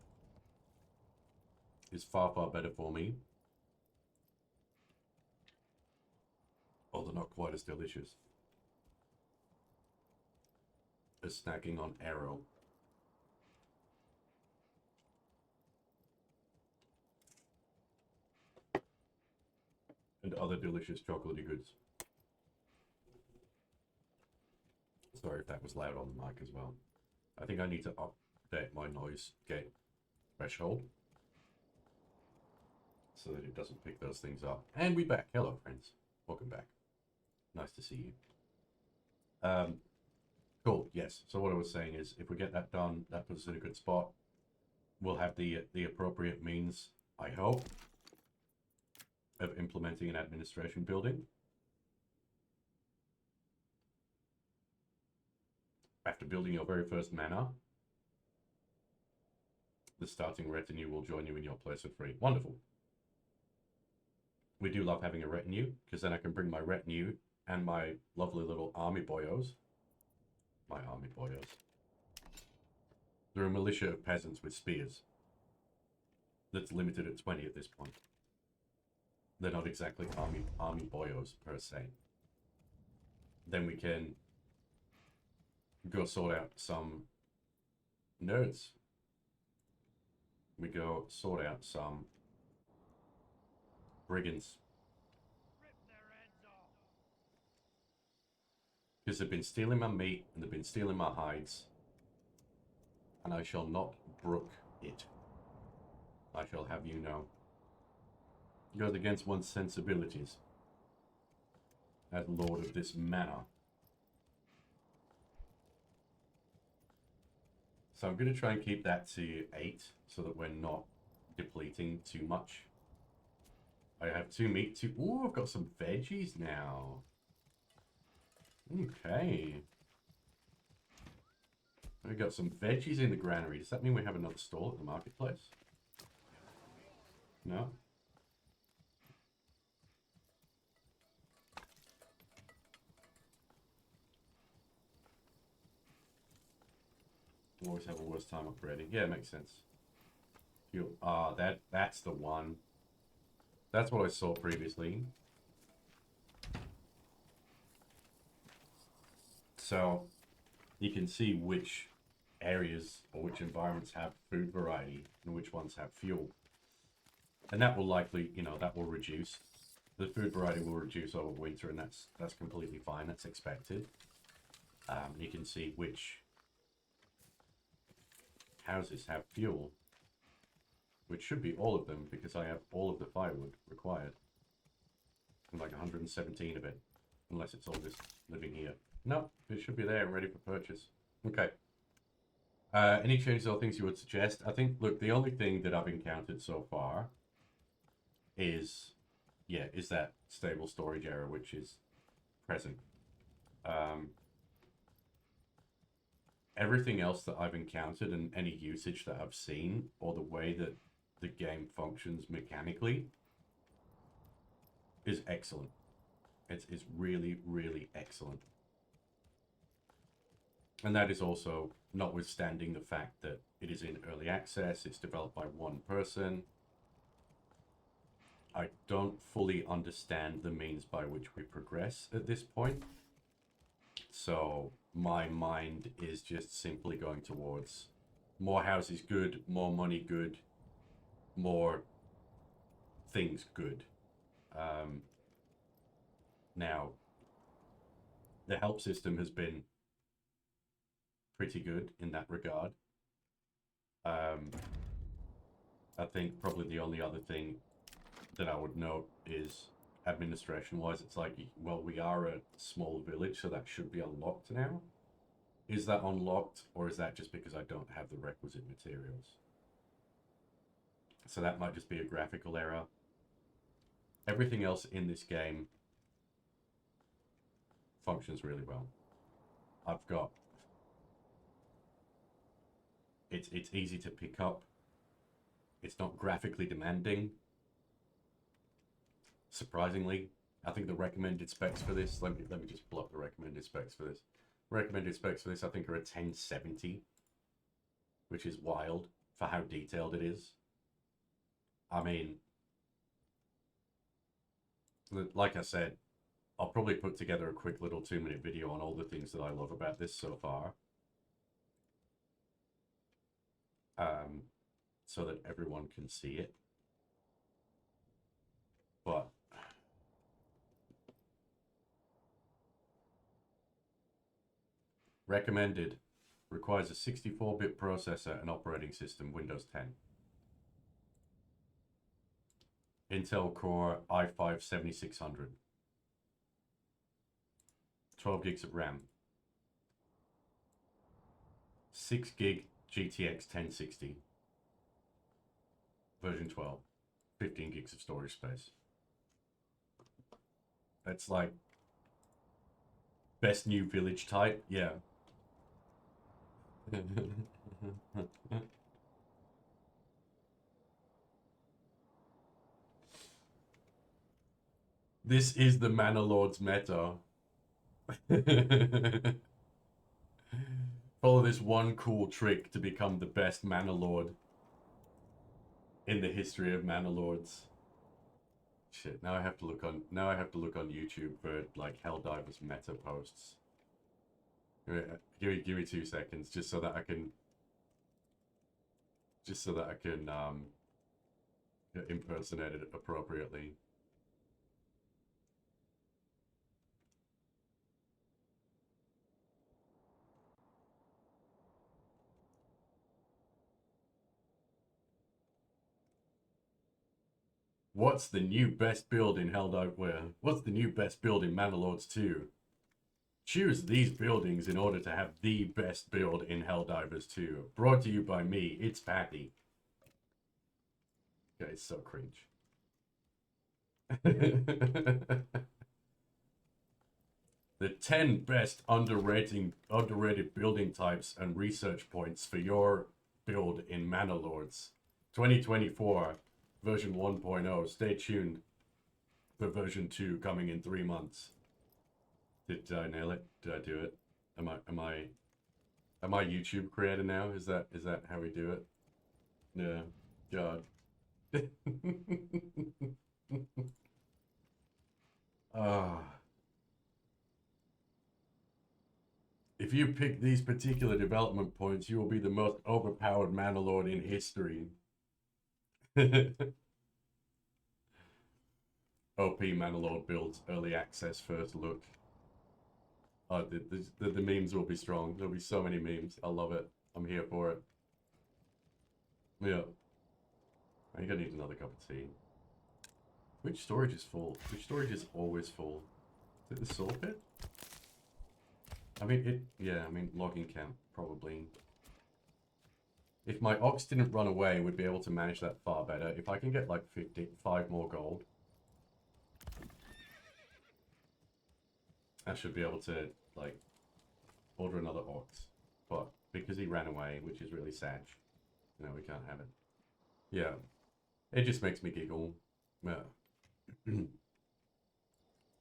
is far, far better for me. Although not quite as delicious as snacking on Arrow. And other delicious chocolatey goods. Sorry if that was loud on the mic as well. I think I need to update my noise gate threshold so that it doesn't pick those things up. And we're back. Hello, friends. Welcome back. Nice to see you. Cool. Yes. So what I was saying is, if we get that done, that puts us in a good spot. We'll have the appropriate means, I hope, of implementing an administration building. After building your very first manor, the starting retinue will join you in your place for free. Wonderful. We do love having a retinue, because then I can bring my retinue and my lovely little army boyos. My army boyos. They're a militia of peasants with spears. That's limited at 20 at this point. They're not exactly army boyos per se. Then we can go sort out some nerds. We go sort out some brigands. Because they've been stealing my meat and they've been stealing my hides. And I shall not brook it. I shall have you know. It goes against one's sensibilities as lord of this manor. So I'm going to try and keep that to 8 so that we're not depleting too much. I have 2 meat, 2... Ooh, I've got some veggies now. Okay. We've got some veggies in the granary. Does that mean we have another stall at the marketplace? No? Always have a worse time upgrading. Yeah, it makes sense. That's the one. That's what I saw previously. So you can see which areas or which environments have food variety and which ones have fuel. And that will likely, you know, that will reduce. The food variety will reduce over winter, and that's completely fine. That's expected. And you can see which houses have fuel, which should be all of them because I have all of the firewood required. And like 117 of it, unless it's all just living here. No, it should be there and ready for purchase. Okay. Any changes or things you would suggest? I think, look, the only thing that I've encountered so far is, yeah, is that stable storage error, which is present. Everything else that I've encountered and any usage that I've seen, or the way that the game functions mechanically, is excellent. It's really, really excellent. And that is also notwithstanding the fact that it is in early access, it's developed by one person. I don't fully understand the means by which we progress at this point. So my mind is just simply going towards more houses good, more money good, more things good. Now, the help system has been pretty good in that regard. I think probably the only other thing that I would note is administration-wise, it's like, well, we are a small village, so that should be unlocked now. Is that unlocked, or is that just because I don't have the requisite materials? So that might just be a graphical error. Everything else in this game functions really well. I've got... It's easy to pick up. It's not graphically demanding. Surprisingly, I think the recommended specs for this, let me just pull up the recommended specs for this. Recommended specs for this, I think, are a 1070, which is wild for how detailed it is. I mean, like I said, I'll probably put together a quick little 2-minute video on all the things that I love about this so far. So that everyone can see it. But recommended requires a 64-bit processor and operating system, Windows 10. Intel Core i5-7600. 12 gigs of RAM. 6 gig GTX 1060. Version 12. 15 gigs of storage space. That's like best new village type, yeah. This is the ManorLords meta. Follow this one cool trick to become the best ManorLord in the history of ManorLords. Shit, now I have to look on YouTube for like Helldivers meta posts. Give me 2 seconds just so that I can impersonate it appropriately. What's the new best build in Helldivers? What's the new best build in ManorLords 2? Choose these buildings in order to have the best build in Helldivers 2. Brought to you by me, it's Patty. Yeah, it's so cringe. The 10 best underrated building types and research points for your build in ManorLords 2024 version 1.0. Stay tuned for version 2 coming in 3 months. Did I nail it? Did I do it? Am I YouTube creator now? Is that how we do it? Yeah. God. If you pick these particular development points, you will be the most overpowered Manor in history. OP Manor builds early access first look. Oh, the memes will be strong. There'll be so many memes. I love it. I'm here for it. Yeah. I think I need another cup of tea. Which storage is full? Which storage is always full? Is it the saw pit? I mean, logging camp, probably. If my ox didn't run away, we'd be able to manage that far better. If I can get like 5 more gold, I should be able to, like, order another ox. But because he ran away, which is really sad, no, we can't have it. Yeah. It just makes me giggle. Yeah.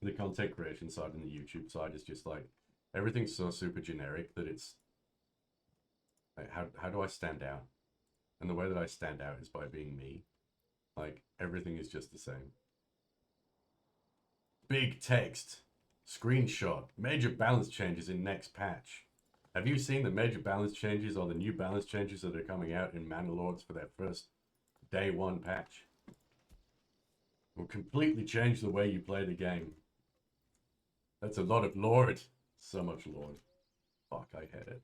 The content creation side and the YouTube side is just like, everything's so super generic that it's like, how do I stand out? And the way that I stand out is by being me. Like, everything is just the same. Big text. Screenshot. Major balance changes in next patch. Have you seen the major balance changes or the new balance changes that are coming out in ManorLords for their first day 1 patch? Will completely change the way you play the game. That's a lot of Lord. So much Lord. Fuck, I hate it.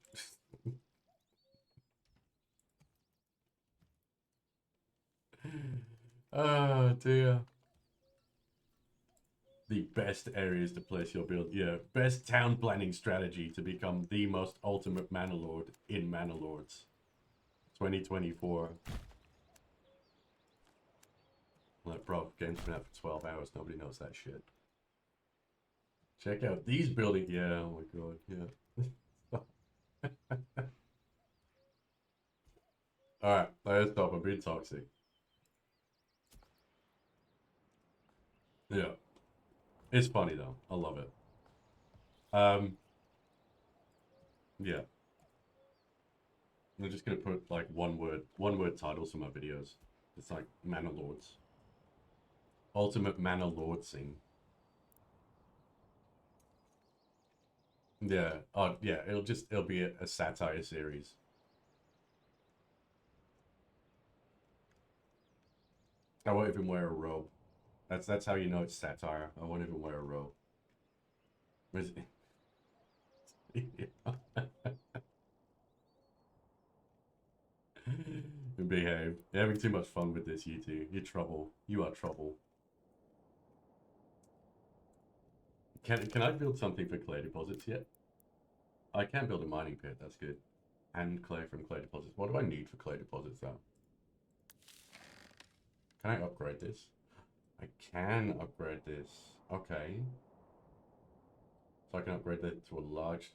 Oh dear. The best areas to place your build. Yeah, best town planning strategy to become the most ultimate ManorLord in ManorLords. 2024. Like, bro, game's been out for 12 hours. Nobody knows that shit. Check out these buildings. Yeah, oh my god, yeah. Alright, let's stop. I'm being toxic. Yeah. It's funny though. I love it. Yeah. I'm just gonna put like one word titles for my videos. It's like ManorLords. Ultimate ManorLordsing. Yeah. Oh yeah, it'll be a satire series. I won't even wear a robe. That's how you know it's satire. I won't even wear a robe. Behave. You're having too much fun with this, you two. You're trouble. You are trouble. Can I build something for clay deposits yet? I can build a mining pit, that's good. And clay from clay deposits. What do I need for clay deposits though? Can I upgrade this? I can upgrade this. Okay. So I can upgrade that to a large...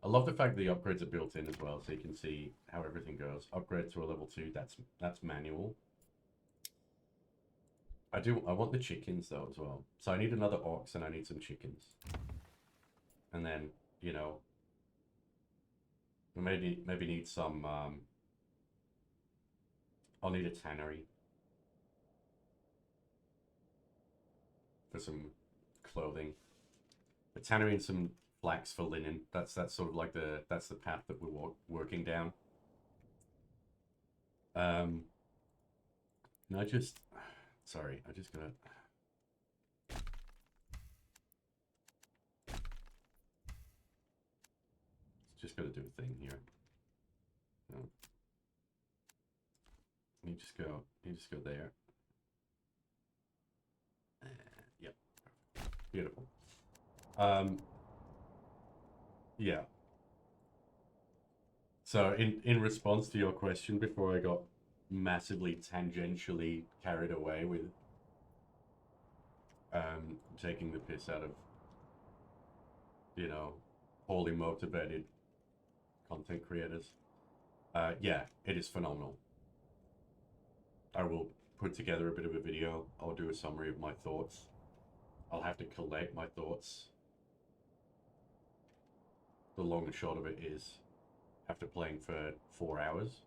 I love the fact that the upgrades are built in as well, so you can see how everything goes. Upgrade to a level 2, that's manual. I want the chickens though as well. So I need another ox and I need some chickens. And then, you know, maybe need some I'll need a tannery for some clothing. A tannery and some flax for linen. That's sort of like that's the path that we're working down. And I just sorry, I just gotta do a thing here. No. You just go there. Yep. Beautiful. Yeah. So in response to your question, before I got massively tangentially carried away with taking the piss out of, you know, poorly motivated content creators. Yeah, it is phenomenal. I will put together a bit of a video. I'll do a summary of my thoughts. I'll have to collate my thoughts. The long and short of it is, after playing for 4 hours.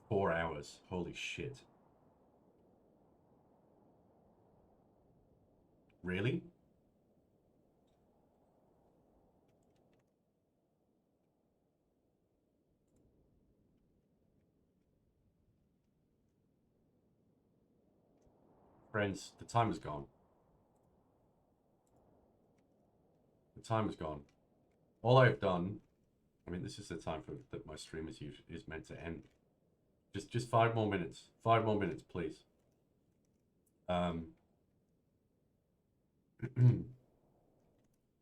4 hours, holy shit. Really? Friends, the time is gone. The time is gone. All I've done, I mean, this is the time for that my stream is meant to end. Just 5 more minutes. 5 more minutes, please. I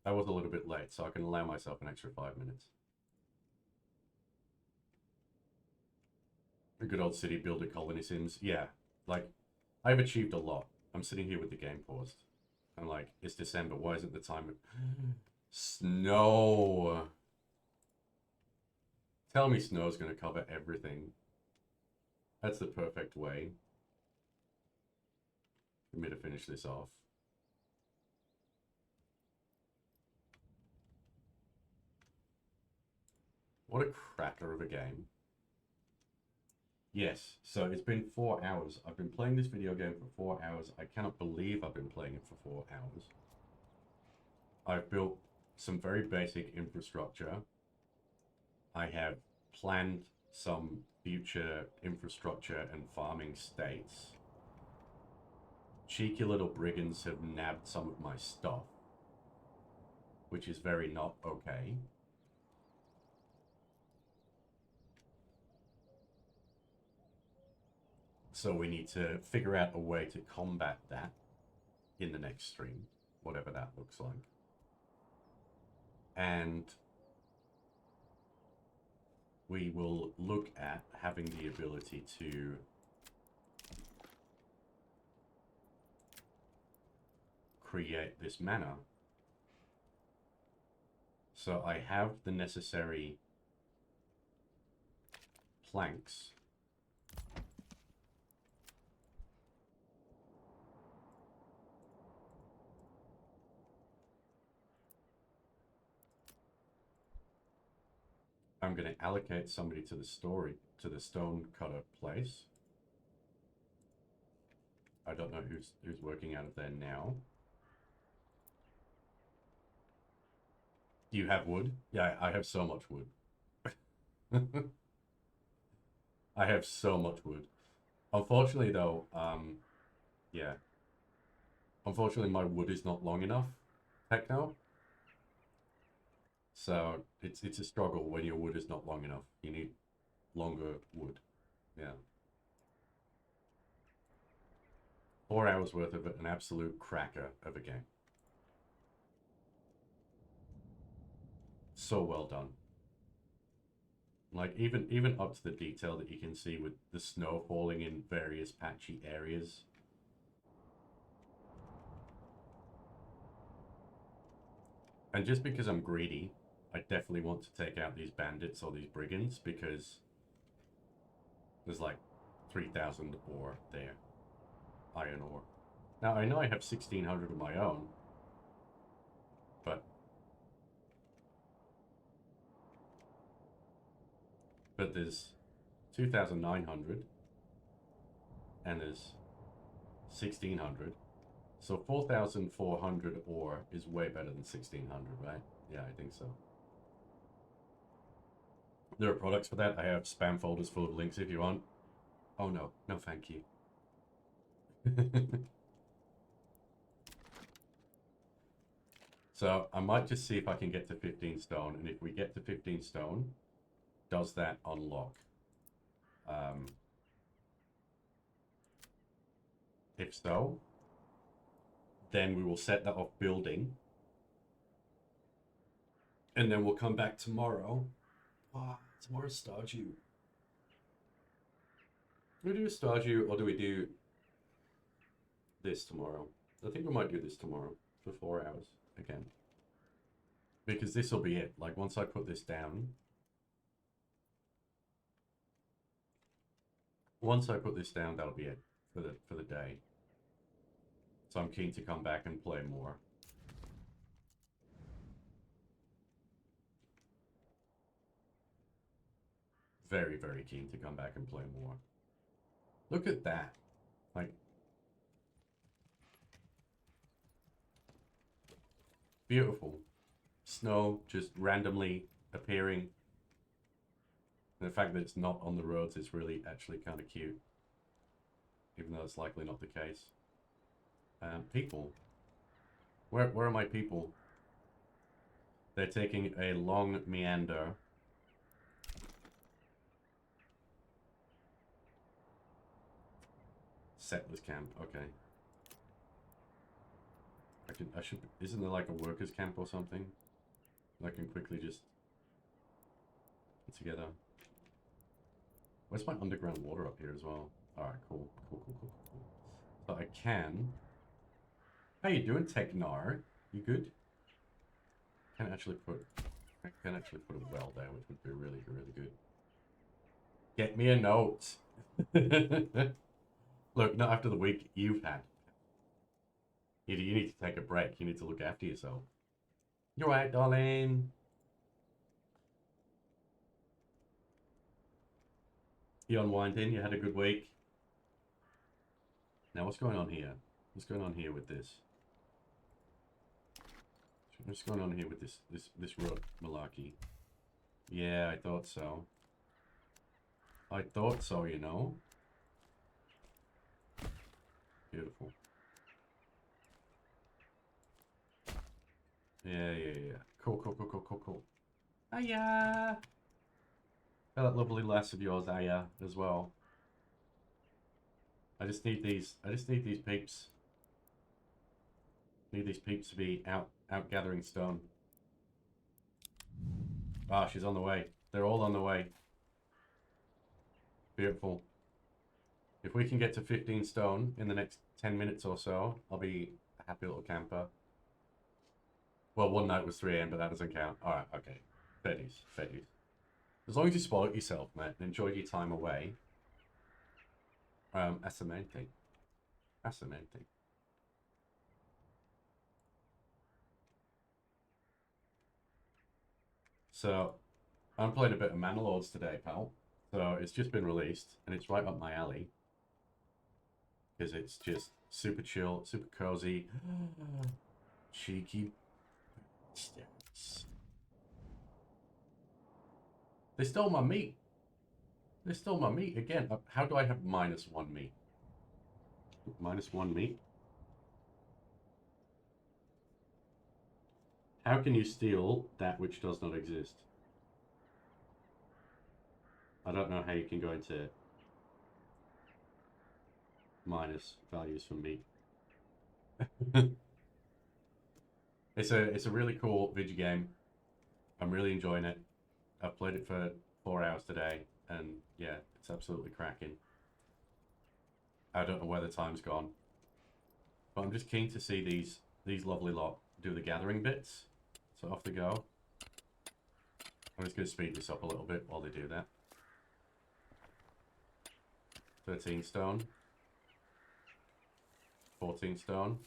was a little bit late, so I can allow myself an extra 5 minutes. A good old city builder colony sims. Yeah, like, I've achieved a lot. I'm sitting here with the game paused. I'm like, it's December, why isn't the time... Snow! Tell me snow's gonna cover everything. That's the perfect way for me to finish this off. What a cracker of a game. Yes, so it's been 4 hours. I've been playing this video game for 4 hours. I cannot believe I've been playing it for 4 hours. I've built some very basic infrastructure. I have planned some future infrastructure and farming states. Cheeky little brigands have nabbed some of my stuff, which is very not okay. So we need to figure out a way to combat that in the next stream, whatever that looks like. And we will look at having the ability to create this manor. So I have the necessary planks. I'm going to allocate somebody to the stone cutter place. I don't know who's working out of there now. Do you have wood? Yeah, I have so much wood. I have so much wood. Unfortunately, though, yeah. Unfortunately, my wood is not long enough, Techno. So it's a struggle when your wood is not long enough. You need longer wood. Yeah. 4 hours worth of an absolute cracker of a game. So well done. Like even up to the detail that you can see with the snow falling in various patchy areas. And just because I'm greedy, I definitely want to take out these bandits or these brigands because there's like 3,000 ore there. Iron ore. Now I know I have 1,600 of my own, but there's 2,900 and there's 1,600. So 4,400 ore is way better than 1,600, right? Yeah, I think so. There are products for that. I have spam folders full of links if you want. Oh no, no thank you. So I might just see if I can get to 15 stone, and if we get to 15 stone, does that unlock? If so, then we will set that off building, and then we'll come back tomorrow. Wow, tomorrow's Stardew. Do we do a Stardew, or do we do this tomorrow? I think we might do this tomorrow for 4 hours again. Because this will be it. Like, once I put this down... Once I put this down, that'll be it for the day. So I'm keen to come back and play more. Very, very keen to come back and play more. Look at that. Like... Beautiful. Snow just randomly appearing. And the fact that it's not on the roads is really actually kind of cute. Even though it's likely not the case. People. Where are my people? They're taking a long meander. Settlers camp, okay. I should, isn't there like a workers camp or something? I can quickly just put together. Where's my underground water up here as well? Alright, cool. So I can... How you doing, Technar? You good? I can actually put a well there, which would be really, really good. Get me a note. Look, not after the week you've had. You need to take a break. You need to look after yourself. You're right, darling. You unwinding? You had a good week? Now, what's going on here? What's going on here with this? What's going on here with this road malarkey? Yeah, I thought so. I thought so, you know. Beautiful. Yeah. Cool. Hiya! Oh, that lovely lass of yours, Aya, as well. I just need these peeps. Need these peeps to be out gathering stone. Ah, she's on the way. They're all on the way. Beautiful. If we can get to 15 stone in the next 10 minutes or so, I'll be a happy little camper. Well, one night was 3 AM, but that doesn't count. Alright, okay. Fair dues. As long as you spoil it yourself, mate, and enjoy your time away. That's the main thing. So, I'm playing a bit of ManorLords today, pal. So, it's just been released, and it's right up my alley. Because it's just super chill, super cozy. Cheeky bastards. They stole my meat. They stole my meat again. How do I have -1 meat? -1 meat? How can you steal that which does not exist? I don't know how you can go into minus values for meat. It's a really cool video game. I'm really enjoying it. I've played it for 4 hours today, and yeah, it's absolutely cracking. I don't know where the time's gone, but I'm just keen to see these lovely lot do the gathering bits. So off they go. I'm just going to speed this up a little bit while they do that. 13 stone. 14 stone.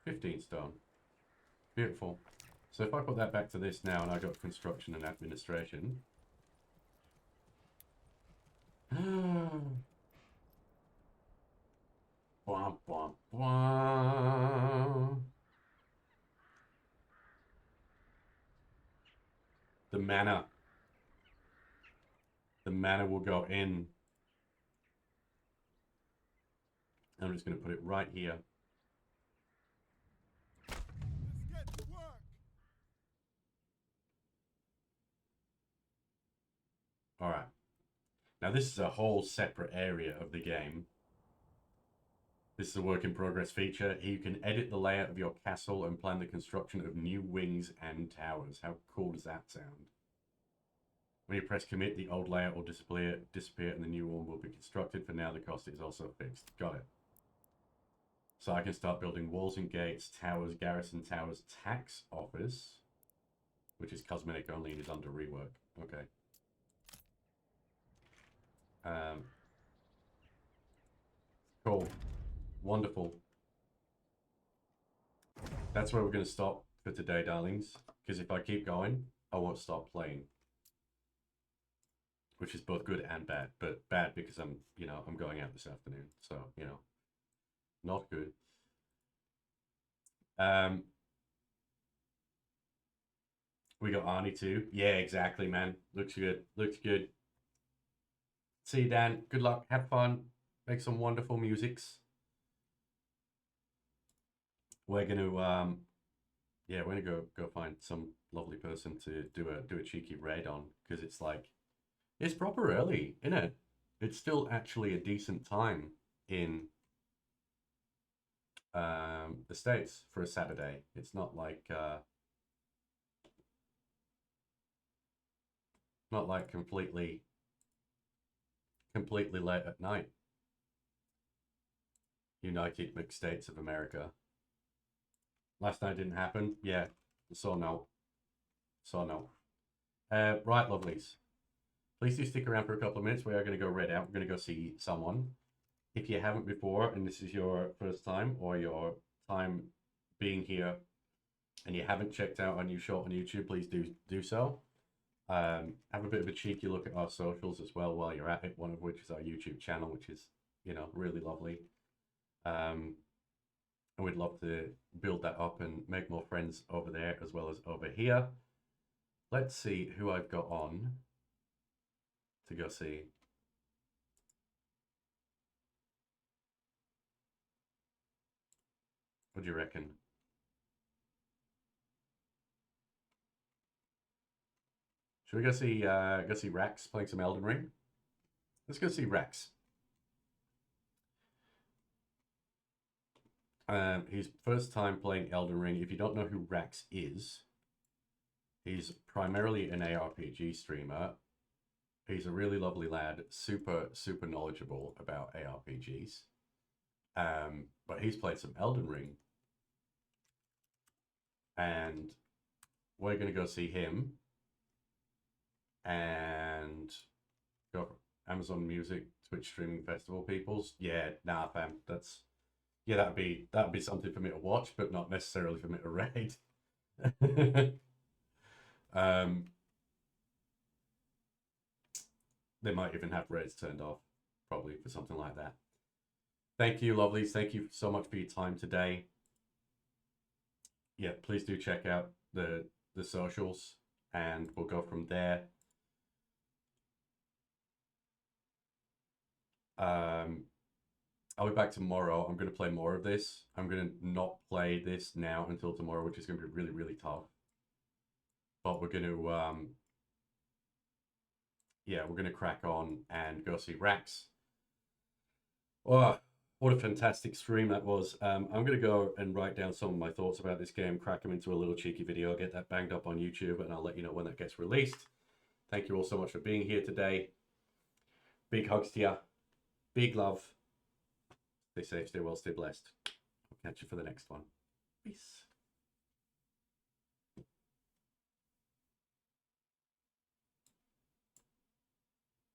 15 stone. Beautiful. So if I put that back to this now, and I got construction and administration. Bwah, bwah, bwah. The manor. The manor will go in. I'm just going to put it right here. Let's get to work. Alright. Now this is a whole separate area of the game. This is a work in progress feature. You can edit the layout of your castle and plan the construction of new wings and towers. How cool does that sound? When you press commit, the old layout will disappear and the new one will be constructed. For now, the cost is also fixed. Got it. So I can start building walls and gates, towers, garrison towers, tax office, which is cosmetic only and is under rework. Okay. Cool. Wonderful. That's where we're going to stop for today, darlings. Because if I keep going, I won't stop playing. Which is both good and bad. But bad because I'm going out this afternoon. So, not good. We got Arnie too. Yeah, exactly, man. Looks good. Looks good. See you, Dan. Good luck. Have fun. Make some wonderful musics. we're gonna yeah, we're gonna go find some lovely person to do a cheeky raid on, because it's like it's proper early, isn't it? It's still actually a decent time in the States for a Saturday. It's not like completely late at night. United Mixed States of America. Last night didn't happen. Yeah, so no. Right, lovelies. Please do stick around for a couple of minutes. We are going to go read out. We're going to go see someone. If you haven't before, and this is your first time or your time being here, and you haven't checked out our new short on YouTube, please do so. Have a bit of a cheeky look at our socials as well while you're at it, one of which is our YouTube channel, which is, you know, really lovely. And we'd love to build that up and make more friends over there as well as over here. Let's see who I've got on to go see. What do you reckon? Should we go see Rax playing some Elden Ring? Let's go see Rax. His first time playing Elden Ring. If you don't know who Rax is, he's primarily an ARPG streamer. He's a really lovely lad, super knowledgeable about ARPGs. But he's played some Elden Ring. And we're going to go see him. And go for Amazon Music, Twitch Streaming Festival peoples. Yeah, nah, fam. Yeah, that'd be something for me to watch, but not necessarily for me to raid. They might even have raids turned off, probably, for something like that. Thank you, lovelies. Thank you so much for your time today. Yeah, please do check out the socials, and we'll go from there. I'll be back tomorrow. I'm going to play more of this. I'm going to not play this now until tomorrow, which is going to be really tough. But we're going to, yeah, we're going to crack on and go see Rax. Oh, what a fantastic stream that was. I'm going to go and write down some of my thoughts about this game, crack them into a little cheeky video, get that banged up on YouTube, and I'll let you know when that gets released. Thank you all so much for being here today. Big hugs to you. Big love. Stay safe, stay well, stay blessed. I'll catch you for the next one. Peace.